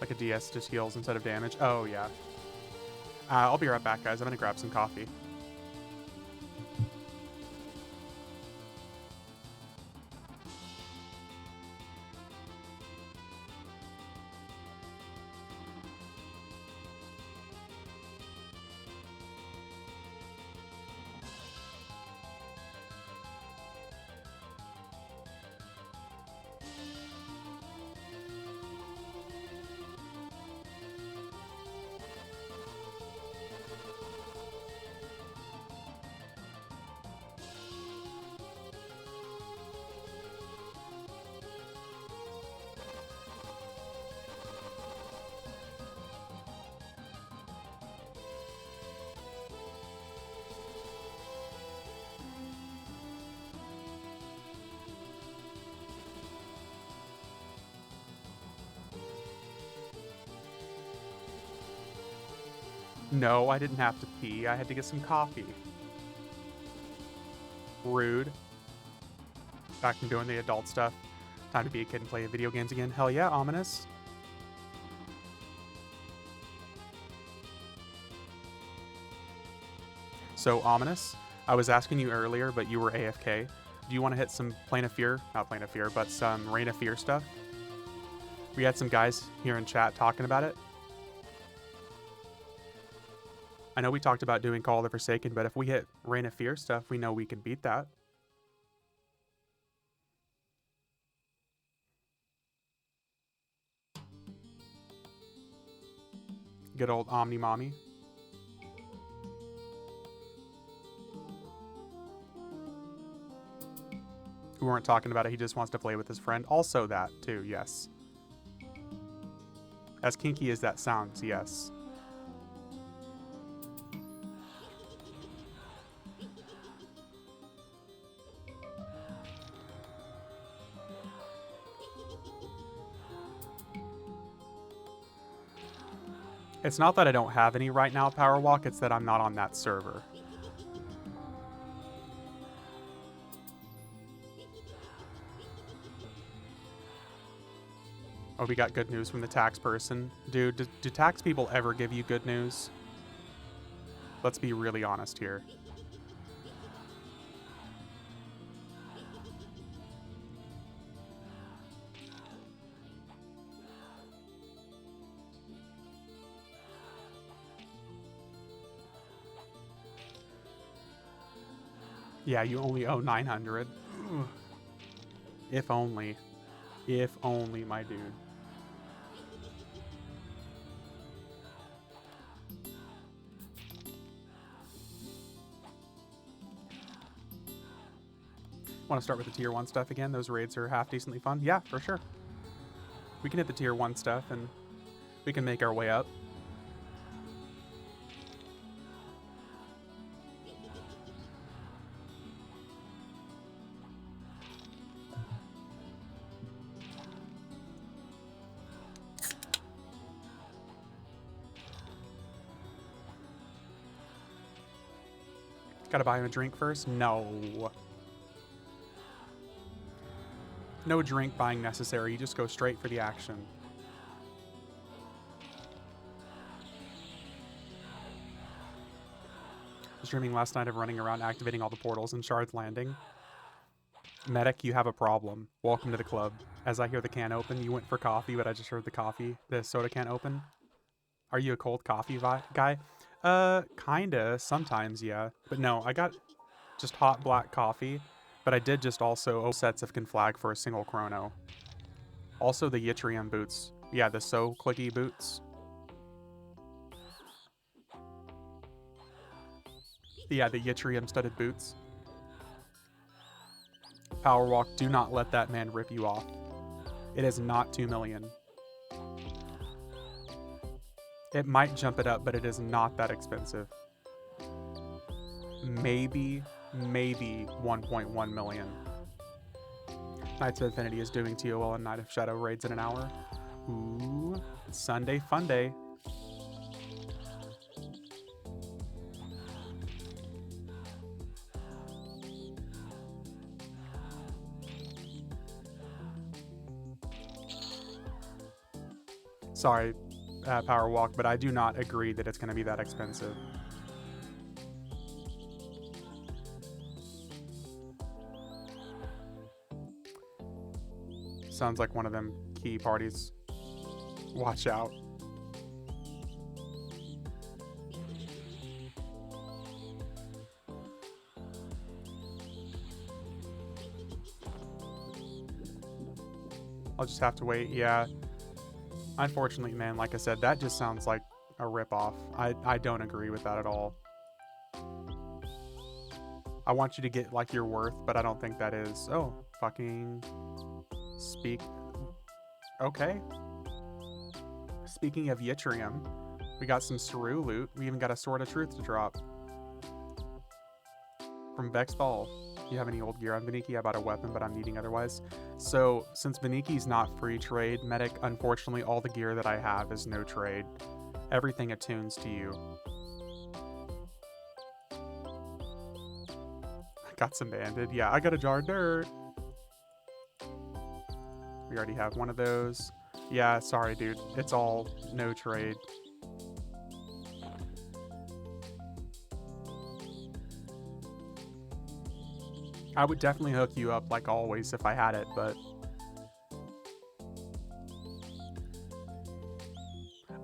[SPEAKER 2] Like a DS just heals instead of damage. Oh, yeah. I'll be right back, guys. I'm gonna grab some coffee. No, I didn't have to pee. I had to get some coffee. Rude. Back from doing the adult stuff. Time to be a kid and play video games again. Hell yeah, ominous. So, ominous, I was asking you earlier, but you were AFK. Do you want to hit some Plane of Fear? Not Plane of Fear, but some Reign of Fear stuff? We had some guys here in chat talking about it. I know we talked about doing Call of the Forsaken, but if we hit Reign of Fear stuff, we know we can beat that. Good old Omni Mommy. We weren't talking about it, he just wants to play with his friend. Also that, too, yes. As kinky as that sounds, yes. It's not that I don't have any right now, Powerwalk, it's that I'm not on that server. Oh, we got good news from the tax person. Dude, do tax people ever give you good news? Let's be really honest here. Yeah, you only owe 900. Ugh. If only. If only, my dude. Want to start with the tier 1 stuff again? Those raids are half decently fun. Yeah, for sure. We can hit the tier 1 stuff and we can make our way up. Gotta buy him a drink first? No. No drink buying necessary. You just go straight for the action. Streaming last night of running around activating all the portals in Shard's Landing. Medic, you have a problem. Welcome to the club. As I hear the can open, you went for coffee, but I just heard the soda can open. Are you a cold coffee guy? Kinda. Sometimes, yeah. But no, I got just hot black coffee. But I did just also open sets of Conflag for a single chrono. Also the Yttrium boots. Yeah, the so clicky boots. Yeah, the Yttrium studded boots. Powerwalk, do not let that man rip you off. It is not 2 million. It might jump it up, but it is not that expensive. Maybe 1.1 million. Knights of Infinity is doing TOL and Night of Shadow raids in an hour. Ooh, it's Sunday fun day. Sorry, Powerwalk, but I do not agree that it's going to be that expensive. Sounds like one of them key parties. Watch out. I'll just have to wait, yeah. Unfortunately, man, like I said, that just sounds like a ripoff. I don't agree with that at all. I want you to get like your worth, but I don't think that is. Oh, fucking speak. Okay. Speaking of Yttrium, we got some Saru loot. We even got a Sword of Truth to drop. From Vex Ball. Do you have any old gear on Beniki? I bought a weapon, but I'm needing otherwise. So, since Beniki's not free trade, Medic, unfortunately, all the gear that I have is no trade. Everything attunes to you. Got some banded. Yeah, I got a jar of dirt. We already have one of those. Yeah, sorry, dude. It's all no trade. I would definitely hook you up like always if I had it, but...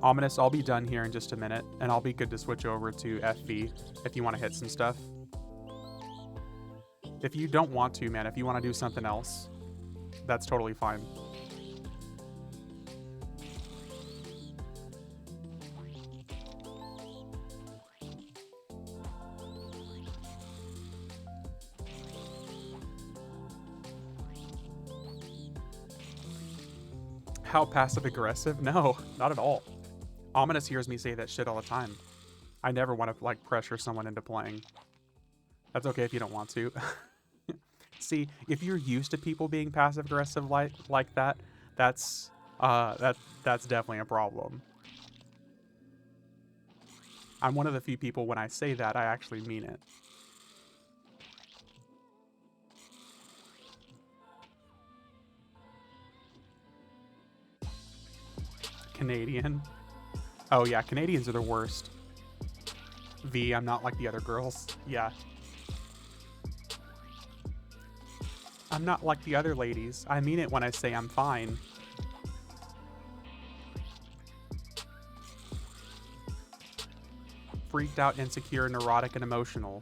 [SPEAKER 2] Ominous, I'll be done here in just a minute, and I'll be good to switch over to FV if you want to hit some stuff. If you don't want to, man, if you want to do something else, that's totally fine. How passive-aggressive? No, not at all. Ominous hears me say that shit all the time. I never want to, like, pressure someone into playing. That's okay if you don't want to. See, if you're used to people being passive-aggressive like that, that's definitely a problem. I'm one of the few people, when I say that, I actually mean it. Canadian. Oh yeah, Canadians are the worst. V, I'm not like the other girls. Yeah. I'm not like the other ladies. I mean it when I say I'm fine. Freaked out, insecure, neurotic, and emotional.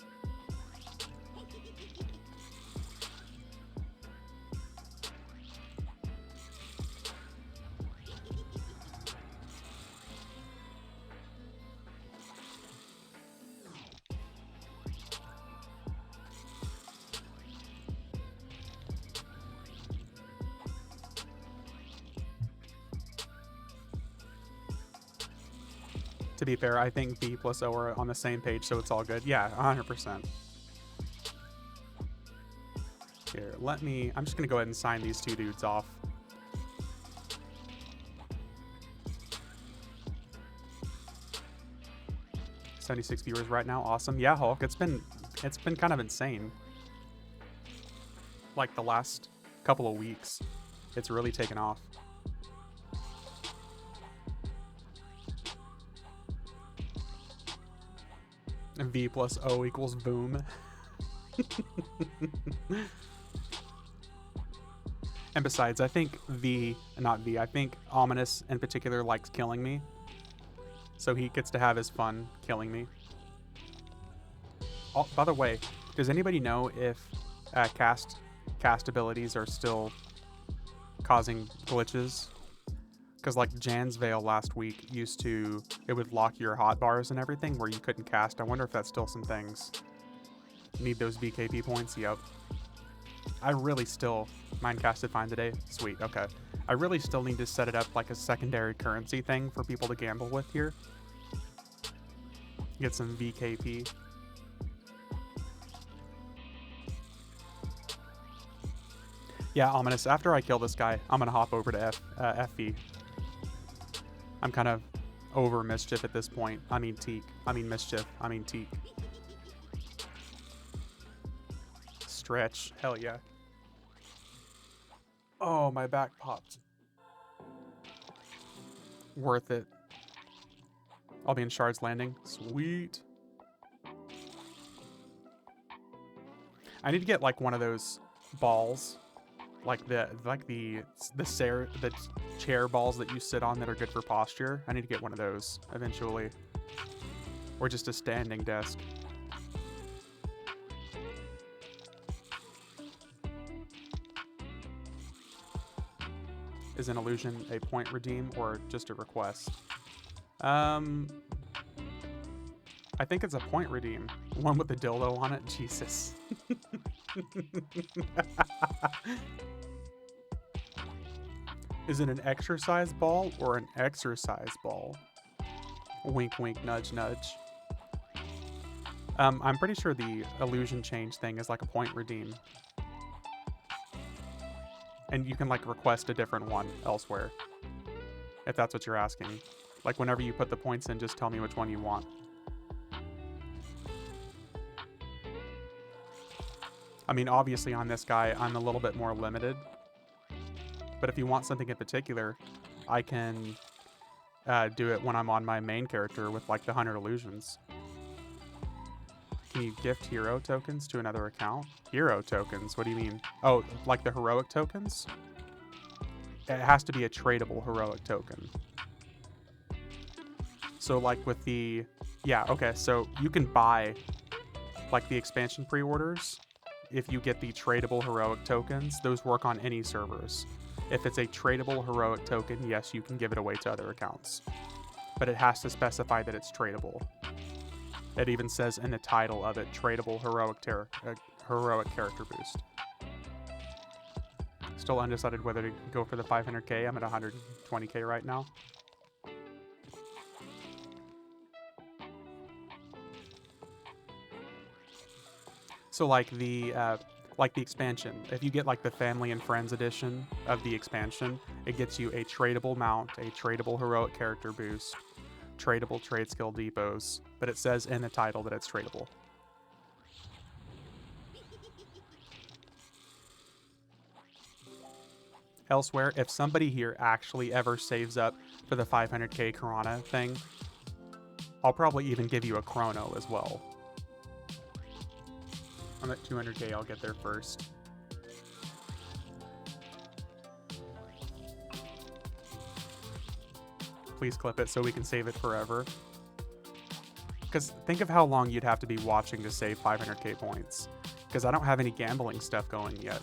[SPEAKER 2] To be fair, I think B plus O are on the same page, so it's all good. Yeah, 100%. Here, I'm just gonna go ahead and sign these two dudes off. $76 viewers right now, awesome. Yeah, Hulk, it's been kind of insane. Like the last couple of weeks, it's really taken off. V plus O equals boom. And besides, I think I think Ominous in particular likes killing me. So he gets to have his fun killing me. Oh, by the way, does anybody know if cast abilities are still causing glitches? Because like Jan's Veil last week it would lock your hotbars and everything where you couldn't cast. I wonder if that's still some things. Need those VKP points? Yep. I really still... Mine casted fine today? Sweet, okay. I really still need to set it up like a secondary currency thing for people to gamble with here. Get some VKP. Yeah, Ominous, after I kill this guy, I'm gonna hop over to FV. I'm kind of over Mischief at this point. I mean Teek. I mean Mischief. I mean Teek. Stretch. Hell yeah. Oh, my back popped. Worth it. I'll be in Shard's Landing. Sweet. I need to get like one of those balls. Like the chair balls that you sit on that are good for posture. I need to get one of those eventually. Or just a standing desk. Is an illusion a point redeem or just a request? I think it's a point redeem. One with the dildo on it. Jesus. Is it an exercise ball or an exercise ball? Wink, wink, nudge, nudge. I'm pretty sure the illusion change thing is like a point redeem. And you can like request a different one elsewhere. If that's what you're asking. Like whenever you put the points in, just tell me which one you want. I mean, obviously on this guy, I'm a little bit more limited. But if you want something in particular, I can do it when I'm on my main character with like the 100 illusions. Can you gift hero tokens to another account? Hero tokens? What do you mean? Oh, like the heroic tokens? It has to be a tradable heroic token. So like with the... Yeah, okay, so you can buy like the expansion pre-orders. If you get the tradable heroic tokens, those work on any servers. If it's a tradable heroic token, yes, you can give it away to other accounts. But it has to specify that it's tradable. It even says in the title of it, tradable heroic character boost. Still undecided whether to go for the 500k. I'm at 120k right now. So like the expansion, if you get like the family and friends edition of the expansion, it gets you a tradable mount, a tradable heroic character boost, tradable trade skill depots, but it says in the title that it's tradable. Elsewhere, if somebody here actually ever saves up for the 500k Corona thing, I'll probably even give you a chrono as well. I'm at 200k, I'll get there first. Please clip it so we can save it forever. Because think of how long you'd have to be watching to save 500k points. Because I don't have any gambling stuff going yet.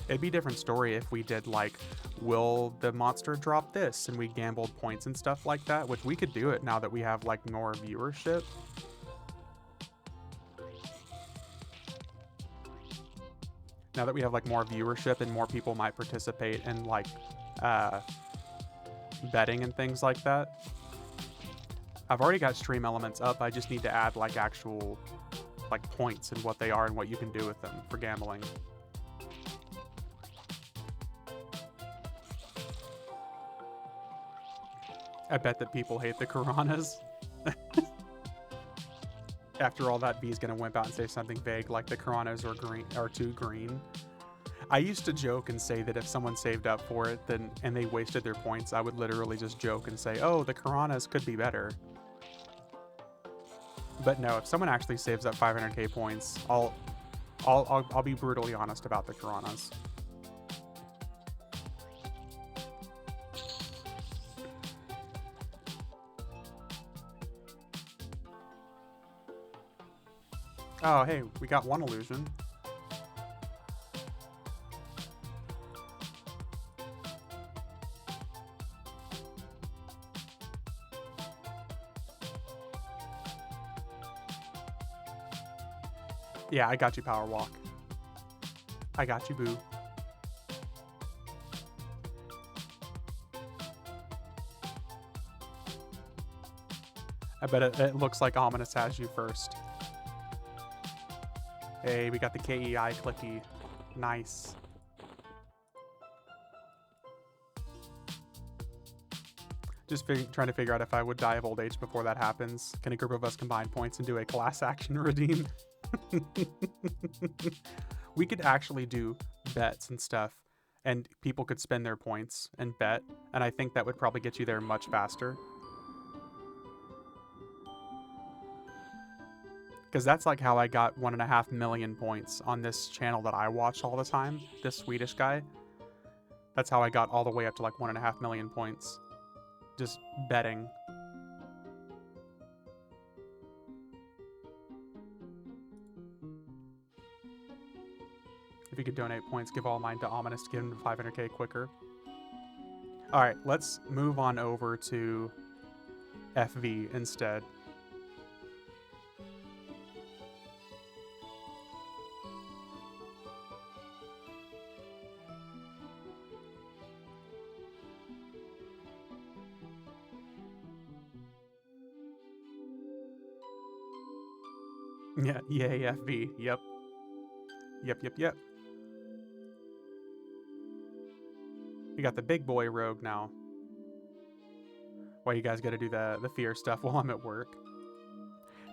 [SPEAKER 2] It'd be a different story if we did like, will the monster drop this? And we gambled points and stuff like that, which we could do it now that we have like more viewership. Now that we have like more viewership and more people might participate in like betting and things like that. I've already got stream elements up. I just need to add like actual like points and what they are and what you can do with them for gambling. I bet that people hate the Karanas. After all that, B's gonna wimp out and say something vague like the Karanas are too green. I used to joke and say that if someone saved up for it and they wasted their points, I would literally just joke and say, oh, the Karanas could be better. But no, if someone actually saves up 500k points, I'll be brutally honest about the Karanas. Oh, hey, we got one illusion. Yeah, I got you, Power Walk. I got you, Boo. I bet it looks like Ominous has you first. Hey, we got the KEI clicky. Nice. Just trying to figure out if I would die of old age before that happens. Can a group of us combine points and do a class action redeem? We could actually do bets and stuff, and people could spend their points and bet, and I think that would probably get you there much faster. Because that's like how I got 1.5 million points on this channel that I watch all the time, this Swedish guy. That's how I got all the way up to like 1.5 million points. Just betting. If you could donate points, give all mine to Ominous to get him to 500k quicker. Alright, let's move on over to FV instead. Yeah, yay, FV. Yep. Yep. We got the big boy rogue now. Why you guys gotta do the fear stuff while I'm at work?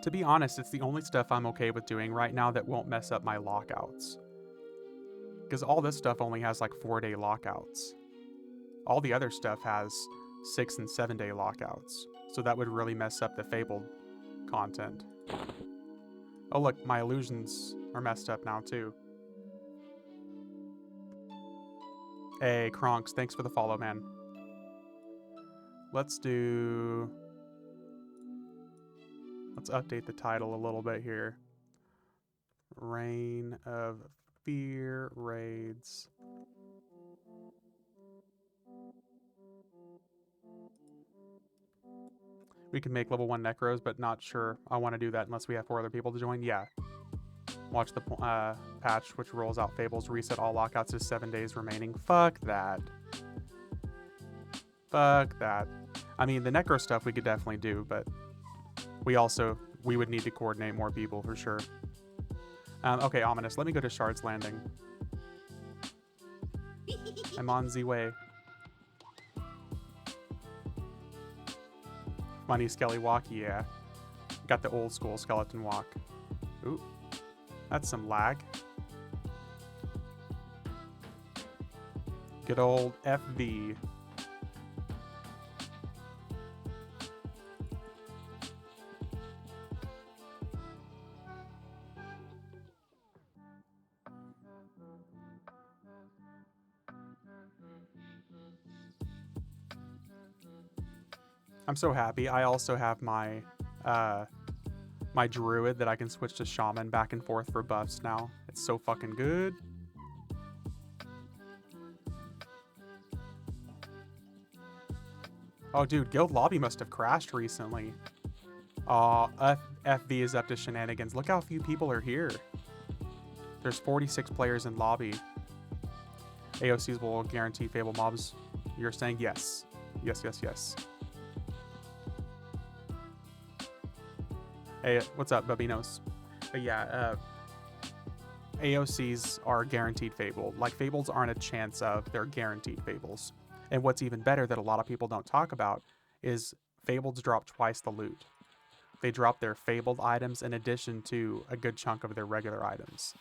[SPEAKER 2] To be honest, it's the only stuff I'm okay with doing right now that won't mess up my lockouts. Because all this stuff only has like 4-day lockouts. All the other stuff has 6 and 7-day lockouts. So that would really mess up the Fabled content. Oh look, my illusions are messed up now too. Hey, Kronks, thanks for the follow, man. Let's update the title a little bit here. Reign of Fear raids. We can make level 1 necros, but not sure I want to do that unless we have 4 other people to join. Yeah. Watch the patch, which rolls out Fables. Reset all lockouts to 7 days remaining. Fuck that. Fuck that. I mean, the necro stuff we could definitely do, but we would need to coordinate more people for sure. Okay, Ominous. Let me go to Shard's Landing. I'm on the way. Money Skelly walk, yeah. Got the old school skeleton walk. Ooh, that's some lag. Good old FV. I'm so happy. I also have my my druid that I can switch to shaman back and forth for buffs now. It's so fucking good. Oh, dude, guild lobby must have crashed recently. FV is up to shenanigans. Look how few people are here. There's 46 players in lobby. AOCs will guarantee Fable mobs. You're saying yes. Yes, yes, yes. Hey, what's up, Babinos? But yeah, AOCs are guaranteed Fabled. Like, Fables aren't a chance of, they're guaranteed Fables. And what's even better that a lot of people don't talk about is Fableds drop twice the loot. They drop their Fabled items in addition to a good chunk of their regular items.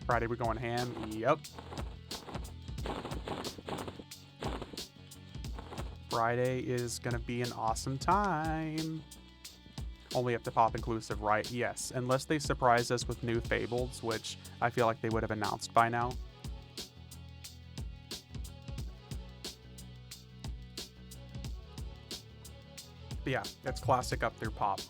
[SPEAKER 2] Friday we're going ham. Yep. Friday is gonna be an awesome time. Only have to pop inclusive, right? Yes, unless they surprise us with new Fables, which I feel like they would have announced by now. But yeah, that's classic up through pop.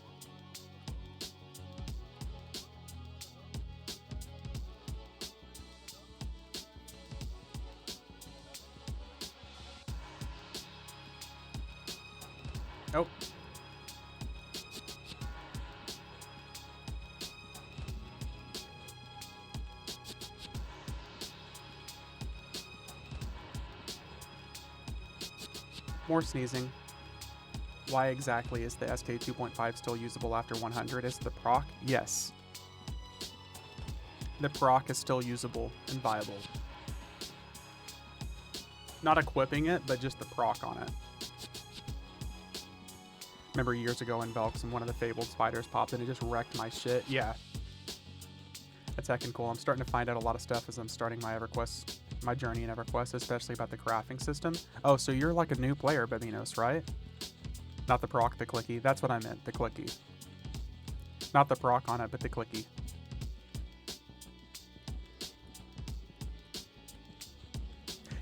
[SPEAKER 2] Oh. More sneezing. Why exactly is the SK 2.5 still usable after 100? Is the proc? Yes. The proc is still usable and viable. Not equipping it, but just the proc on it. Remember years ago in Velks and one of the Fabled spiders popped and it just wrecked my shit? Yeah. That's heckin' cool. I'm starting to find out a lot of stuff as I'm starting my EverQuest, my journey in EverQuest, especially about the crafting system. Oh, so you're like a new player, Babinos, right? Not the proc, the clicky. That's what I meant, the clicky. Not the proc on it, but the clicky.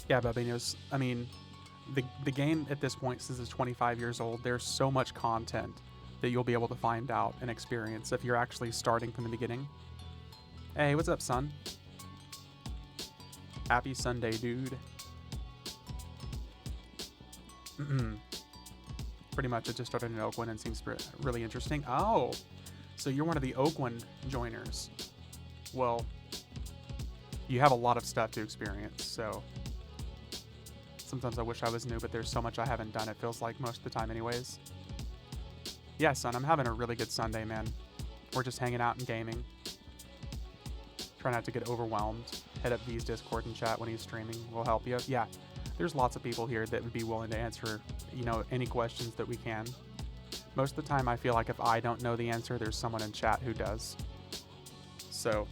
[SPEAKER 2] Yeah, Babinos, I mean, the game at this point, since it's 25 years old, there's so much content that you'll be able to find out and experience if you're actually starting from the beginning. Hey, what's up, son? Happy Sunday, dude. Pretty much, I just started in Oakland and seems really interesting. Oh, so you're one of the Oakland joiners. Well, you have a lot of stuff to experience, so sometimes I wish I was new, but there's so much I haven't done, it feels like most of the time anyways. Yeah, son, I'm having a really good Sunday, man. We're just hanging out and gaming. Try not to get overwhelmed. Hit up V's Discord and chat when he's streaming. We'll help you. Yeah. There's lots of people here that would be willing to answer, you know, any questions that we can. Most of the time, I feel like if I don't know the answer, there's someone in chat who does. So,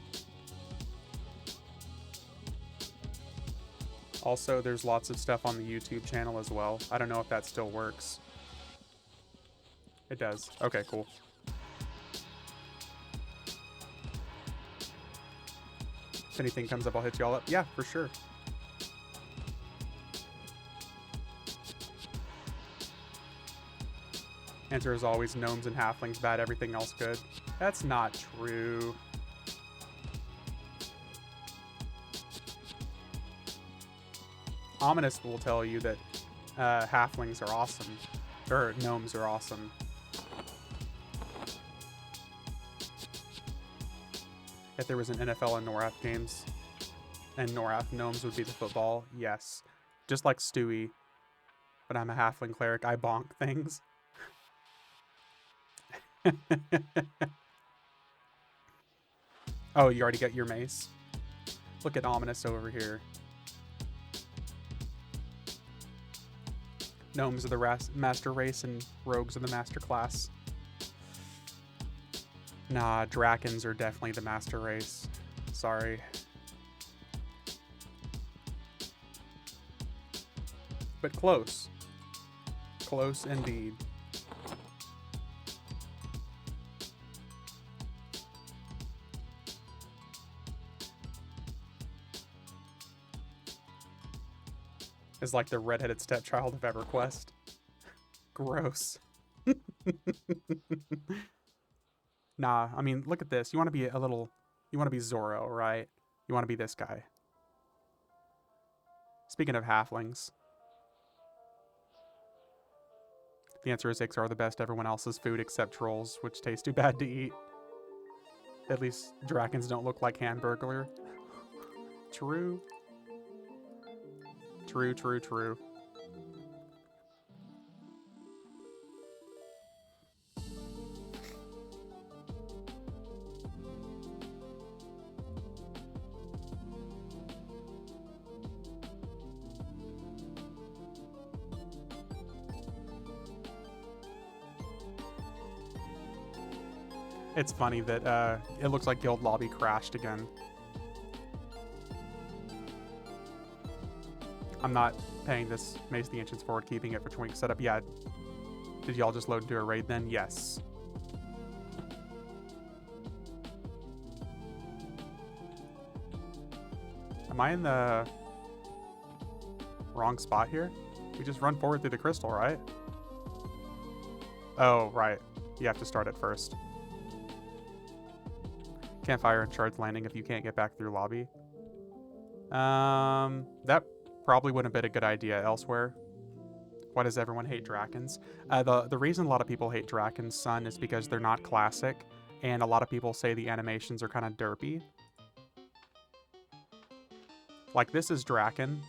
[SPEAKER 2] also, there's lots of stuff on the YouTube channel as well. I don't know if that still works. It does. Okay, cool. If anything comes up, I'll hit y'all up. Yeah, for sure. Answer is always gnomes and halflings bad, everything else good. That's not true. Ominous will tell you that halflings are awesome, or gnomes are awesome. If there was an NFL and Norath games, and Norath gnomes would be the football, yes. Just like Stewie, but I'm a halfling cleric, I bonk things. Oh, you already got your mace? Look at Ominous over here. Gnomes are the master race and rogues are the master class. Nah, Drakens are definitely the master race. Sorry. But close. Close indeed. Is like the redheaded stepchild of EverQuest. Gross. Nah, I mean, look at this. You want to be a little... You want to be Zorro, right? You want to be this guy. Speaking of halflings. The answer is Ix are the best everyone else's food except trolls, which taste too bad to eat. At least Drakens don't look like Hamburglar. True. True, true, true. It's funny that it looks like Guild Lobby crashed again. I'm not paying this Mace the Ancients forward, keeping it for Twink setup. Yeah. Did y'all just load into a raid then? Yes. Am I in the wrong spot here? We just run forward through the crystal, right? Oh, right. You have to start it first. Can't fire in Shard's Landing if you can't get back through lobby. That probably wouldn't have been a good idea elsewhere. Why does everyone hate Drakens? The reason a lot of people hate Drakens, Sun, is because they're not classic, and a lot of people say the animations are kind of derpy. Like, this is Draken,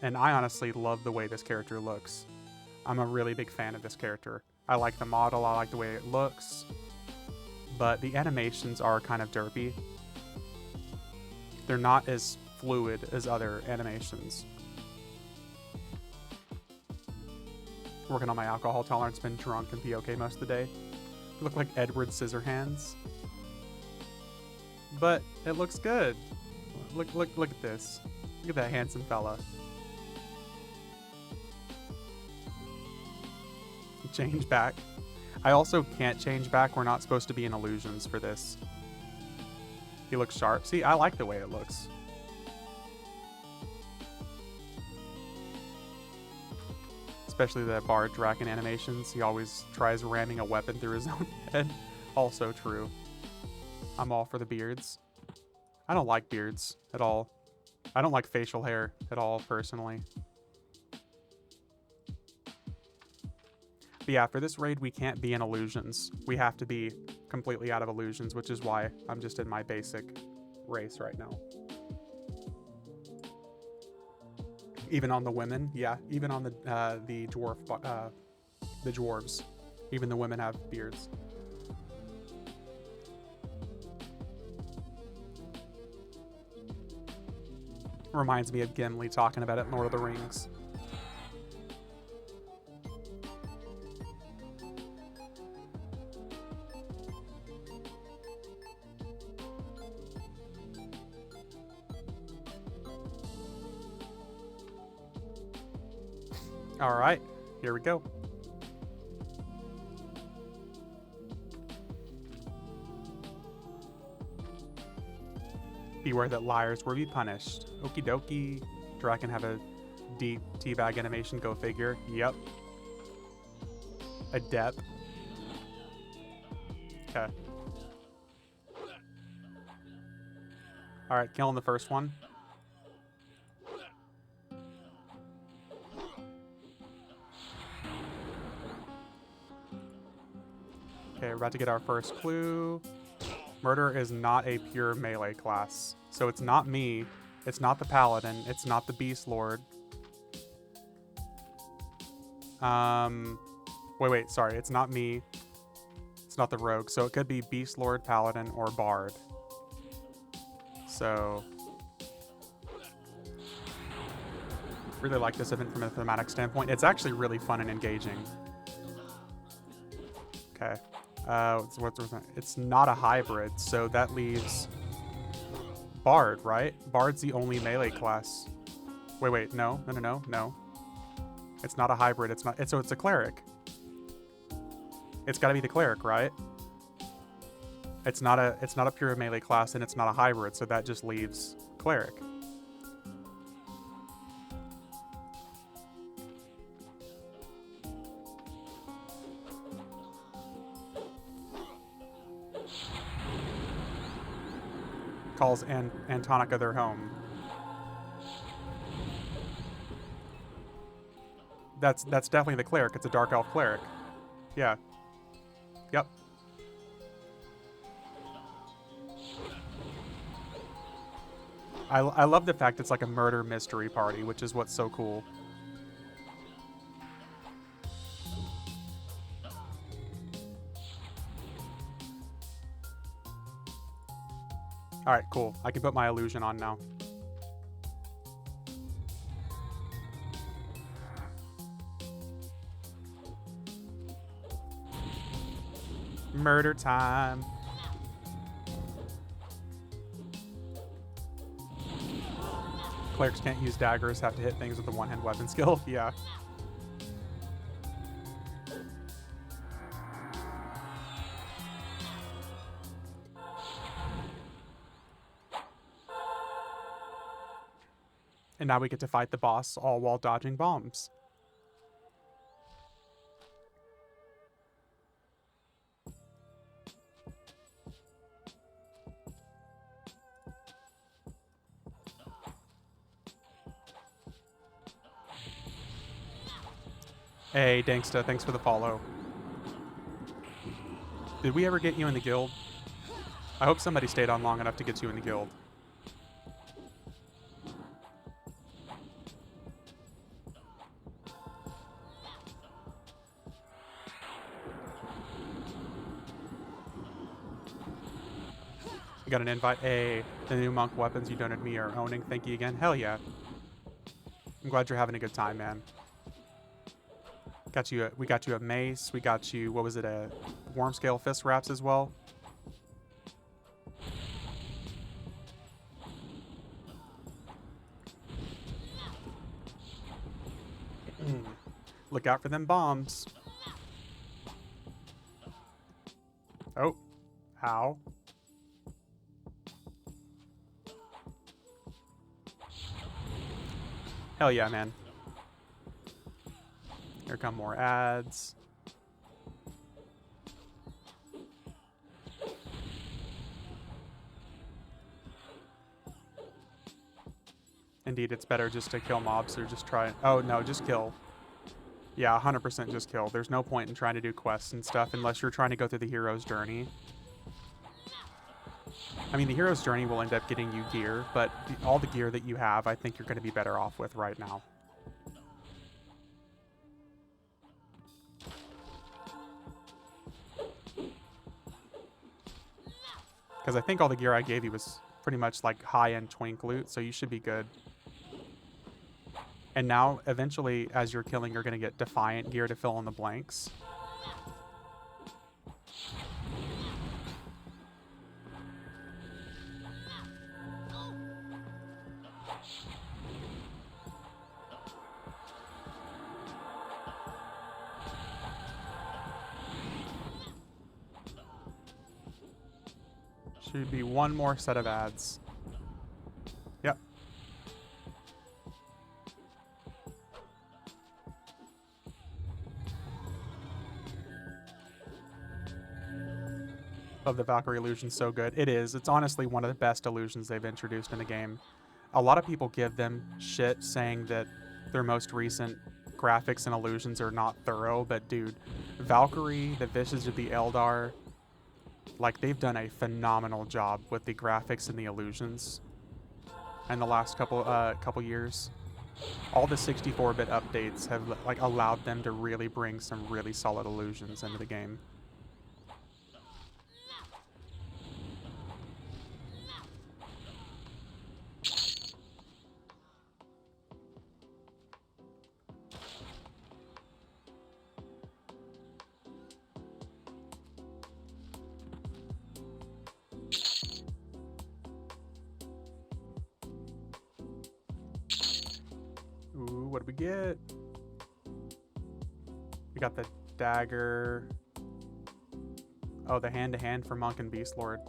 [SPEAKER 2] and I honestly love the way this character looks. I'm a really big fan of this character. I like the model, I like the way it looks, but the animations are kind of derpy. They're not as fluid as other animations. Working on my alcohol tolerance, been drunk and be okay most of the day. Look like Edward Scissorhands. But it looks good. Look at this. Look at that handsome fella. Change back. I also can't change back. We're not supposed to be in illusions for this. He looks sharp. See, I like the way it looks. Especially the Bard Draken animations. He always tries ramming a weapon through his own head. Also true. I'm all for the beards. I don't like beards at all. I don't like facial hair at all, personally. But yeah, for this raid, we can't be in illusions. We have to be completely out of illusions, which is why I'm just in my basic race right now. Even on the women, yeah, even on the dwarves, even the women have beards. Reminds me of Gimli talking about it in Lord of the Rings. All right, here we go. Beware that liars will be punished. Okie dokie. Draken have a deep teabag animation, go figure. Yep. Adept. Okay. Alright, killing the first one. Okay, we're about to get our first clue. Murder is not a pure melee class. So it's not me, it's not the paladin, it's not the beast lord. Wait, sorry, it's not me. It's not the rogue, so it could be beast lord, paladin, or bard. So really like this event from a thematic standpoint. It's actually really fun and engaging. Okay. It's not a hybrid, so that leaves Bard, right? Bard's the only melee class. Wait, no. It's not a hybrid. So it's a cleric. It's got to be the cleric, right? It's not a pure melee class, and it's not a hybrid, so that just leaves cleric. Calls Antonica their home. That's definitely the cleric. It's a dark elf cleric. Yeah. Yep. I love the fact it's like a murder mystery party, which is what's so cool. Alright, cool. I can put my illusion on now. Murder time. Clerics can't use daggers, have to hit things with a one-hand weapon skill. Yeah. And now we get to fight the boss all while dodging bombs. Hey, Danksta, thanks for the follow. Did we ever get you in the guild? I hope somebody stayed on long enough to get you in the guild. You got an invite. Hey, the new monk weapons you donated me are owning. Thank you again. Hell yeah. I'm glad you're having a good time, man. We got you a mace. We got you, what was it, a worm scale fist wraps as well. Look out for them bombs. Oh, ow. Hell yeah, man. Here come more ads. Indeed, it's better just to kill mobs or just try. Oh, no, just kill. Yeah, 100% just kill. There's no point in trying to do quests and stuff unless you're trying to go through the hero's journey. I mean, the hero's journey will end up getting you gear, but all the gear that you have, I think you're going to be better off with right now. Because I think all the gear I gave you was pretty much like high-end twink loot, so you should be good. And now, eventually, as you're killing, you're going to get Defiant gear to fill in the blanks. Should be one more set of ads. Yep. Love the Valkyrie illusion, so good. It is. It's honestly one of the best illusions they've introduced in the game. A lot of people give them shit saying that their most recent graphics and illusions are not thorough, but dude, Valkyrie, the Visage of the Eldar, like, they've done a phenomenal job with the graphics and the illusions in the last couple years. All the 64-bit updates have like allowed them to really bring some really solid illusions into the game. Ooh, what do we get? We got the dagger. Oh, the hand-to-hand for Monk and Beast Lord.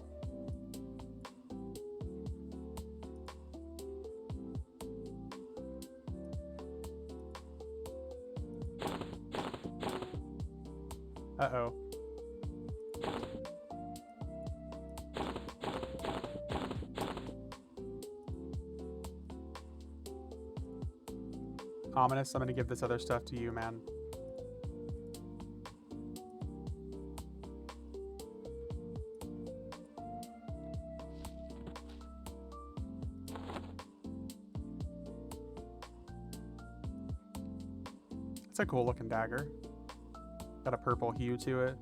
[SPEAKER 2] Uh-oh. Ominous, I'm gonna give this other stuff to you, man. It's a cool looking dagger. Got a purple hue to it.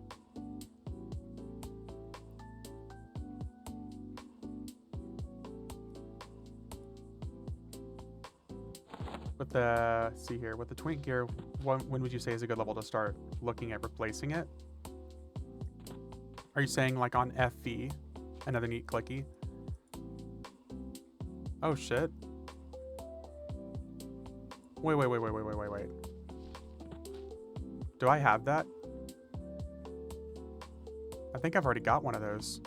[SPEAKER 2] With the, see here, with the Twink gear, when would you say is a good level to start looking at replacing it? Are you saying like on FV? Another neat clicky? Oh shit. Wait. Do I have that? I think I've already got one of those.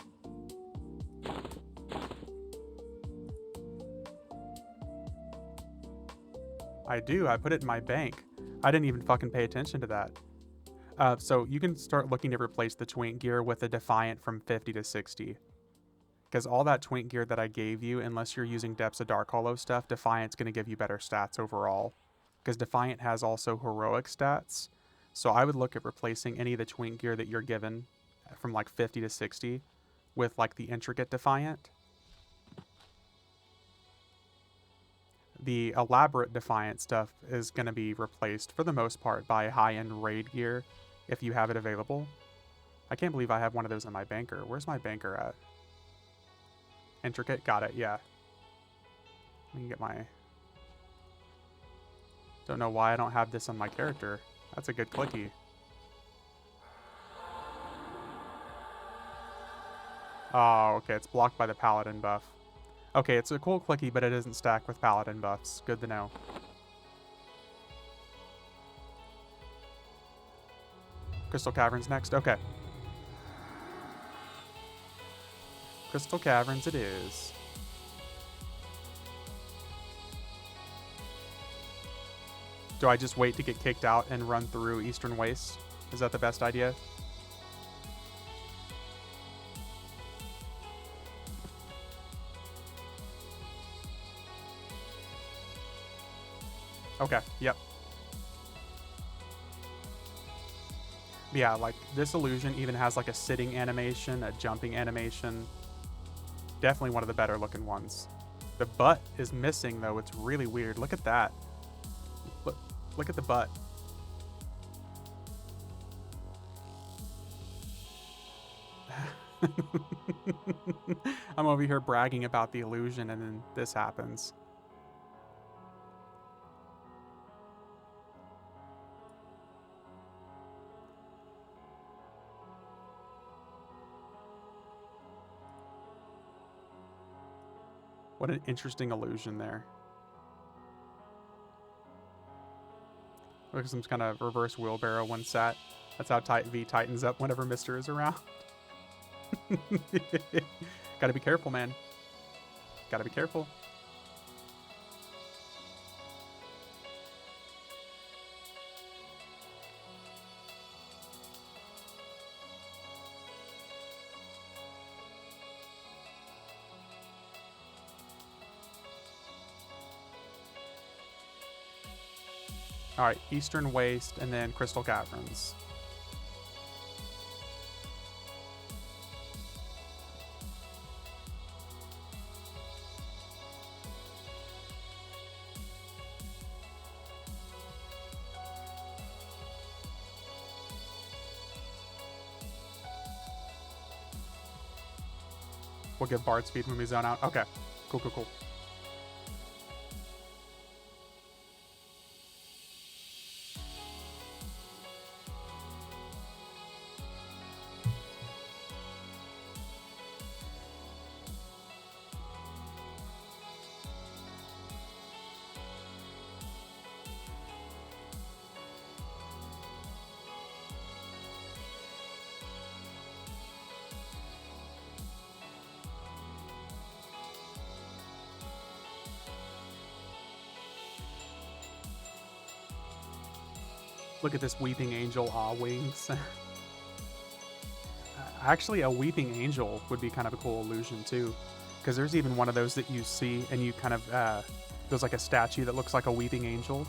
[SPEAKER 2] I do. I put it in my bank. I didn't even fucking pay attention to that. So you can start looking to replace the Twink gear with a Defiant from 50 to 60. Because all that Twink gear that I gave you, unless you're using Depths of Dark Hollow stuff, Defiant's going to give you better stats overall. Because Defiant has also heroic stats. So I would look at replacing any of the Twink gear that you're given from like 50 to 60 with like the Intricate Defiant. The elaborate Defiant stuff is going to be replaced for the most part by high-end raid gear if you have it available. I can't believe I have one of those in my banker. Where's my banker at? Intricate? Got it, yeah. Let me get my... Don't know why I don't have this on my character. That's a good clicky. Oh, okay, it's blocked by the Paladin buff. Okay, it's a cool clicky, but it isn't stacked with Paladin buffs. Good to know. Crystal Caverns next? Okay. Crystal Caverns it is. Do I just wait to get kicked out and run through Eastern Wastes? Is that the best idea? Okay, yep. Yeah, like, this illusion even has like a sitting animation, a jumping animation. Definitely one of the better looking ones. The butt is missing though, it's really weird. Look at that. Look at the butt. I'm over here bragging about the illusion and then this happens. What an interesting illusion there. Look at some kind of reverse wheelbarrow when sat. That's how V tightens up whenever Mister is around. Gotta be careful, man. Gotta be careful. All right, Eastern Waste and then Crystal Caverns. We'll give Bard speed when we zone out. Okay, cool, cool, cool. Look at this Weeping Angel wings. Actually, a Weeping Angel would be kind of a cool illusion too, because there's even one of those that you see and you kind of there's like a statue that looks like a Weeping Angel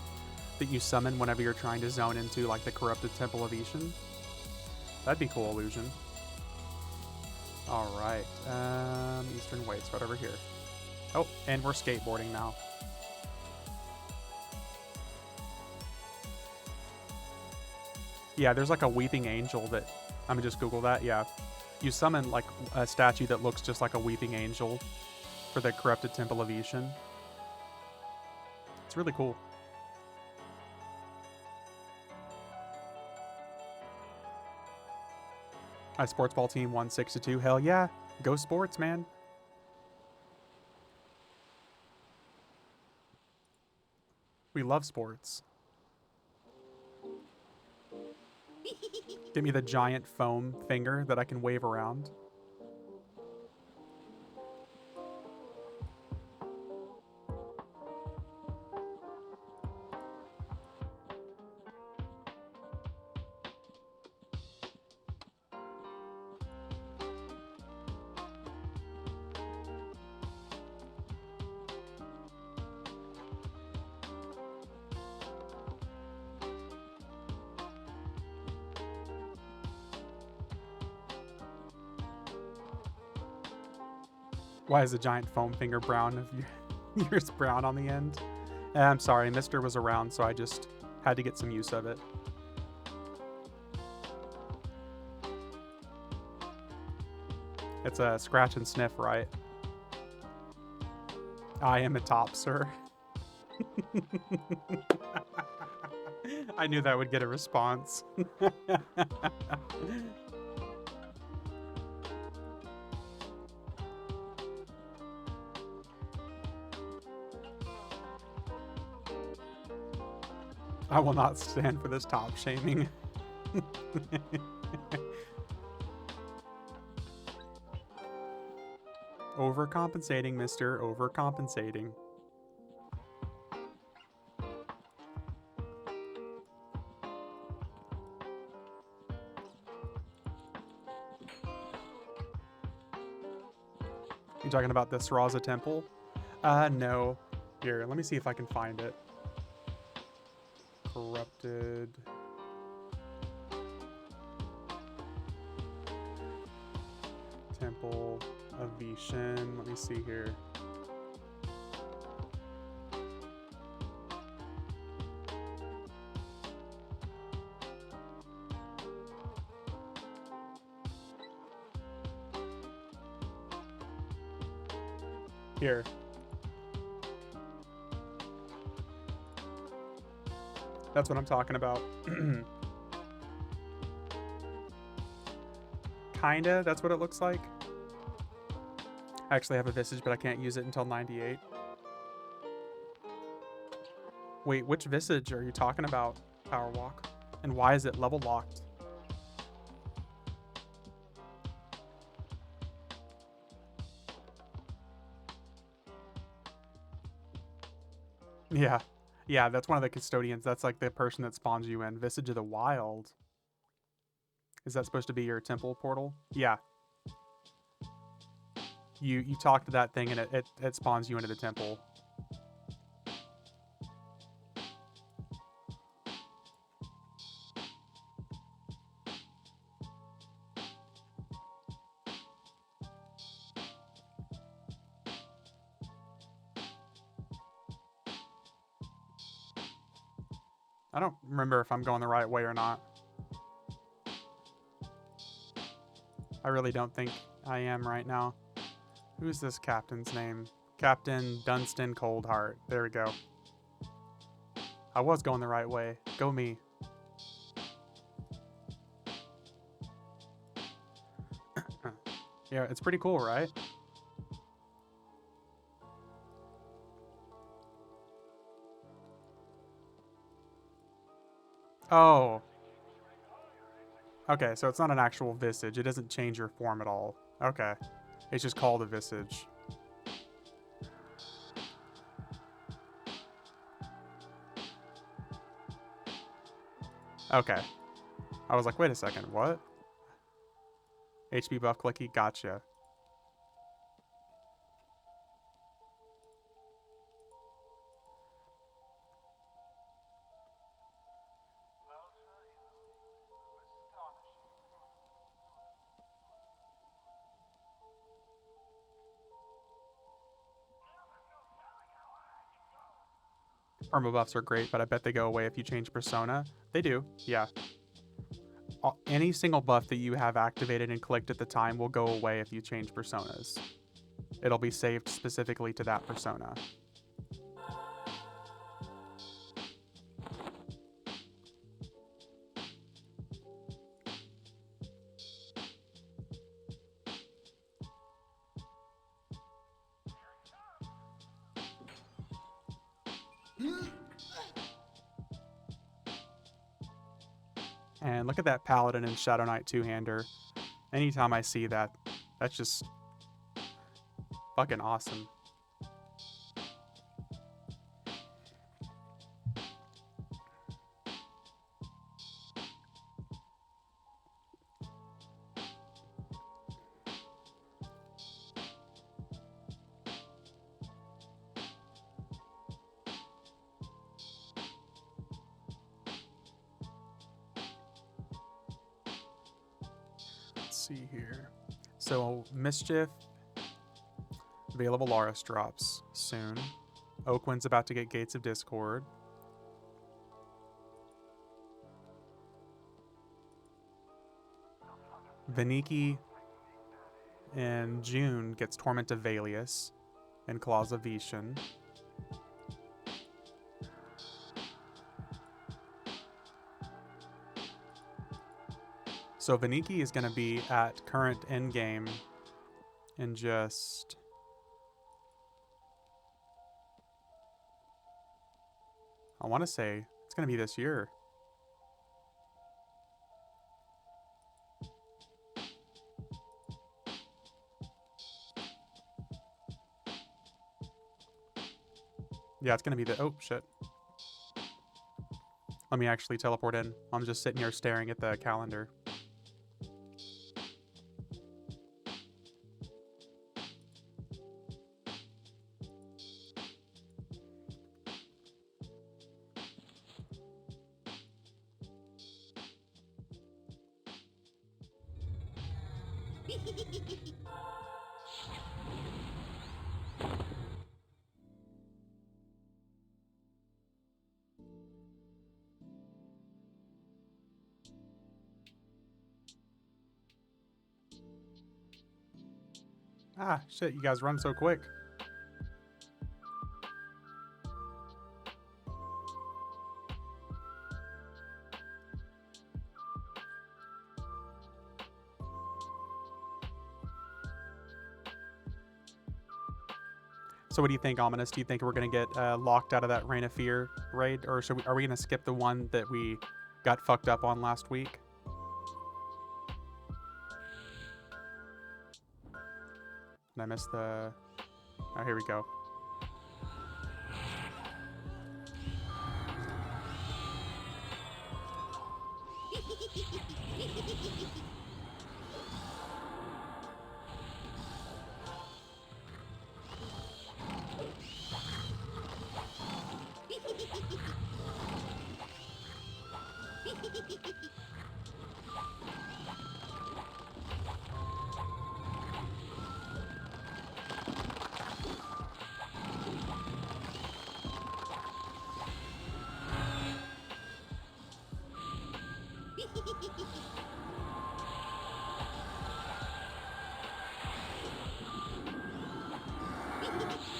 [SPEAKER 2] that you summon whenever you're trying to zone into like the corrupted Temple of Ishan. That'd be cool illusion. All right, Eastern Waste right over here. Oh, and we're skateboarding now. Yeah, there's like a Weeping Angel that, let me just Google that. Yeah, you summon like a statue that looks just like a Weeping Angel for the corrupted Temple of Ishan. It's really cool. My sports ball team won 6-2. Hell yeah, go sports, man. We love sports. Give me the giant foam finger that I can wave around. Why is the giant foam finger brown if yours brown on the end? I'm sorry, Mister was around, so I just had to get some use of it. It's a scratch and sniff, right? I am a top, sir. I knew that would get a response. I will not stand for this top shaming. Overcompensating, mister. Overcompensating. You talking about the Sraza Temple? No. Here, let me see if I can find it. Corrupted Temple of Ishan. Let me see here. Here. That's what I'm talking about. Kinda, that's what it looks like. I actually have a Visage, but I can't use it until 98. Wait, which Visage are you talking about, Power Walk? And why is it level locked? Yeah. Yeah, that's one of the custodians. That's like the person that spawns you in. Visage of the Wild. Is that supposed to be your temple portal? Yeah. You talk to that thing and it spawns you into the temple. I don't remember if I'm going the right way or not. I really don't think I am right now. Who's this captain's name? Captain Dunstan Coldheart. There we go. I was going the right way. Go me. Yeah, it's pretty cool, right? Oh. Okay, so it's not an actual visage. It doesn't change your form at all. Okay. It's just called a visage. Okay. I was like, wait a second, what? HP buff clicky, gotcha. Perma buffs are great, but I bet they go away if you change persona. They do, yeah. Any single buff that you have activated and clicked at the time will go away if you change personas. It'll be saved specifically to that persona. And look at that Paladin and Shadow Knight two-hander. Anytime I see that, that's just fucking awesome. Let's see here. So, Mischief, available Laris drops soon. Oakwind's about to get Gates of Discord. Veniki in June gets Torment of Valius and Claws of Vishan. So Veniki is going to be at current endgame in just... I want to say it's going to be this year. Yeah, it's going to be the... Oh, shit. Let me actually teleport in. I'm just sitting here staring at the calendar. Ah, shit, you guys run so quick. So what do you think, Ominous? Do you think we're going to get locked out of that Reign of Fear raid? Or are we going to skip the one that we got fucked up on last week? Did I miss the... Oh, here we go.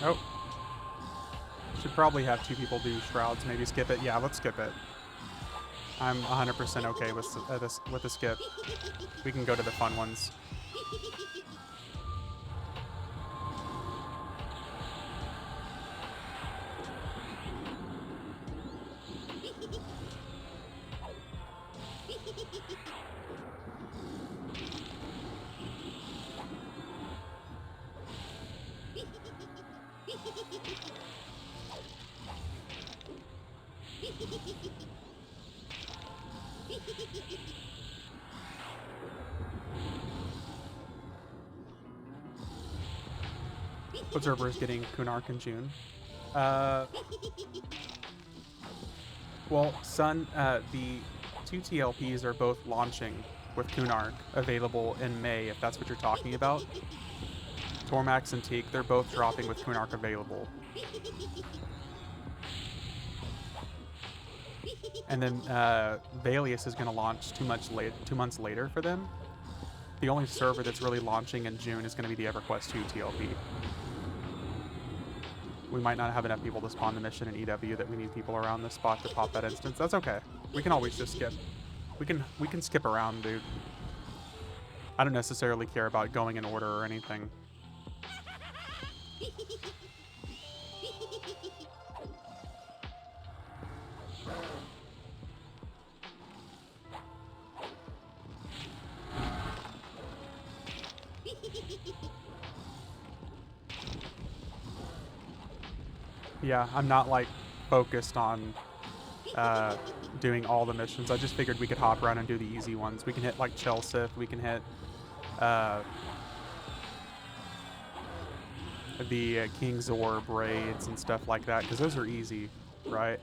[SPEAKER 2] Oh. Should probably have 2 people do shrouds. Maybe skip it. Yeah, let's skip it. I'm 100% okay with the skip. We can go to the fun ones. Observer is getting Kunark in June. Well, Sun, the 2 TLPs are both launching with Kunark available in May, if that's what you're talking about. Tormax and Teek, they're both dropping with Kunark available. And then Valius is going to launch 2 months later for them. The only server that's really launching in June is going to be the EverQuest 2 TLP. We might not have enough people to spawn the mission in EW that we need people around this spot to pop that instance. That's okay. We can always just skip. We can skip around, dude. I don't necessarily care about going in order or anything. Yeah, I'm not like focused on doing all the missions. I just figured we could hop around and do the easy ones. We can hit like Chelsea, we can hit the King's Orb raids and stuff like that, because those are easy, right?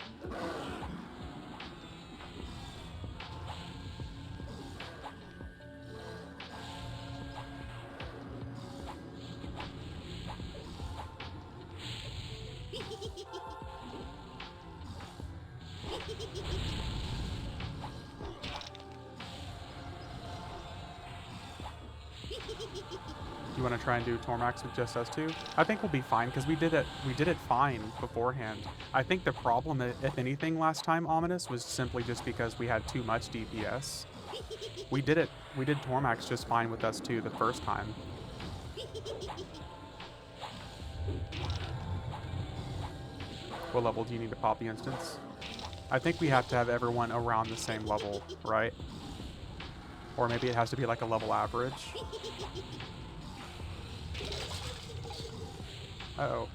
[SPEAKER 2] You want to try and do Tormax with just us two? I think we'll be fine because we did it fine beforehand. I think the problem, if anything, last time Ominous was simply just because we had too much DPS. We did Tormax just fine with us two the first time. What level do you need to pop the instance? I think we have to have everyone around the same level, right? Or maybe it has to be like a level average. Uh-oh.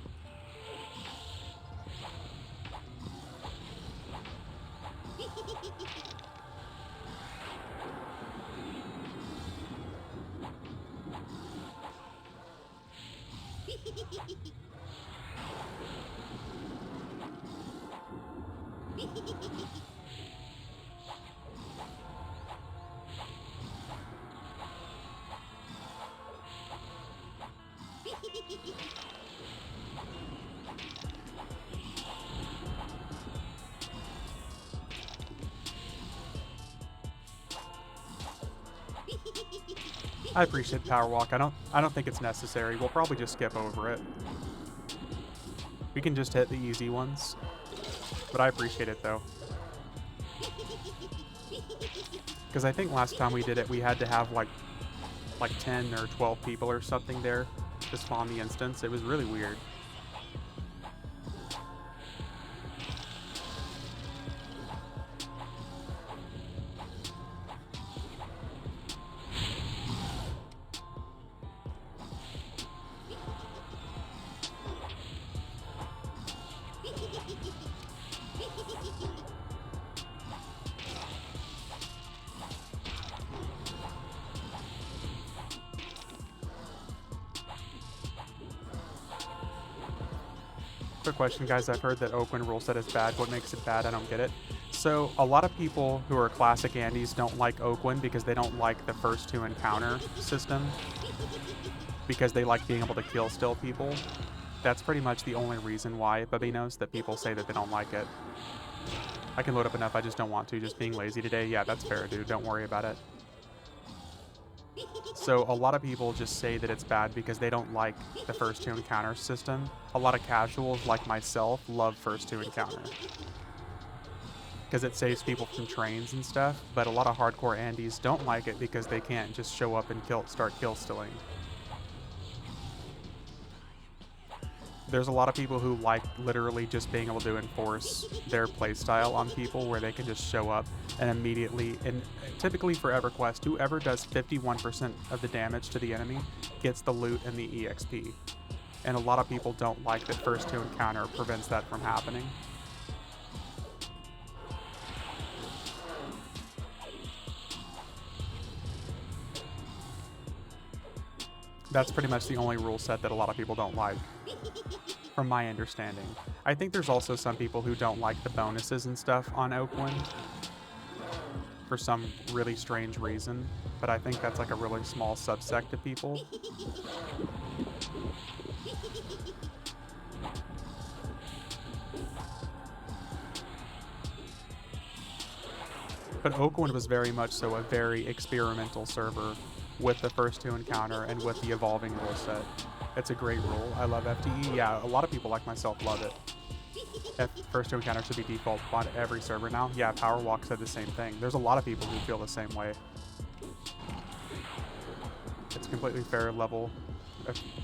[SPEAKER 2] I appreciate Power Walk. I don't think it's necessary. We'll probably just skip over it. We can just hit the easy ones. But I appreciate it though. Because I think last time we did it, we had to have like 10 or 12 people or something there to spawn the instance. It was really weird. quick question, guys. I've heard that Oakwind rule set is bad. What makes it bad? I don't get it. So a lot of people who are classic Andes don't like Oakwind because they don't like the first to encounter system, because they like being able to kill still people. That's pretty much the only reason why, Babinos, that people say that they don't like it. I can load up enough, I just don't want to, just being lazy today. Yeah, that's fair, dude. Don't worry about it. So a lot of people just say that it's bad because they don't like the first to encounter system. A lot of casuals like myself love first to encounter, because it saves people from trains and stuff, but a lot of hardcore Andes don't like it because they can't just show up and start kill stilling. There's a lot of people who like literally just being able to enforce their playstyle on people, where they can just show up and immediately, and typically for EverQuest, whoever does 51% of the damage to the enemy gets the loot and the EXP. And a lot of people don't like that first to encounter prevents that from happening. That's pretty much the only rule set that a lot of people don't like, from my understanding. I think there's also some people who don't like the bonuses and stuff on Oakwind for some really strange reason, but I think that's like a really small subsect of people. But Oakwind was very much so a very experimental server with the first to encounter and with the evolving rule set. It's a great rule. I love FTE. Yeah, a lot of people like myself love it. First to encounter should be default on every server now. Yeah, Powerwalk said the same thing. There's a lot of people who feel the same way. It's completely fair level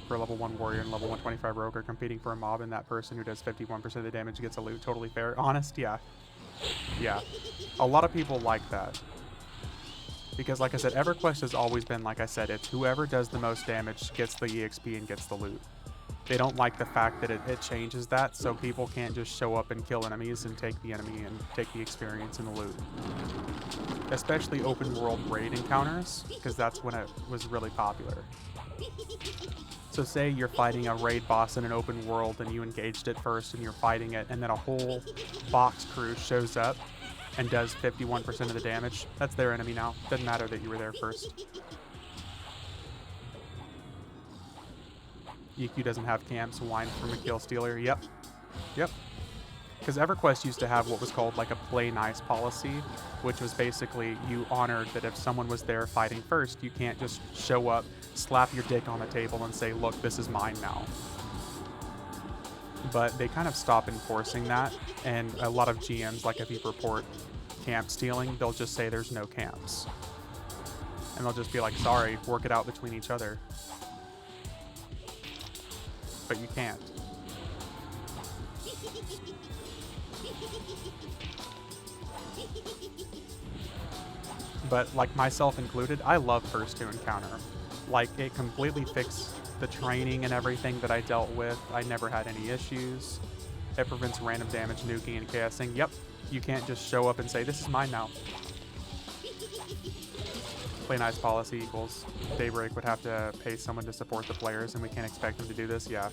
[SPEAKER 2] for level 1 warrior and level 125 rogue are competing for a mob, and that person who does 51% of the damage gets a loot. Totally fair. Honest, yeah. Yeah. A lot of people like that. Because like I said, EverQuest has always been, like I said, it's whoever does the most damage gets the EXP and gets the loot. They don't like the fact that it changes that, so people can't just show up and kill enemies and take the enemy and take the experience and the loot. Especially open world raid encounters, because that's when it was really popular. So say you're fighting a raid boss in an open world and you engaged it first and you're fighting it, and then a whole box crew shows up and does 51% of the damage. That's their enemy now. Doesn't matter that you were there first. EQ doesn't have camps. Wine from a kill stealer. Yep. Yep. Because EverQuest used to have what was called like a play nice policy, which was basically you honored that if someone was there fighting first, you can't just show up, slap your dick on the table and say, look, this is mine now. But they kind of stop enforcing that, and a lot of GMs, like if you report camp stealing, they'll just say there's no camps. And they'll just be like, sorry, work it out between each other. But you can't. But like myself included, I love first to encounter. Like it completely fixed the training and everything that I dealt with. I never had any issues. It prevents random damage, nuking, and chaosing. Yep, you can't just show up and say, this is mine now. Play nice policy equals Daybreak would have to pay someone to support the players, and we can't expect them to do this. Yeah.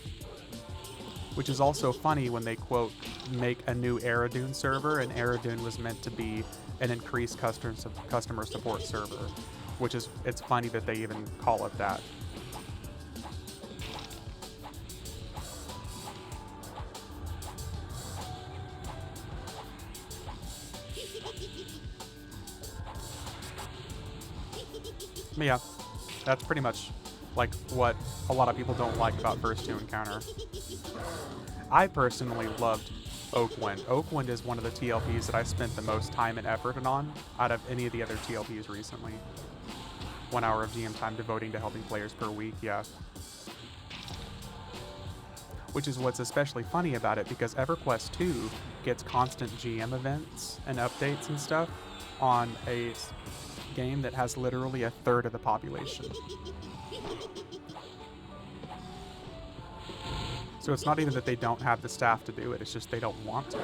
[SPEAKER 2] Which is also funny when they quote, make a new Aradune server, and Aradune was meant to be an increased customer support server, which is, it's funny that they even call it that. But yeah, that's pretty much like what a lot of people don't like about first to encounter. I personally loved Oakwind. Oakwind is one of the TLPs that I spent the most time and effort on out of any of the other TLPs recently. 1 hour of GM time devoting to helping players per week, yeah. Which is what's especially funny about it, because EverQuest 2 gets constant GM events and updates and stuff on a game that has literally a third of the population. So it's not even that they don't have the staff to do it, it's just they don't want to.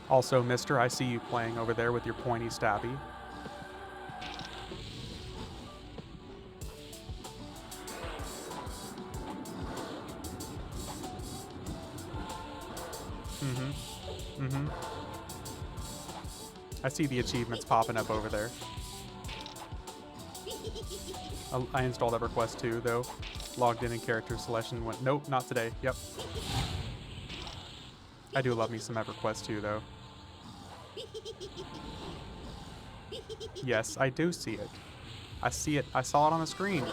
[SPEAKER 2] Also, Mister, I see you playing over there with your pointy stabby. Mm-hmm. I see the achievements popping up over there. I installed EverQuest 2, though. Logged in character selection went, nope, not today. Yep. I do love me some EverQuest 2, though. Yes, I do see it. I see it. I saw it on the screen.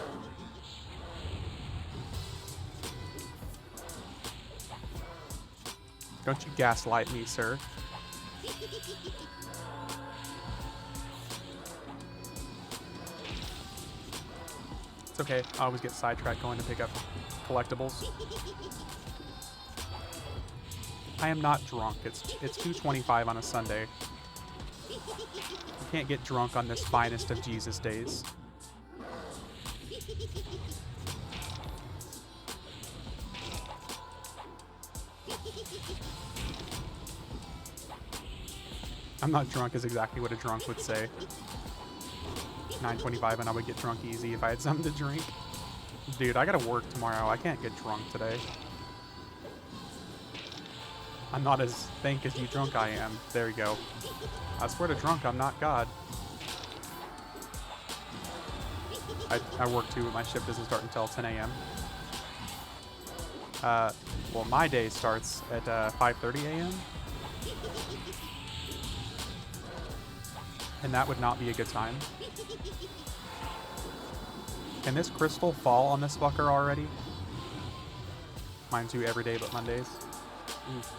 [SPEAKER 2] Don't you gaslight me, sir. It's okay. I always get sidetracked going to pick up collectibles. I am not drunk. It's 2:25 on a Sunday. You can't get drunk on this finest of Jesus days. I'm not drunk is exactly what a drunk would say. 9:25 and I would get drunk easy if I had something to drink. Dude, I gotta work tomorrow. I can't get drunk today. I'm not as thank as you drunk I am. There you go. I swear to drunk, I'm not God. I work too, but my shift doesn't start until 10 a.m. Well, my day starts at 5:30 a.m. And that would not be a good time. Can this crystal fall on this fucker already? Mine too, every day but Mondays. Oof.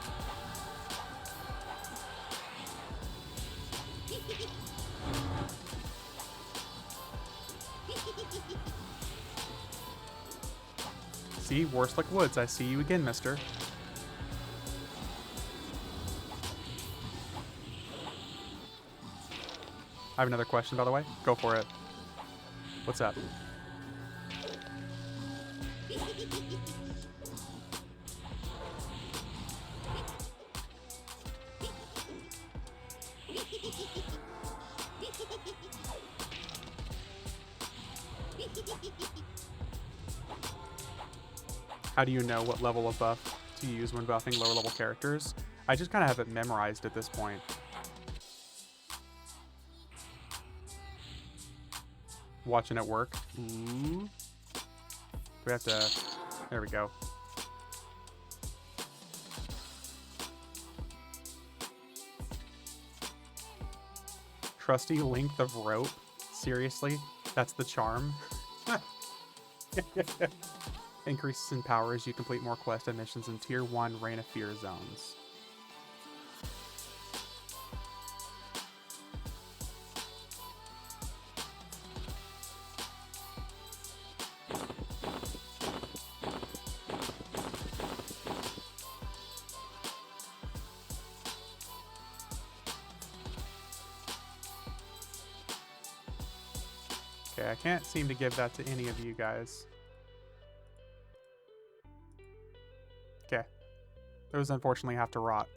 [SPEAKER 2] See, Worslick Woods, I see you again, mister. I have another question, by the way. Go for it. What's up? How do you know what level of buff to use when buffing lower level characters? I just kind of have it memorized at this point. Watching it work. Ooh. Do we have to... There we go. Trusty length of rope? Seriously? That's the charm? Increases in power as you complete more quest missions in Tier 1 Reign of Fear zones. Okay, I can't seem to give that to any of you guys. Okay. Those unfortunately have to rot.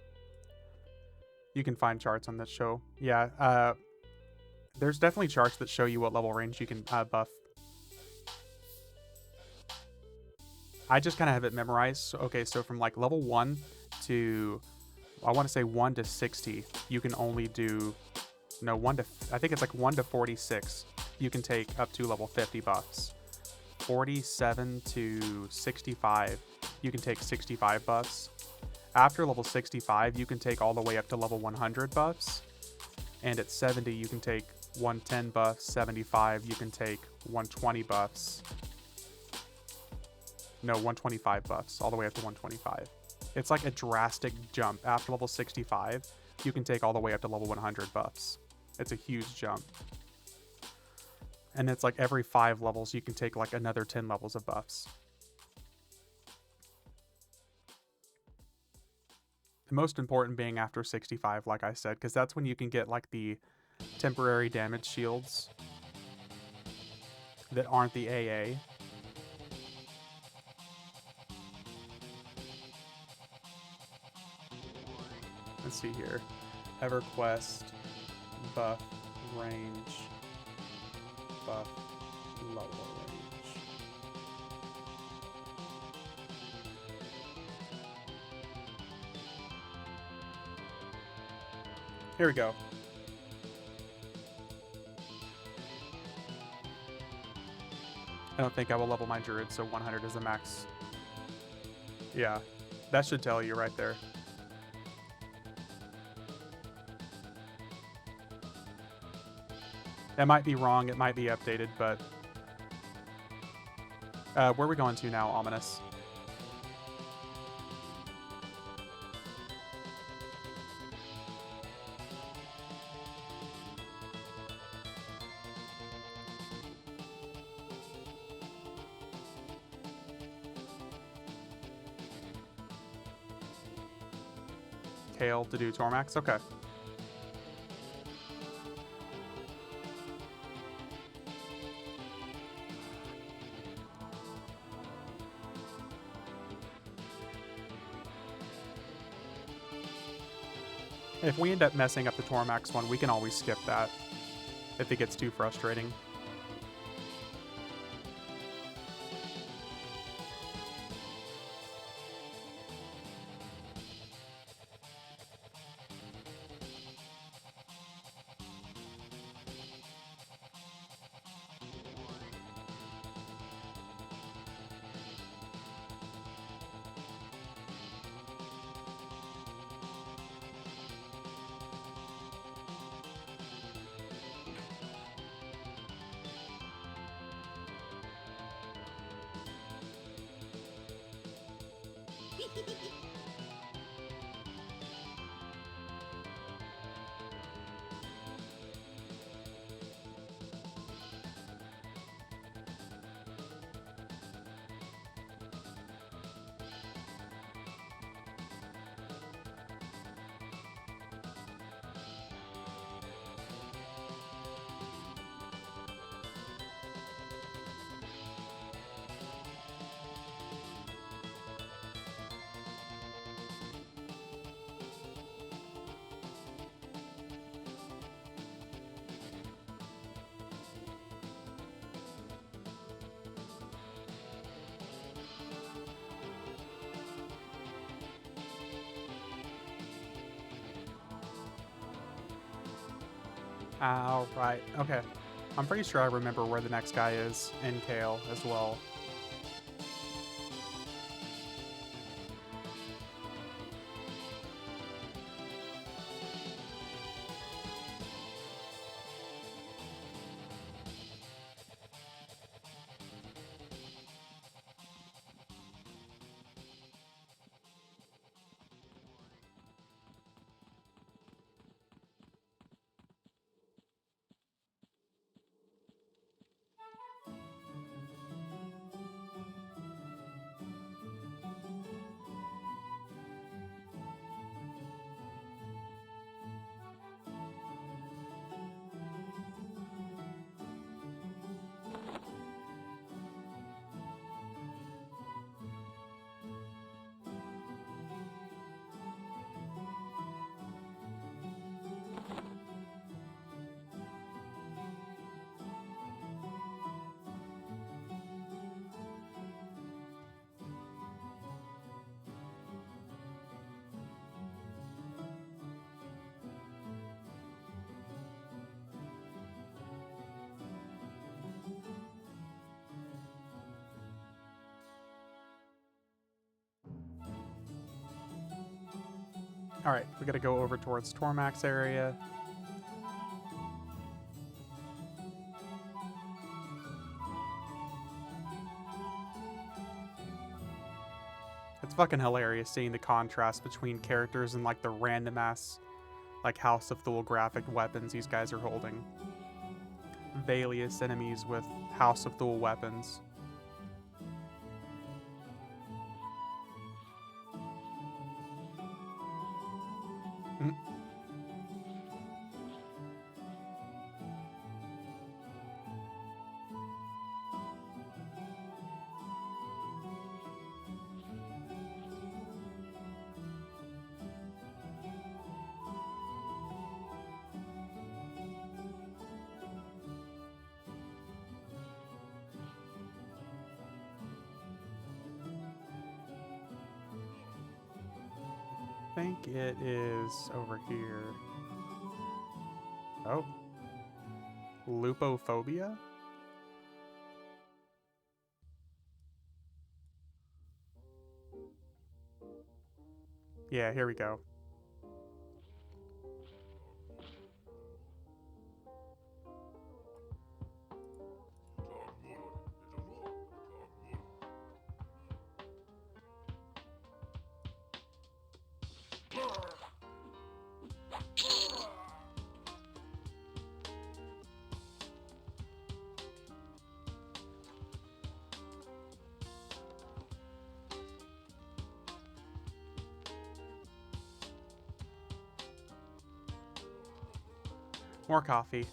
[SPEAKER 2] You can find charts on this show. Yeah, there's definitely charts that show you what level range you can buff. I just kind of have it memorized. So, okay, so from like level 1 to, I want to say 1 to 60, you can only do, no, I think it's like 1 to 46. You can take up to level 50 buffs. 47 to 65, you can take 65 buffs. After level 65, you can take all the way up to level 100 buffs. And at 70, you can take 110 buffs. 75, you can take 120 buffs. No, 125 buffs, all the way up to 125. It's like a drastic jump. After level 65, you can take all the way up to level 100 buffs. It's a huge jump. And it's like every 5 levels, you can take like another 10 levels of buffs. The most important being after 65, like I said, because that's when you can get like the temporary damage shields that aren't the AA. Let's see here. EverQuest, buff, range, buff, lower range. Here we go. I don't think I will level my druid, so 100 is the max. Yeah, that should tell you right there. That might be wrong, it might be updated, but... where are we going to now, Ominous? Kale to do Tormax? Okay. If we end up messing up the Tormax one, we can always skip that if it gets too frustrating. Right. Okay. I'm pretty sure I remember where the next guy is in Kale as well. Alright, we gotta go over towards Tormax area. It's fucking hilarious seeing the contrast between characters and like the random ass like House of Thule graphic weapons these guys are holding. Valious enemies with House of Thule weapons. Mm. I think it is over here. Oh. Lupophobia? Yeah, here we go. More coffee.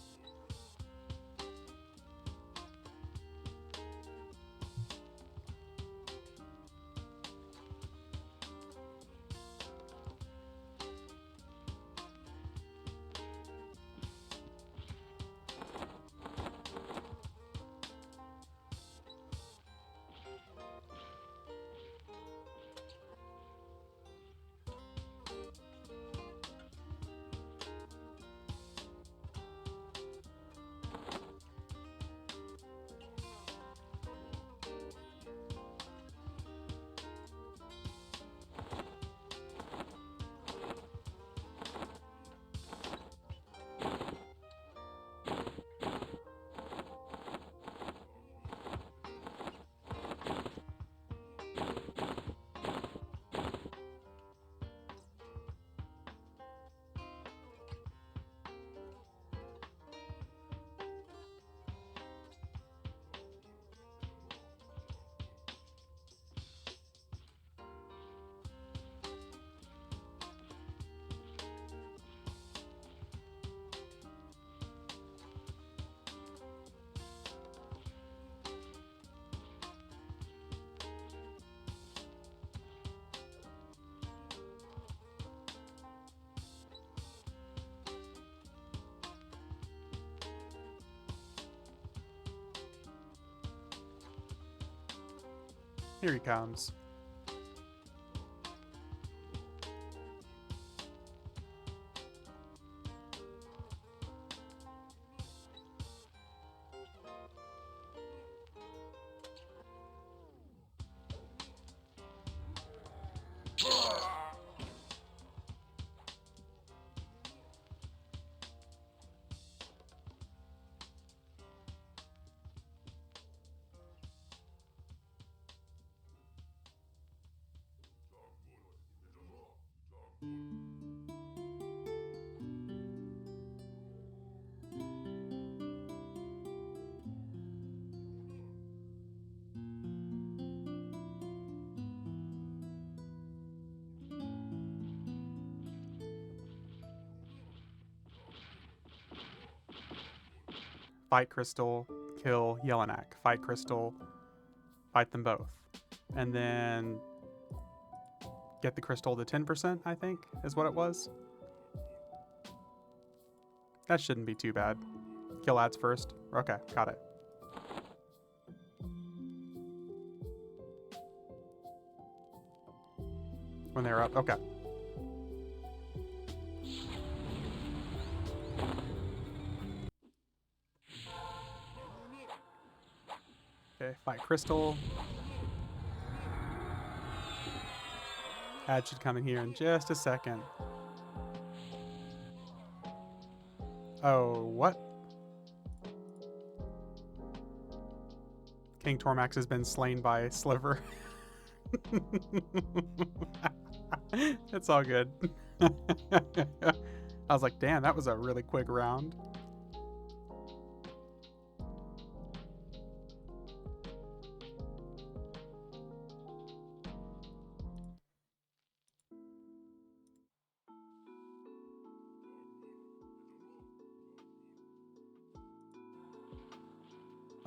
[SPEAKER 2] Here he comes. Fight Crystal, kill Yelenak. Fight Crystal, fight them both. And then get the crystal to 10%, I think, is what it was. That shouldn't be too bad. Kill ads first. Okay, got it. When they're up, okay. Okay, fight Crystal. Ad should come in here in just a second. Oh, what? King Tormax has been slain by Sliver. It's all good. I was like, damn, that was a really quick round.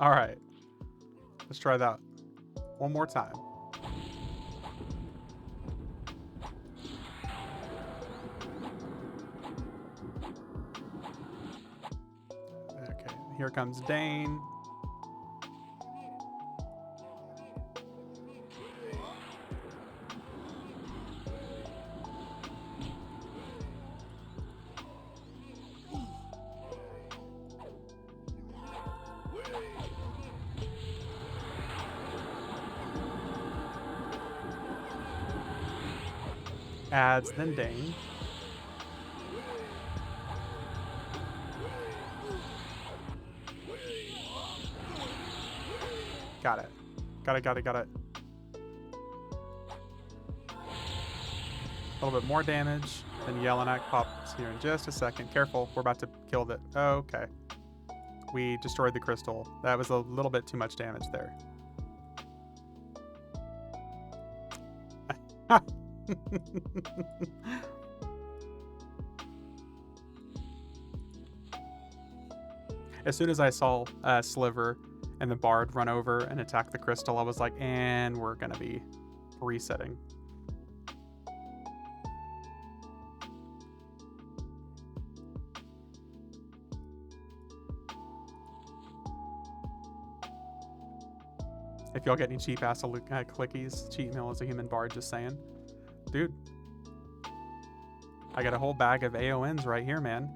[SPEAKER 2] All right, let's try that one more time. Okay, here comes Dane. Ads, then Dane. Got it. Got it. A little bit more damage. Then Yellonak pops here in just a second. Careful, we're about to kill the... Oh, okay. We destroyed the crystal. That was a little bit too much damage there. As soon as I saw Sliver and the Bard run over and attack the crystal, I was like, and we're going to be resetting. If y'all get any cheap ass clickies, cheat meal as a human bard, just saying. Dude, I got a whole bag of AONs right here, man.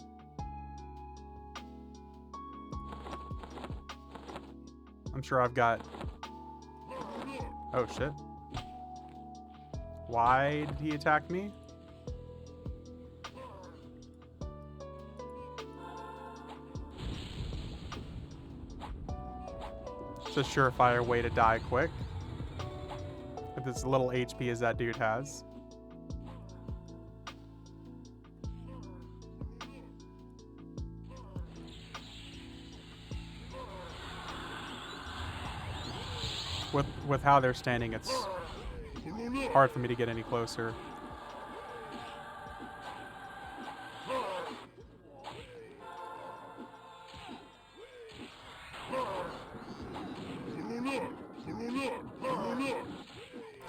[SPEAKER 2] I'm sure I've got... Oh, shit. Why did he attack me? It's a surefire way to die quick. With as little HP as that dude has. With how they're standing, it's hard for me to get any closer.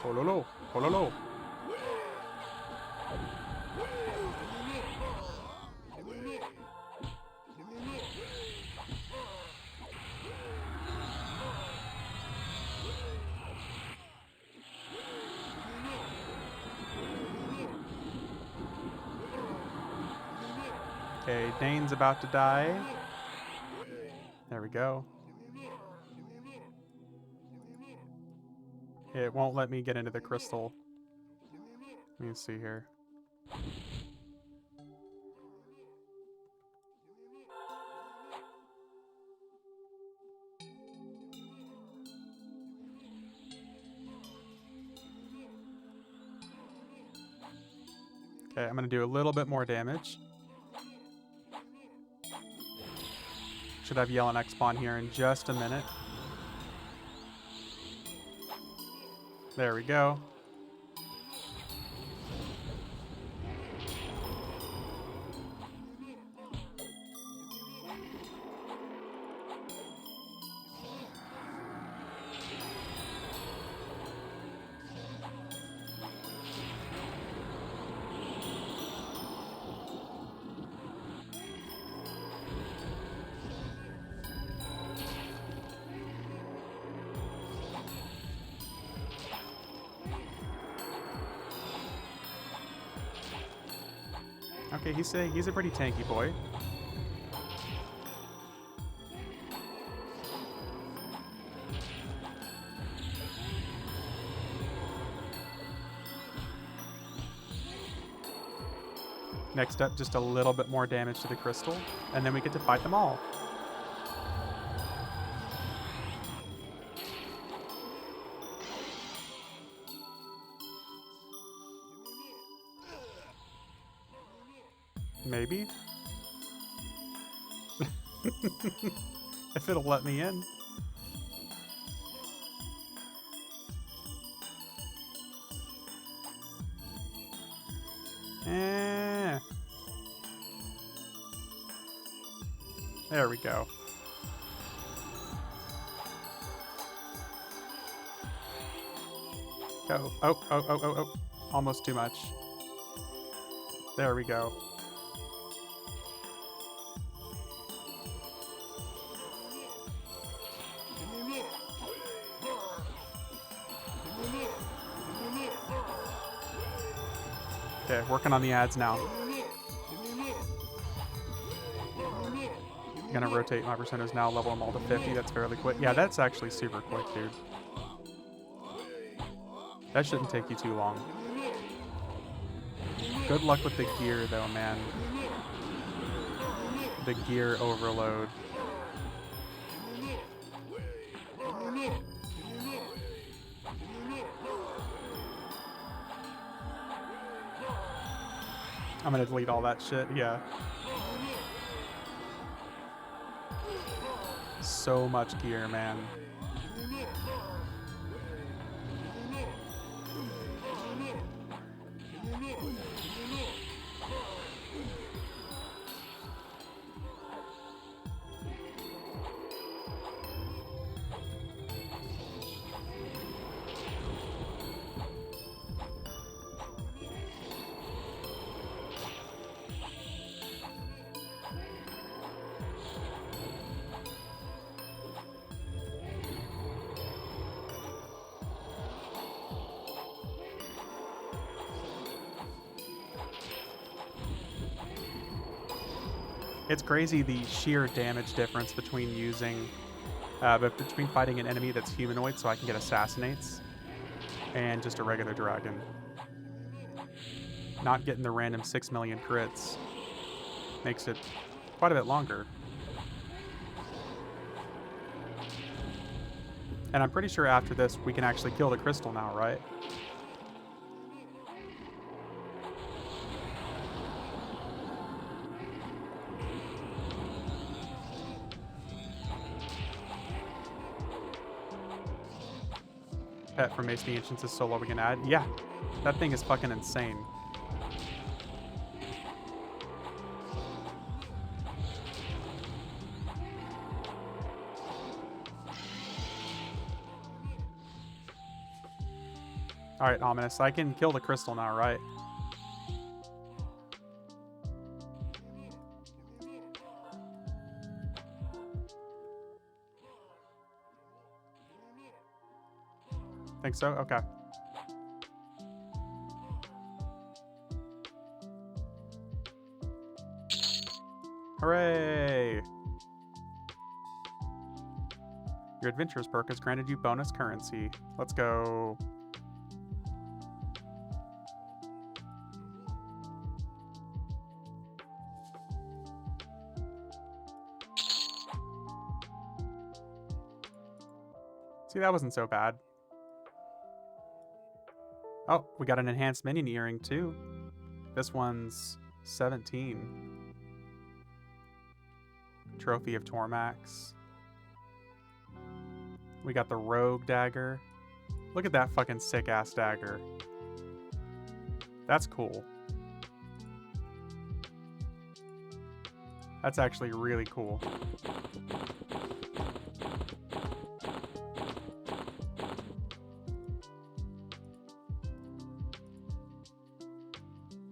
[SPEAKER 2] Hololo, hololo. Okay, Dane's about to die. There we go. It won't let me get into the crystal. Let me see here. Okay, I'm going to do a little bit more damage. Should have Yellonak spawn here in just a minute. There we go. Okay, he's a pretty tanky boy. Next up, just a little bit more damage to the crystal, and then we get to fight them all. Maybe. If it'll let me in. There we go. Go. Oh. Almost too much. There we go. Okay, working on the ads now. Gonna rotate my personas now, level them all to 50. That's fairly quick. Yeah, that's actually super quick, dude. That shouldn't take you too long. Good luck with the gear, though, man. The gear overload. I'm gonna delete all that shit, yeah. So much gear, man. It's crazy the sheer damage difference between using, between fighting an enemy that's humanoid so I can get assassinates and just a regular dragon. Not getting the random 6 million crits makes it quite a bit longer. And I'm pretty sure after this we can actually kill the crystal now, right? Pet from Mace the Ancients is solo we can add. Yeah, that thing is fucking insane. Alright, Ominous. I can kill the crystal now, right? Think so? Okay. Hooray! Your Adventurers perk has granted you bonus currency. Let's go. See, that wasn't so bad. Oh, we got an enhanced minion earring too. This one's 17. Trophy of Tormax. We got the Rogue Dagger. Look at that fucking sick-ass dagger. That's cool. That's actually really cool.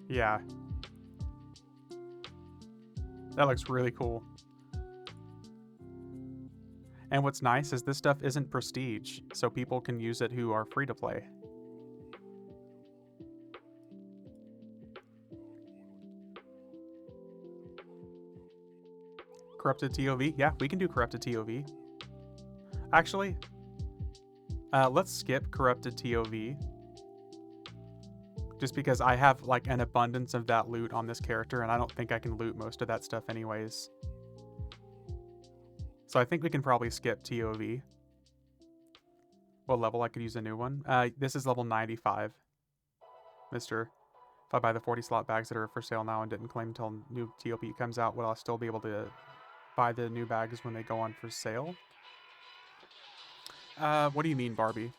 [SPEAKER 2] Yeah. That looks really cool. And what's nice is this stuff isn't prestige, so people can use it who are free to play. Corrupted TOV? Yeah, we can do Corrupted TOV. Actually, let's skip Corrupted TOV. Just because I have like an abundance of that loot on this character, and I don't think I can loot most of that stuff anyways. So I think we can probably skip TOV. What level I could use a new one? This is level 95. Mister, if I buy the 40 slot bags that are for sale now and didn't claim until new TOP comes out, will I still be able to buy the new bags when they go on for sale? What do you mean, Barbie?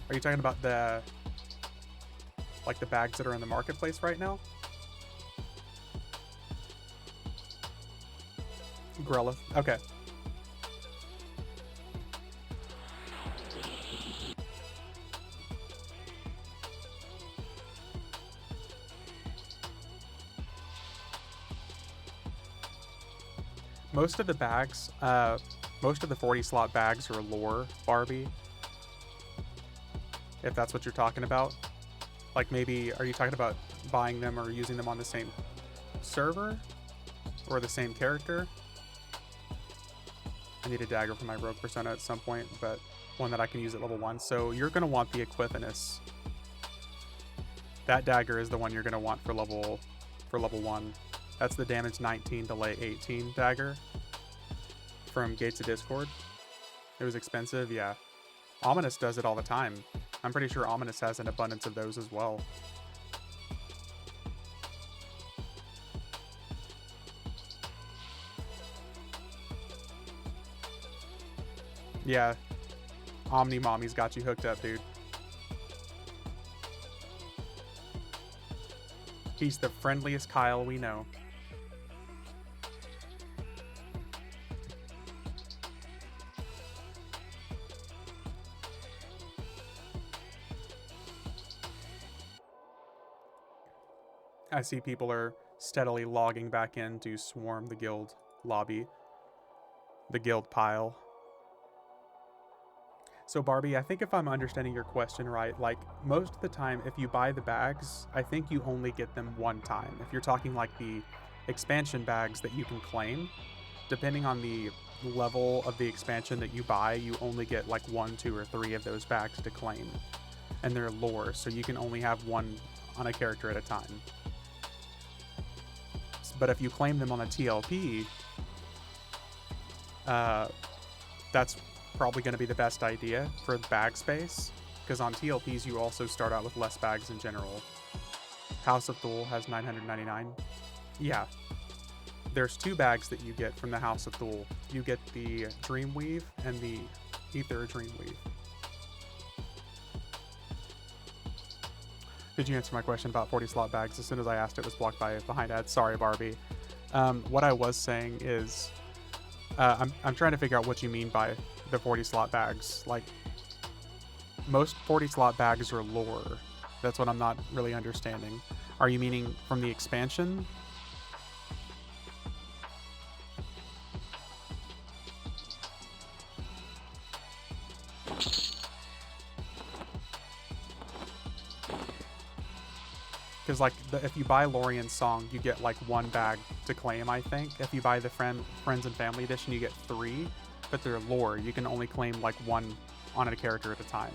[SPEAKER 2] Are you talking about the bags that are in the marketplace right now? Grella. Okay. Most of the bags, most of the 40 slot bags are lore, Barbie. If that's what you're talking about. Like maybe, are you talking about buying them or using them on the same server or the same character. I need a dagger for my rogue persona at some point, but one that I can use at level 1. So you're going to want the Equifinus. That dagger is the one you're going to want for level 1. That's the damage 19, delay 18 dagger from Gates of Discord. It was expensive, yeah. Ominous does it all the time. I'm pretty sure Ominous has an abundance of those as well. Yeah, Omni Mommy's got you hooked up, dude. He's the friendliest Kyle we know. I see people are steadily logging back in to swarm the guild lobby, the guild pile. So Barbie, I think if I'm understanding your question right, like most of the time if you buy the bags, I think you only get them one time. If you're talking like the expansion bags that you can claim, depending on the level of the expansion that you buy, you only get like 1, 2, or 3 of those bags to claim. And they're lore, so you can only have one on a character at a time. But if you claim them on a TLP, that's probably going to be the best idea for bag space, because on TLPs you also start out with less bags in general. House of Thule has 999. Yeah. There's 2 bags that you get from the House of Thule. You get the Dreamweave and the Ether Dreamweave. Did you answer my question about 40 slot bags? As soon as I asked, it was blocked by behind ads. Sorry, Barbie. What I was saying is, I'm trying to figure out what you mean by the 40 slot bags. Like, most 40 slot bags are lore. That's what I'm not really understanding. Are you meaning from the expansion? Because like if you buy Lorian's Song, you get like 1 bag to claim, I think. If you buy the Friends and Family Edition, you get 3, but they're lore. You can only claim like 1 on a character at a time.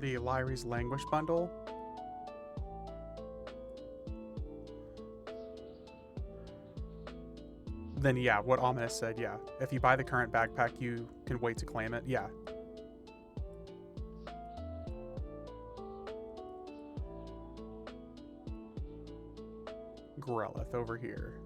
[SPEAKER 2] The Lyrie's Languish bundle. Then yeah, what Ominous said, yeah. If you buy the current backpack, you can wait to claim it, yeah. Grelith over here.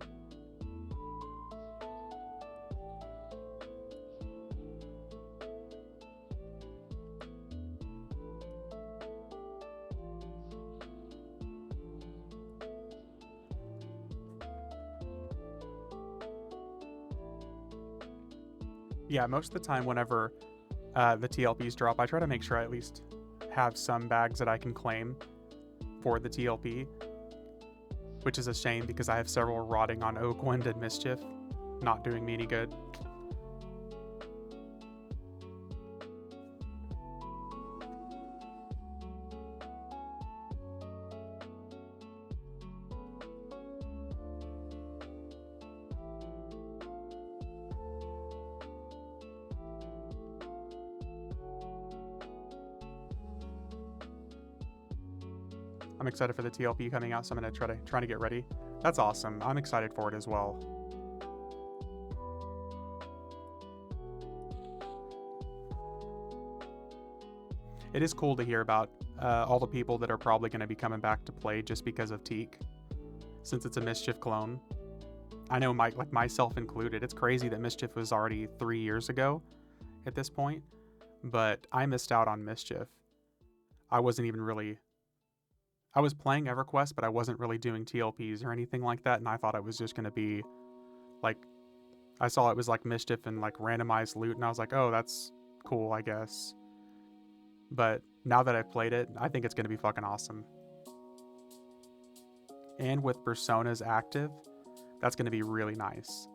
[SPEAKER 2] Yeah, most of the time whenever the TLPs drop, I try to make sure I at least have some bags that I can claim for the TLP, which is a shame because I have several rotting on Oakwind and Mischief, not doing me any good. I'm excited for the TLP coming out, so I'm gonna try to get ready. That's awesome. I'm excited for it as well. It is cool to hear about all the people that are probably going to be coming back to play just because of Teek, since it's a Mischief clone. I know myself included. It's crazy that Mischief was already 3 years ago at this point, but I missed out on Mischief. I wasn't even really. I was playing EverQuest, but I wasn't really doing TLPs or anything like that, and I thought it was just going to be like, I saw it was like Mischief and like randomized loot, and I was like, oh, that's cool, I guess. But now that I've played it, I think it's going to be fucking awesome. And with personas active, that's going to be really nice.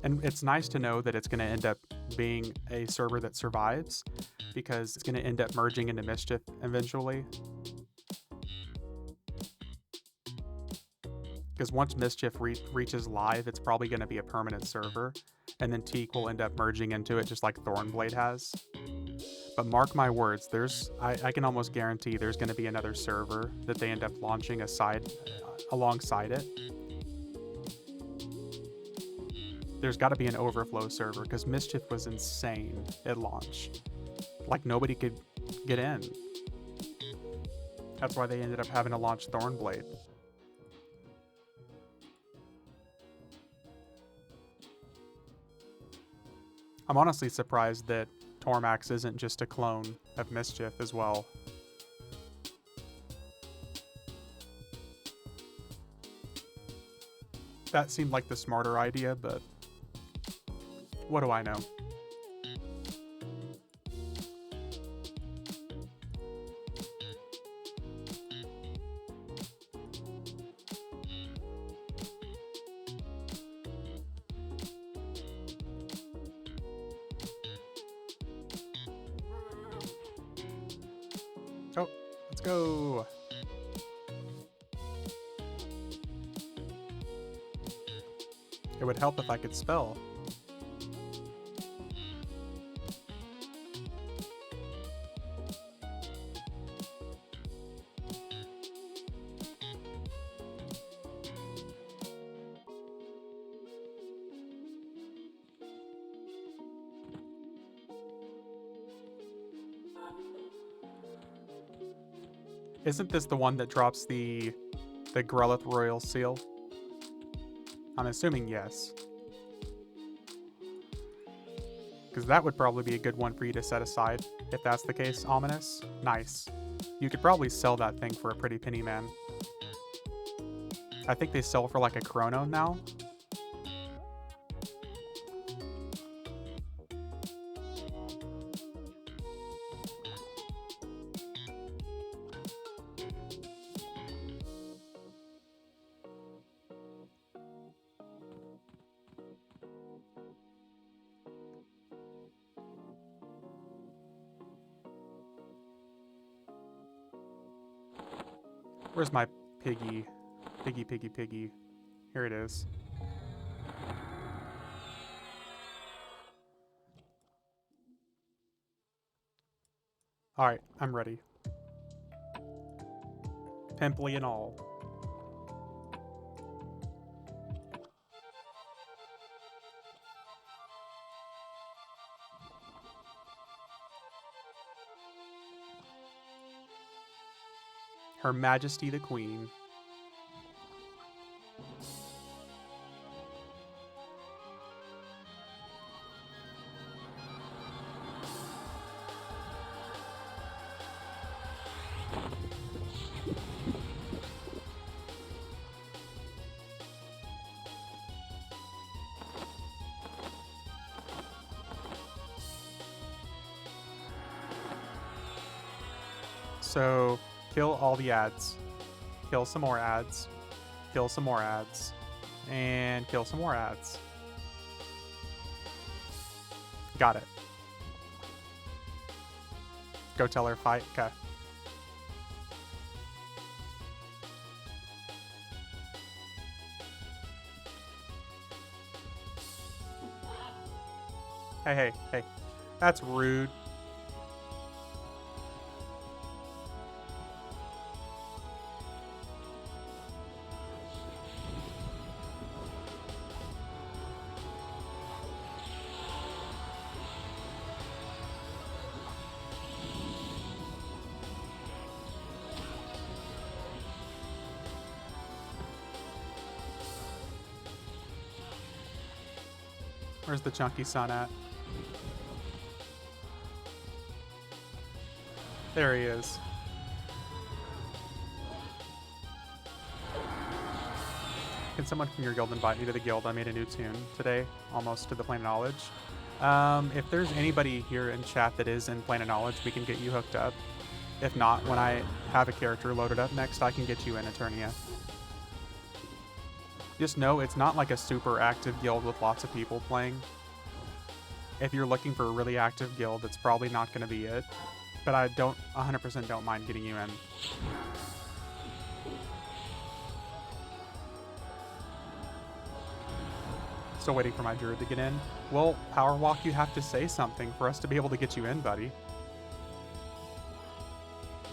[SPEAKER 2] And it's nice to know that it's going to end up being a server that survives, because it's going to end up merging into Mischief eventually. Because once Mischief reaches live, it's probably going to be a permanent server, and then Teek will end up merging into it just like Thornblade has. But mark my words, I can almost guarantee there's going to be another server that they end up launching alongside it. There's got to be an overflow server, because Mischief was insane at launch. Like, nobody could get in. That's why they ended up having to launch Thornblade. I'm honestly surprised that Tormax isn't just a clone of Mischief as well. That seemed like the smarter idea, but what do I know? Oh, let's go. It would help if I could spell. Isn't this the one that drops the Grelith Royal Seal? I'm assuming yes. Because that would probably be a good one for you to set aside, if that's the case, Ominous. Nice. You could probably sell that thing for a pretty penny, man. I think they sell for like a chrono now. Where's my piggy? Piggy, piggy, piggy. Here it is. Alright, I'm ready. Pimply and all. Her Majesty the Queen. So, kill all the ads. Kill some more ads. Kill some more ads. And kill some more ads. Got it. Go tell her fight. Okay. Hey, hey, hey. That's rude. Where's the chunky son at? There he is. Can someone from your guild invite me to the guild? I made a new tune today, almost to the Plane of Knowledge. If there's anybody here in chat that is in Plane of Knowledge, we can get you hooked up. If not, when I have a character loaded up next, I can get you in Eternia. Just know it's not like a super active guild with lots of people playing. If you're looking for a really active guild, it's probably not going to be it. But I 100% don't mind getting you in. Still waiting for my druid to get in. Well, Power Walk, you have to say something for us to be able to get you in, buddy.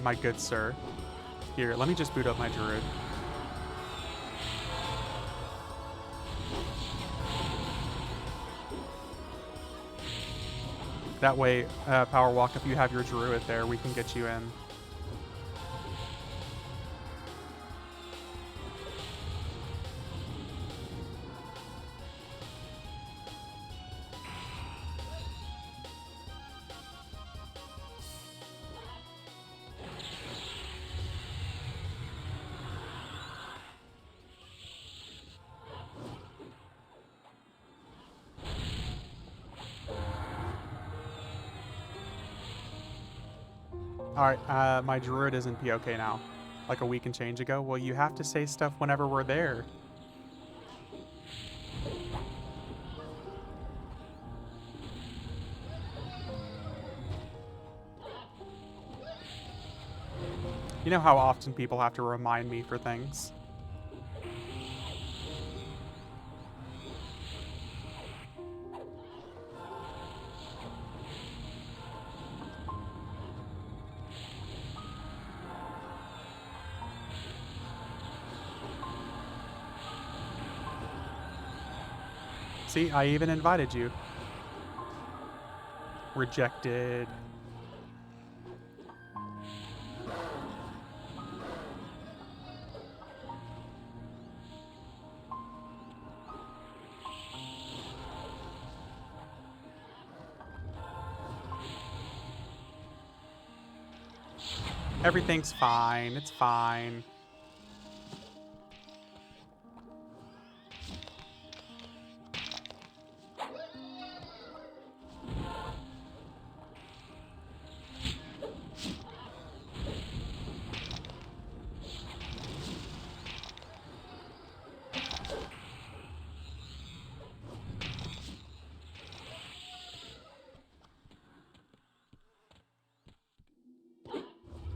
[SPEAKER 2] My good sir. Here, let me just boot up my druid. That way, Power Walk, if you have your druid there, we can get you in. Alright, my druid is in POK now. Like a week and change ago. Well, you have to say stuff whenever we're there. You know how often people have to remind me for things? See, I even invited you. Rejected. Everything's fine. It's fine.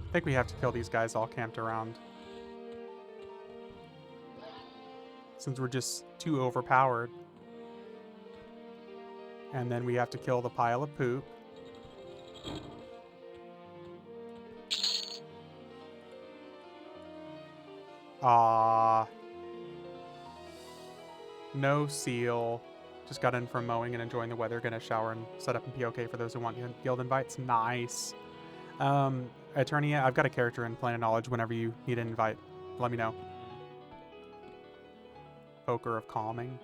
[SPEAKER 2] I think we have to kill these guys all camped around. Since we're just too overpowered. And then we have to kill the pile of poop. Ah. No seal. Just got in from mowing and enjoying the weather. Gonna shower and set up in POK for those who want guild invites. Nice. Eternia, I've got a character in Plane of Knowledge whenever you need an invite. Let me know. Poker of Calming.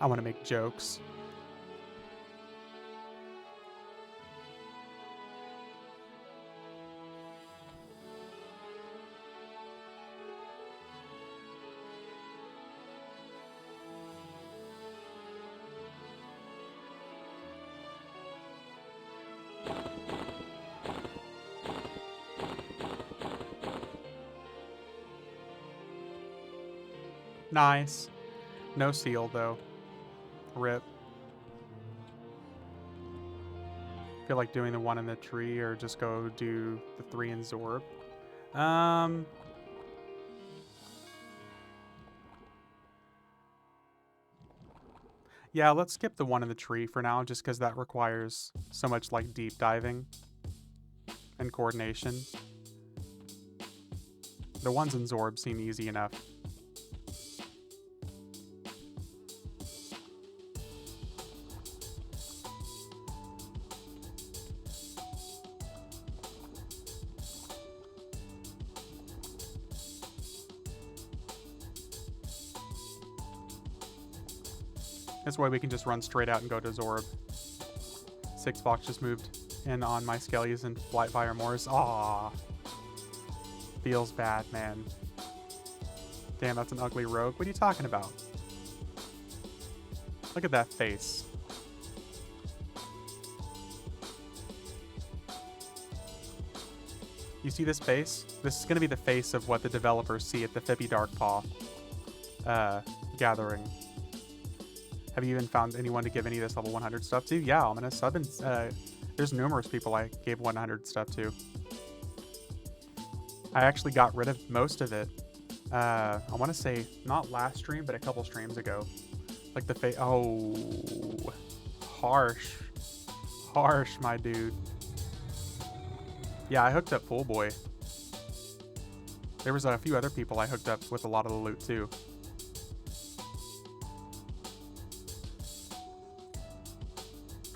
[SPEAKER 2] I want to make jokes. Nice. No seal, though. Rip. Feel like doing the one in the tree or just go do the 3 in Zorb. Yeah, let's skip the one in the tree for now, just because that requires so much, like, deep diving and coordination. The ones in Zorb seem easy enough. This way we can just run straight out and go to Zorb. Six Fox just moved in on my Skellies and Blightfire Moors. Aww. Feels bad, man. Damn, that's an ugly rogue. What are you talking about? Look at that face. You see this face? This is going to be the face of what the developers see at the Fippy Darkpaw gathering. Have you even found anyone to give any of this level 100 stuff to? Yeah, Ominous. I've been, there's numerous people I gave 100 stuff to. I actually got rid of most of it. I want to say not last stream, but a couple streams ago. Like the face. Oh, harsh. Harsh, my dude. Yeah, I hooked up Pool Boy. There was a few other people I hooked up with a lot of the loot too.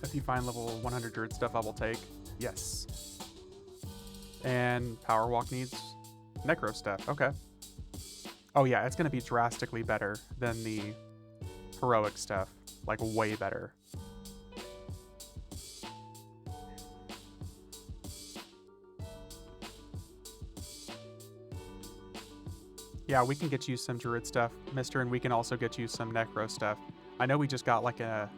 [SPEAKER 2] If you find level 100 druid stuff, I will take. Yes. And Power Walk needs Necro stuff. Okay. Oh yeah, it's going to be drastically better than the heroic stuff. Like, way better. Yeah, we can get you some druid stuff, mister, and we can also get you some necro stuff. I know we just got like a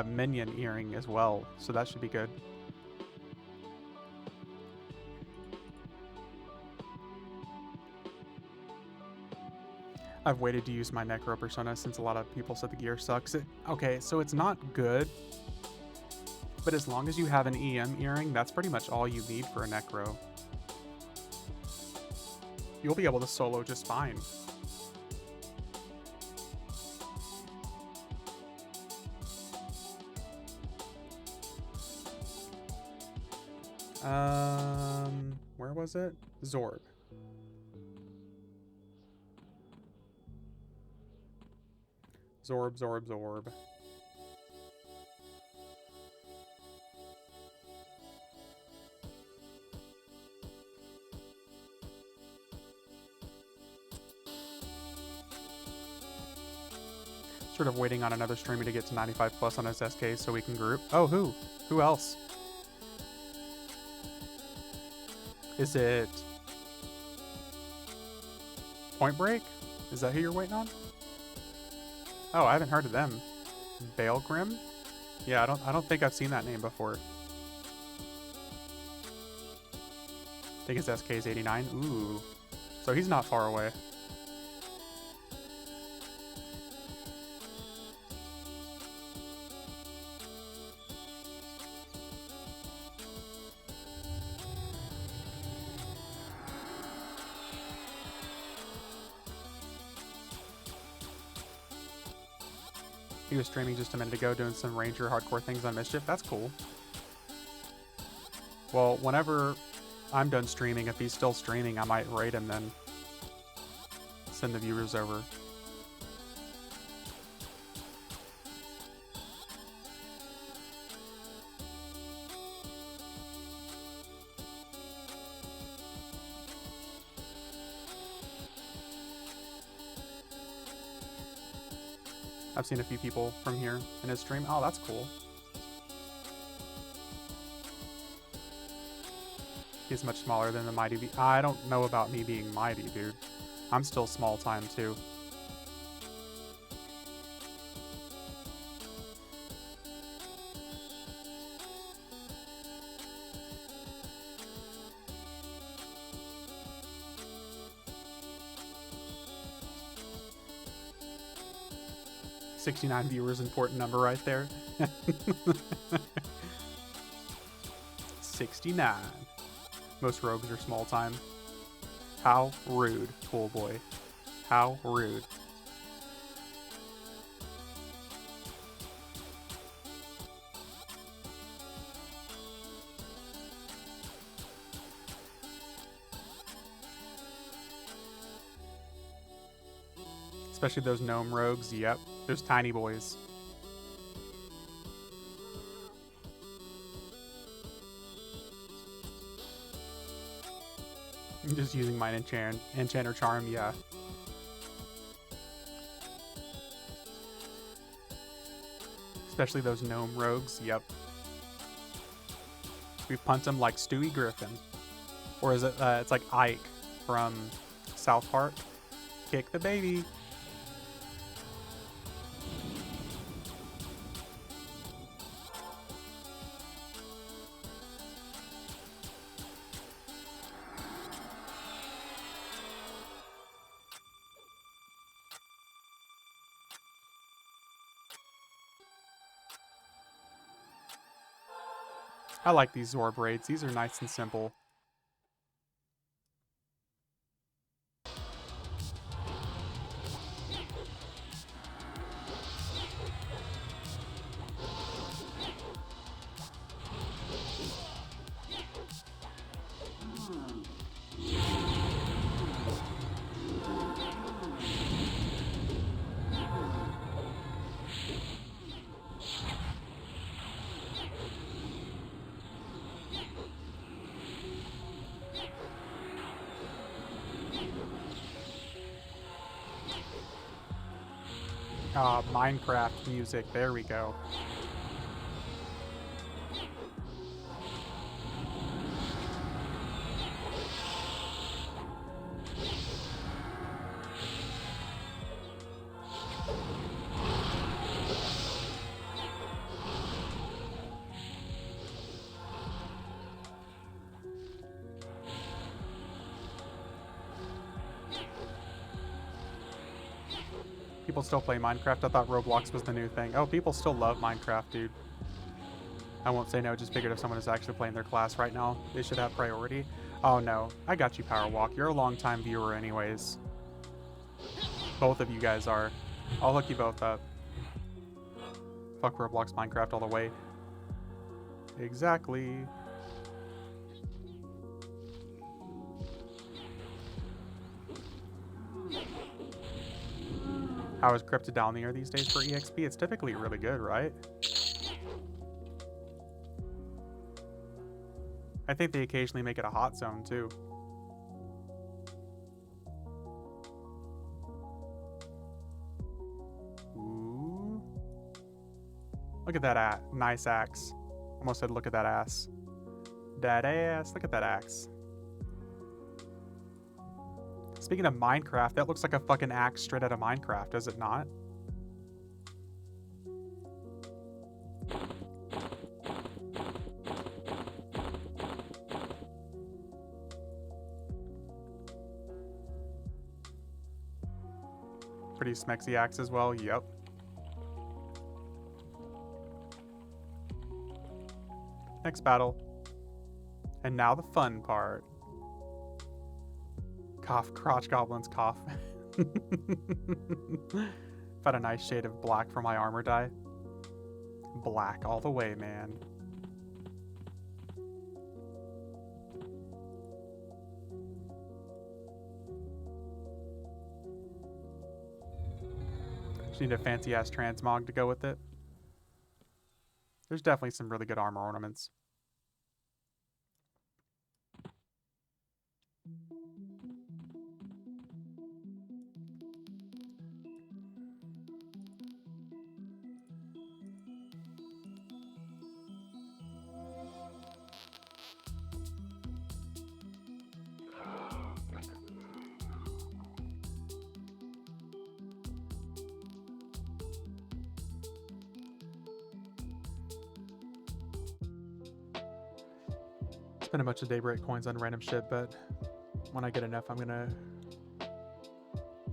[SPEAKER 2] minion earring as well, so that should be good. I've waited to use my necro persona since a lot of people said the gear sucks. Okay, so it's not good, but as long as you have an EM earring, that's pretty much all you need for a necro. You'll be able to solo just fine. Where was it? Zorb. Zorb. Sort of waiting on another streamer to get to 95 plus on his SK so we can group. Oh, who? Who else? Is it Point Break? Is that who you're waiting on? Oh, I haven't heard of them. Baelgrim? Yeah, I don't think I've seen that name before. I think his SK is 89. Ooh. So he's not far away. He was streaming just a minute ago doing some Ranger hardcore things on Mischief. That's cool. Well, whenever I'm done streaming, if he's still streaming, I might raid him then. Send the viewers over. I've seen a few people from here in his stream. Oh, that's cool. He's much smaller than the Mighty V. I don't know about me being mighty, dude. I'm still small time, too. "69 viewers, important number right there." 69. Most rogues are small time. How rude, Pool Boy. How rude. Especially those gnome rogues. Yep, those tiny boys. I'm just using mine enchanter charm, yeah. Especially those gnome rogues. Yep. We punt them like Stewie Griffin. Or is it, it's like Ike from South Park. Kick the baby. I like these Zorb raids. These are nice and simple. Minecraft music. There we go. People still play Minecraft. I thought Roblox was the new thing. Oh, people still love Minecraft, dude. I won't say no, just figured if someone is actually playing their class right now, they should have priority. Oh no, I got you, Powerwalk. You're a long-time viewer anyways. Both of you guys are. I'll hook you both up. Fuck Roblox Minecraft all the way. Exactly. How is Cryptid down the air these days for EXP? It's typically really good, right? I think they occasionally make it a hot zone too. Ooh. Look at that nice axe. Almost said look at that ass. That ass. Look at that axe. Speaking of Minecraft, that looks like a fucking axe straight out of Minecraft, does it not? Pretty smexy axe as well, yep. Next battle. And now the fun part. Cough, crotch goblins cough. Found a nice shade of black for my armor dye. Black all the way, man. Just need a fancy ass transmog to go with it. There's definitely some really good armor ornaments. Spend a bunch of Daybreak coins on random shit, but when I get enough, I'm gonna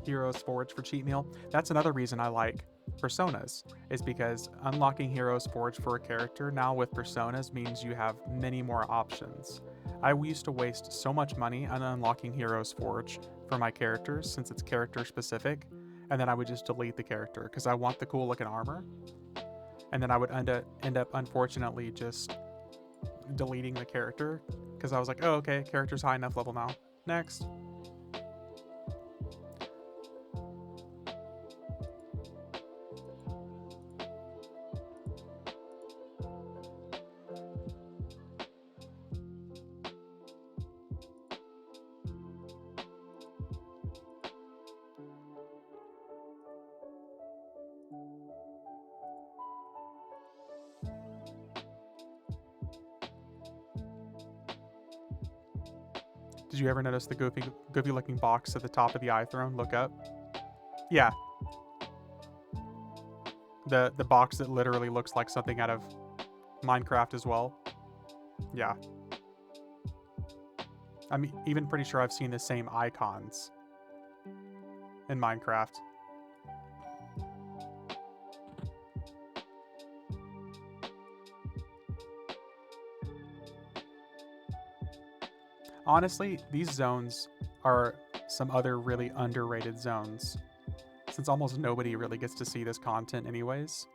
[SPEAKER 2] Heroes Forge for cheat meal. That's another reason I like Personas, is because unlocking Heroes Forge for a character now with Personas means you have many more options. I used to waste so much money on unlocking Heroes Forge for my characters since it's character specific, and then I would just delete the character because I want the cool looking armor, and then I would end up unfortunately just deleting the character because I was like, oh, okay, character's high enough level now. Next. Did you ever notice the goofy looking box at the top of the eye throne? Look up. Yeah. The box that literally looks like something out of Minecraft as well. Yeah. I'm even pretty sure I've seen the same icons in Minecraft. Honestly, these zones are some other really underrated zones, since almost nobody really gets to see this content anyways.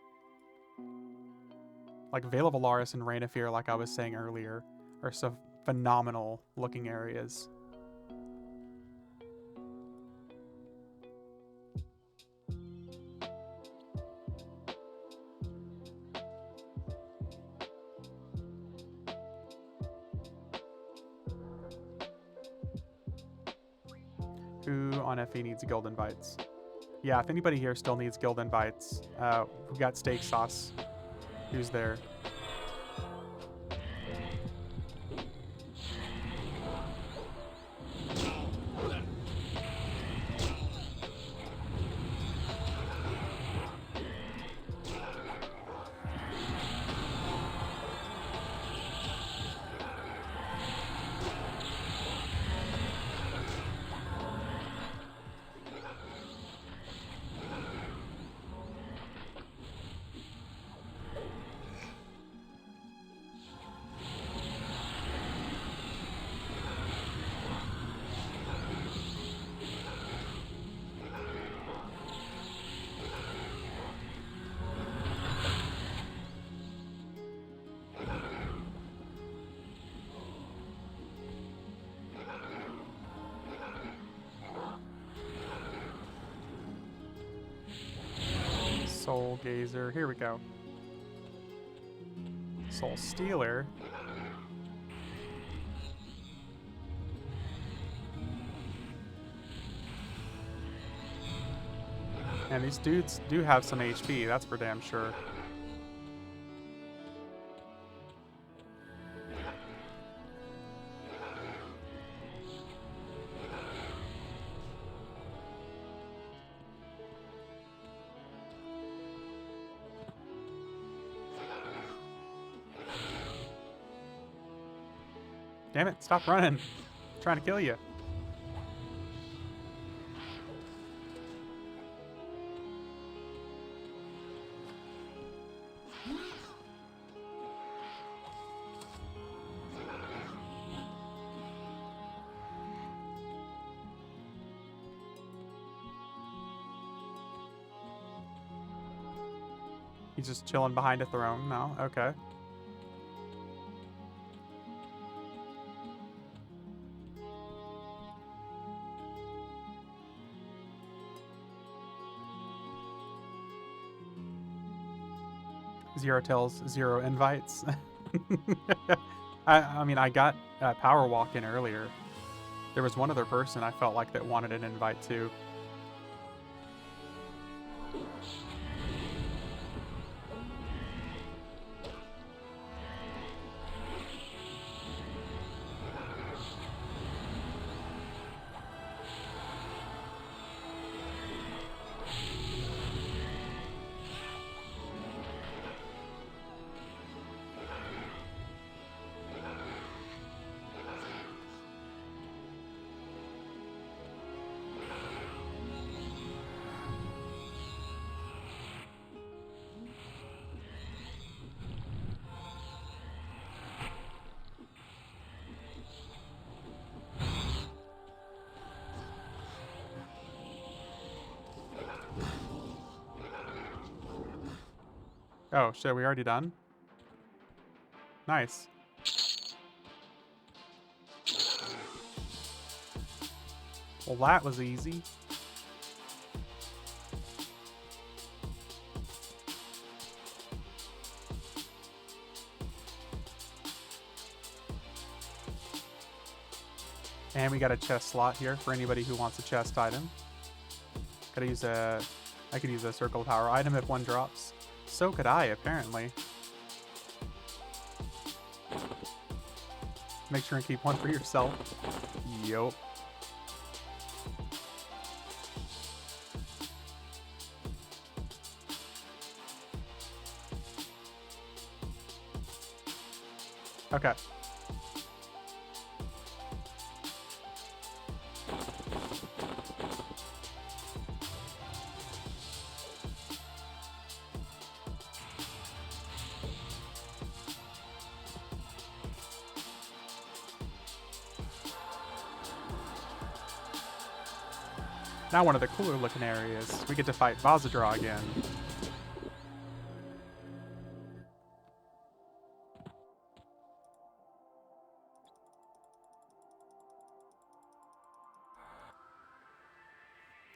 [SPEAKER 2] Like Vale of Alaris and Reign of Fear, like I was saying earlier, are some phenomenal looking areas. Who on FE needs guild invites? Yeah, if anybody here still needs guild invites, we got Steak Sauce. Who's there? Soul Gazer. Here we go. Soul Stealer. And these dudes do have some HP, that's for damn sure. Damn it, stop running. I'm trying to kill you. He's just chilling behind a throne now. Okay. Zero tells, zero invites. I mean, I got Power Walk in earlier. There was one other person I felt like that wanted an invite too. Oh, shit, we already done? Nice. Well, that was easy. And we got a chest slot here for anybody who wants a chest item. Gotta use a... I could use a circle power item if one drops. So could I, apparently. Make sure and keep one for yourself. Yup. Okay. Now one of the cooler looking areas. We get to fight Vazadra again.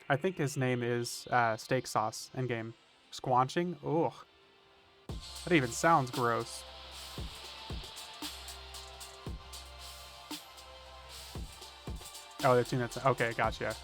[SPEAKER 2] I think his name is Steak Sauce in game. Squanching? Ugh. That even sounds gross. Oh, the tune that's okay, gotcha.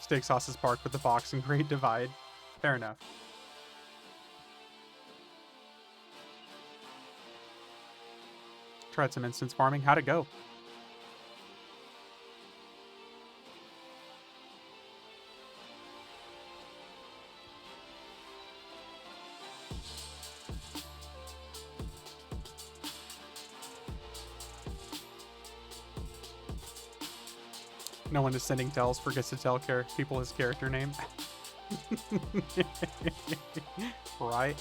[SPEAKER 2] Steak Sauce's park with the box and Great Divide. Fair enough. Tried some instance farming. How'd it go? No one is sending tells, forgets to tell people his character name. Right?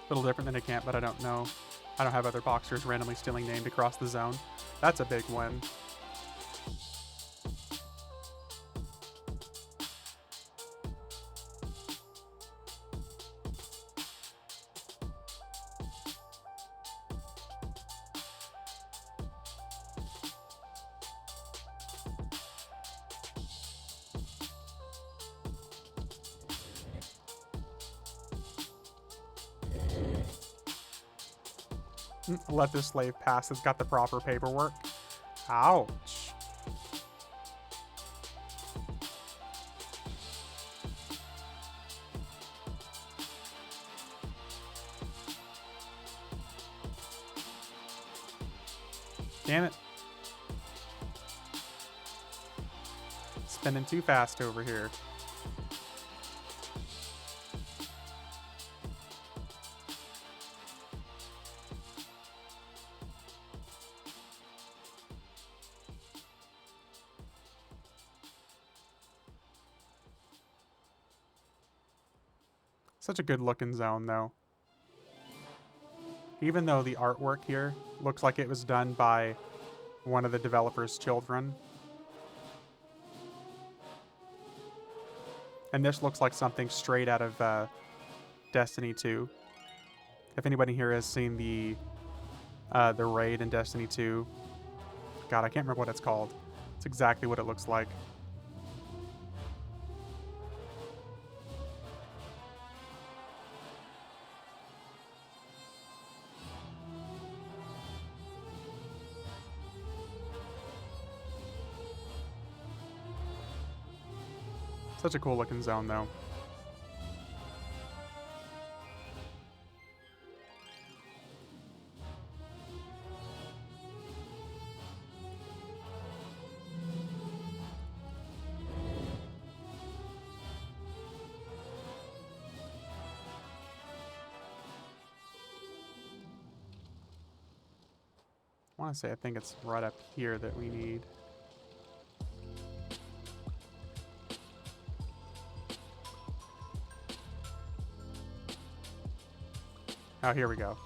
[SPEAKER 2] A little different than a camp, but I don't know. I don't have other boxers randomly stealing named across the zone. That's a big win. Let this slave pass. It's got the proper paperwork. Ouch. Damn it. Spinning too fast over here. Such a good looking zone, though. Even though the artwork here looks like it was done by one of the developer's children. And this looks like something straight out of Destiny 2. If anybody here has seen the raid in Destiny 2, God, I can't remember what it's called. It's exactly what it looks like. Such a cool looking zone, though. I want to say I think it's right up here that we need. Oh, here we go.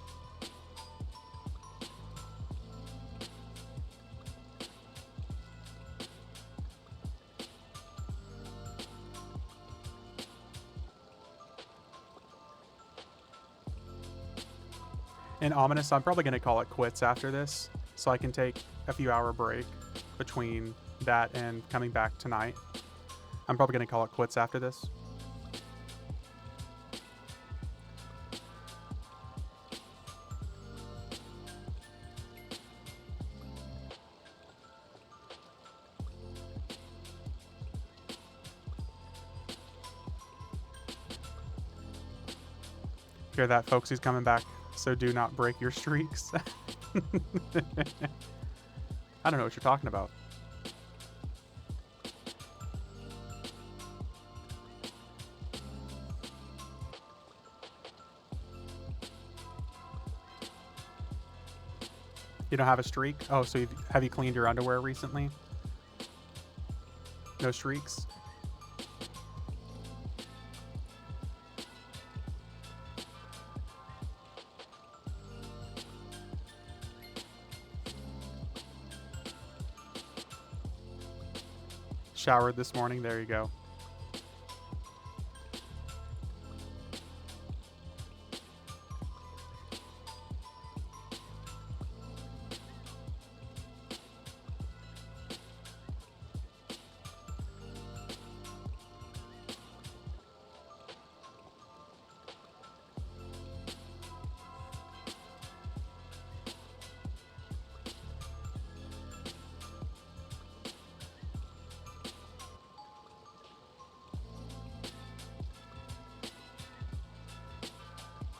[SPEAKER 2] And ominous, I'm probably going to call it quits after this, so I can take a few hour break between that and coming back tonight. I'm probably going to call it quits after this. Hear that, folks? He's coming back, so do not break your streaks. I don't know what you're talking about. You don't have a streak? Oh, so have you cleaned your underwear recently? No streaks? Showered this morning? There you go.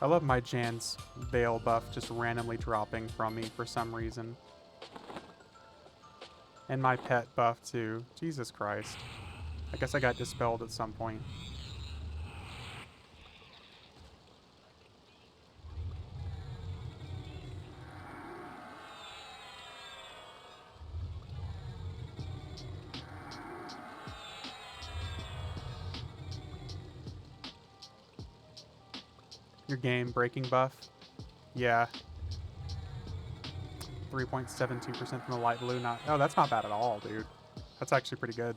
[SPEAKER 2] I love my Jan's Veil buff just randomly dropping from me for some reason. And my pet buff too. Jesus Christ. I guess I got dispelled at some point. Your game breaking buff? Yeah. 3.72% from the light blue. Not. Oh, that's not bad at all, dude. That's actually pretty good.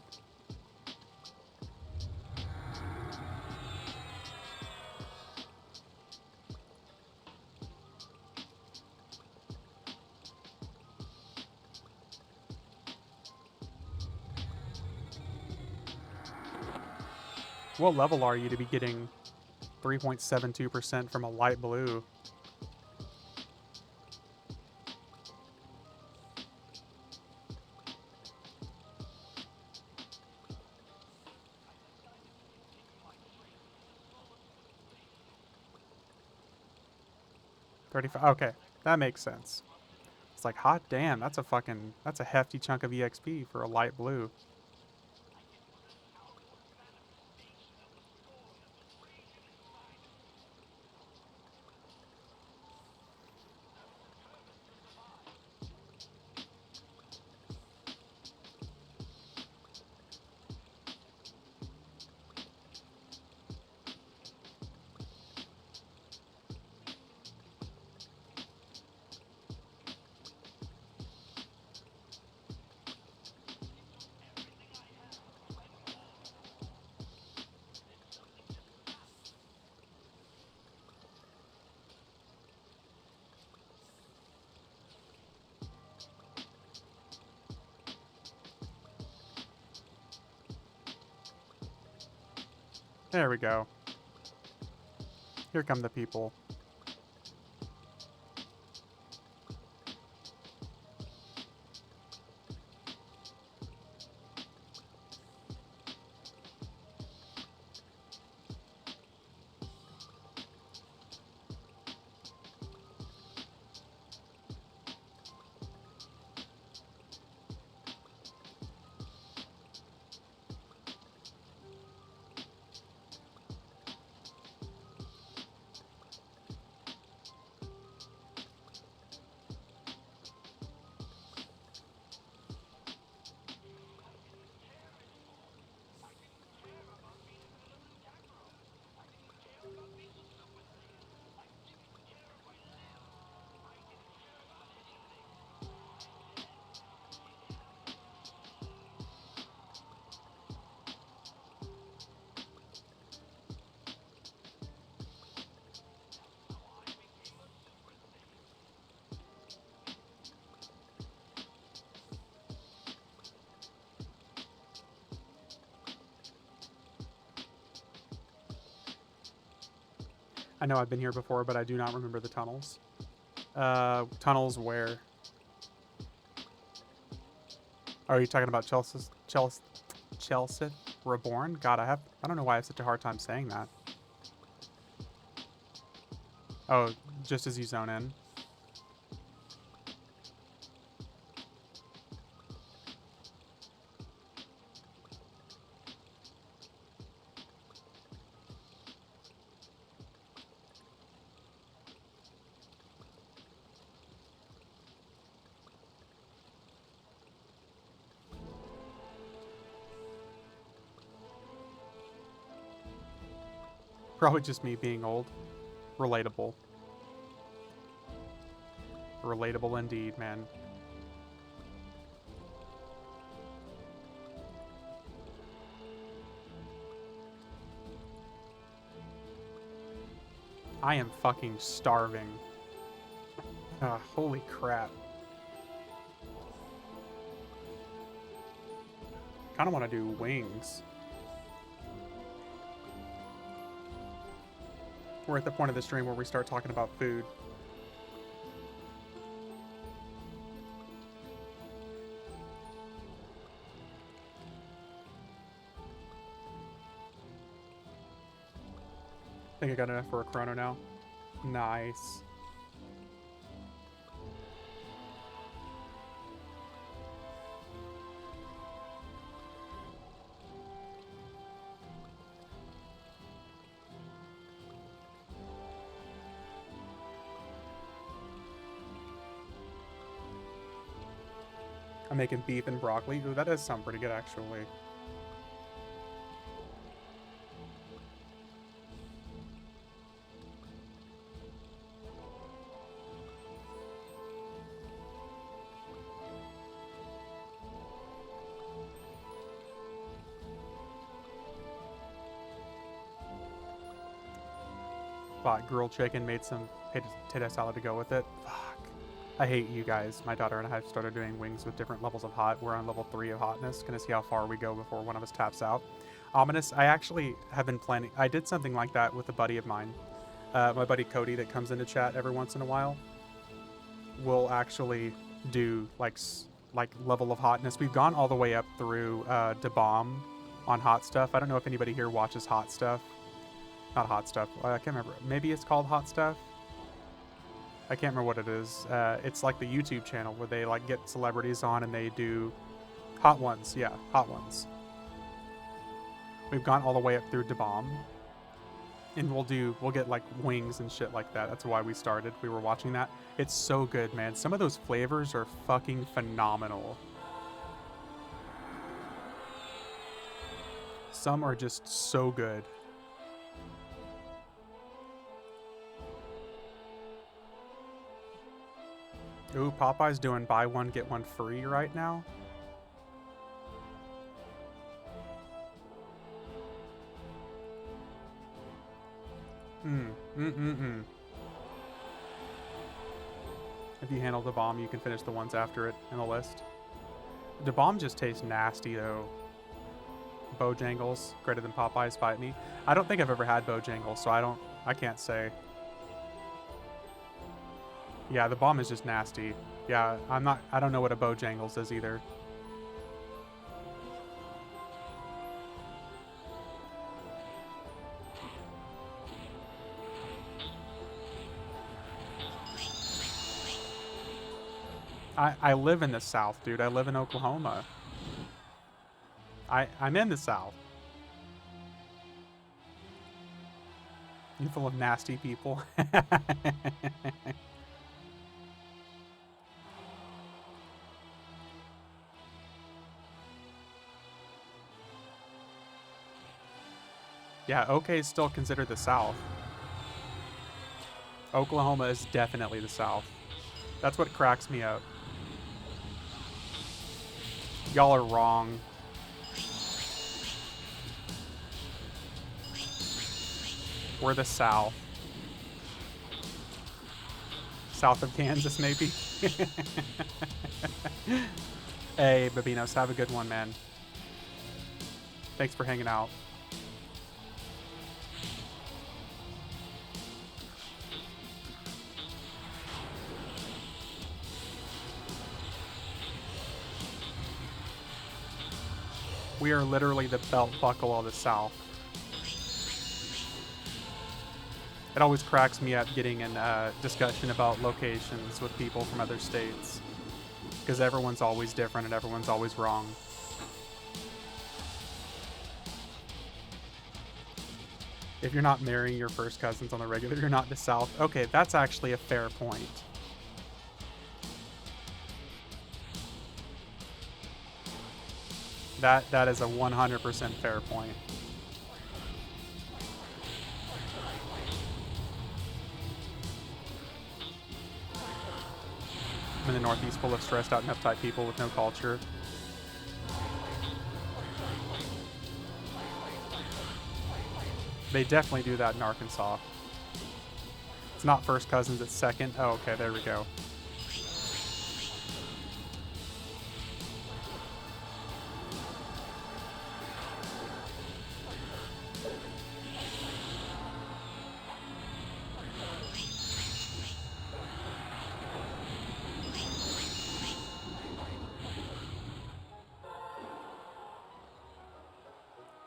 [SPEAKER 2] What level are you to be getting 3.72% from a light blue? $35. Okay, that makes sense. It's like, hot damn, that's a hefty chunk of EXP for a light blue. There we go. Here come the people. I know I've been here before, but I do not remember the tunnels. Tunnels where? Are you talking about Chelsea Reborn? God, I don't know why I have such a hard time saying that. Oh, just as you zone in. Probably just me being old. Relatable. Relatable indeed, man. I am fucking starving. Holy crap. Kind of want to do wings. We're at the point of the stream where we start talking about food. I think I got enough for a chrono now. Nice. I'm making beef and broccoli. Ooh, that does sound pretty good, actually. Bought grilled chicken, made some potato salad to go with it. Fuck. I hate you guys. My daughter and I have started doing wings with different levels of hot. We're on level 3 of hotness. Gonna see how far we go before one of us taps out. Ominous, I actually have been planning. I did something like that with a buddy of mine. My buddy Cody that comes into chat every once in a while. We'll actually do like level of hotness. We've gone all the way up through Da Bomb on hot stuff. I don't know if anybody here watches hot stuff. Not hot stuff. I can't remember. Maybe it's called hot stuff. I can't remember what it is. It's like the YouTube channel where they like get celebrities on and they do hot ones. Yeah, hot ones. We've gone all the way up through Da Bomb. And we'll get like wings and shit like that. That's why we started. We were watching that. It's so good, man. Some of those flavors are fucking phenomenal. Some are just so good. Ooh, Popeye's doing buy one, get one free right now. If you handle the bomb, you can finish the ones after it in the list. The bomb just tastes nasty, though. Bojangles, greater than Popeyes, fight me. I don't think I've ever had Bojangles, so I can't say. Yeah, the bomb is just nasty. Yeah, I don't know what a Bojangles is either. I live in the South, dude. I live in Oklahoma. I'm in the South. You're full of nasty people. Yeah, OK is still considered the South. Oklahoma is definitely the South. That's what cracks me up. Y'all are wrong. We're the South. South of Kansas, maybe? Hey, Babinos, have a good one, man. Thanks for hanging out. We are literally the belt buckle of the South. It always cracks me up getting in discussion about locations with people from other states. Because everyone's always different and everyone's always wrong. If you're not marrying your first cousins on the regular, you're not the South. Okay, that's actually a fair point. That is a 100% fair point. I'm in the Northeast full of stressed out and uptight people with no culture. They definitely do that in Arkansas. It's not first cousins, it's second. Oh, okay, there we go.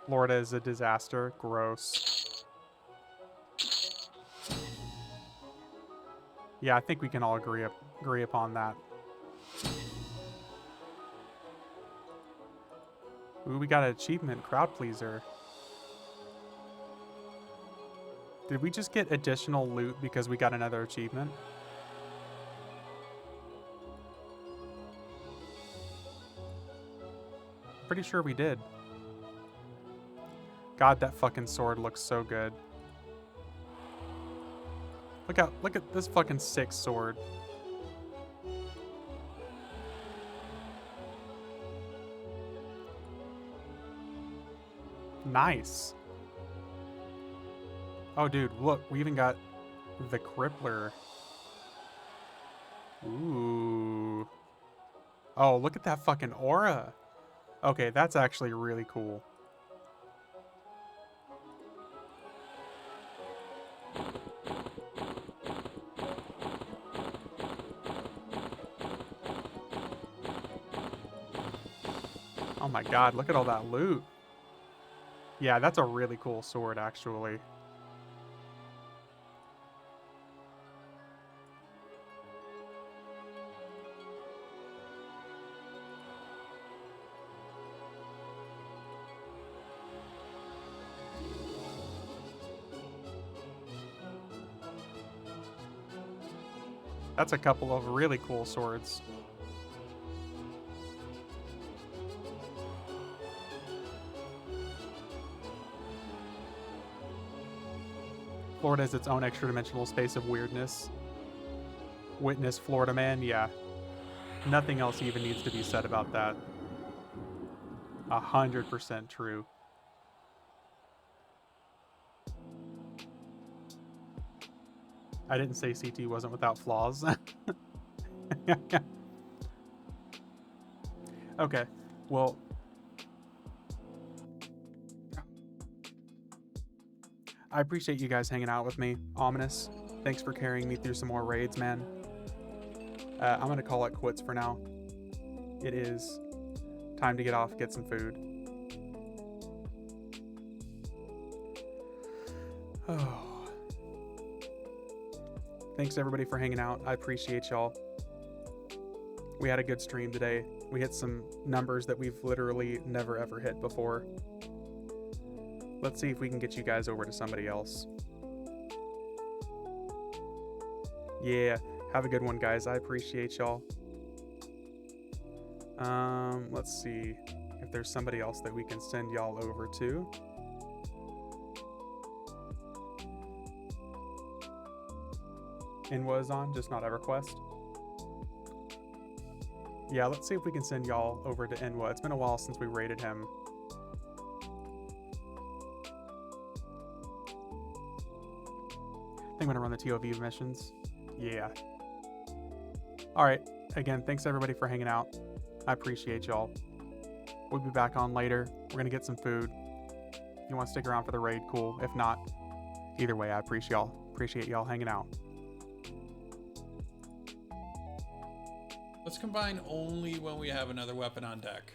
[SPEAKER 2] Florida is a disaster. Gross. Yeah, I think we can all agree upon that. Ooh, we got an achievement, crowd pleaser. Did we just get additional loot because we got another achievement? Pretty sure we did. God, that fucking sword looks so good. Look at this fucking sick sword. Nice. Oh, dude, look, we even got the Crippler. Ooh. Oh, look at that fucking aura. Okay, that's actually really cool. Oh my god, look at all that loot. Yeah, that's a really cool sword, actually. That's a couple of really cool swords. Florida is its own extra-dimensional space of weirdness. Witness Florida man, yeah. Nothing else even needs to be said about that. 100% true. I didn't say CT wasn't without flaws. Okay, well... I appreciate you guys hanging out with me. Ominous, thanks for carrying me through some more raids, man. I'm gonna call it quits for now. It is time to get off, get some food. Oh. Thanks everybody for hanging out. I appreciate y'all. We had a good stream today. We hit some numbers that we've literally never ever hit before. Let's see if we can get you guys over to somebody else. Yeah, have a good one, guys. I appreciate y'all. Let's see if there's somebody else that we can send y'all over to. Inwa is on, just not EverQuest. Yeah, let's see if we can send y'all over to Inwa. It's been a while since we raided him. I think I'm gonna run the TOV missions. Yeah. Alright, again, thanks everybody for hanging out. I appreciate y'all. We'll be back on later. We're gonna get some food. If you want to stick around for the raid, cool. If not, either way, I appreciate y'all hanging out.
[SPEAKER 3] Let's combine only when we have another weapon on deck.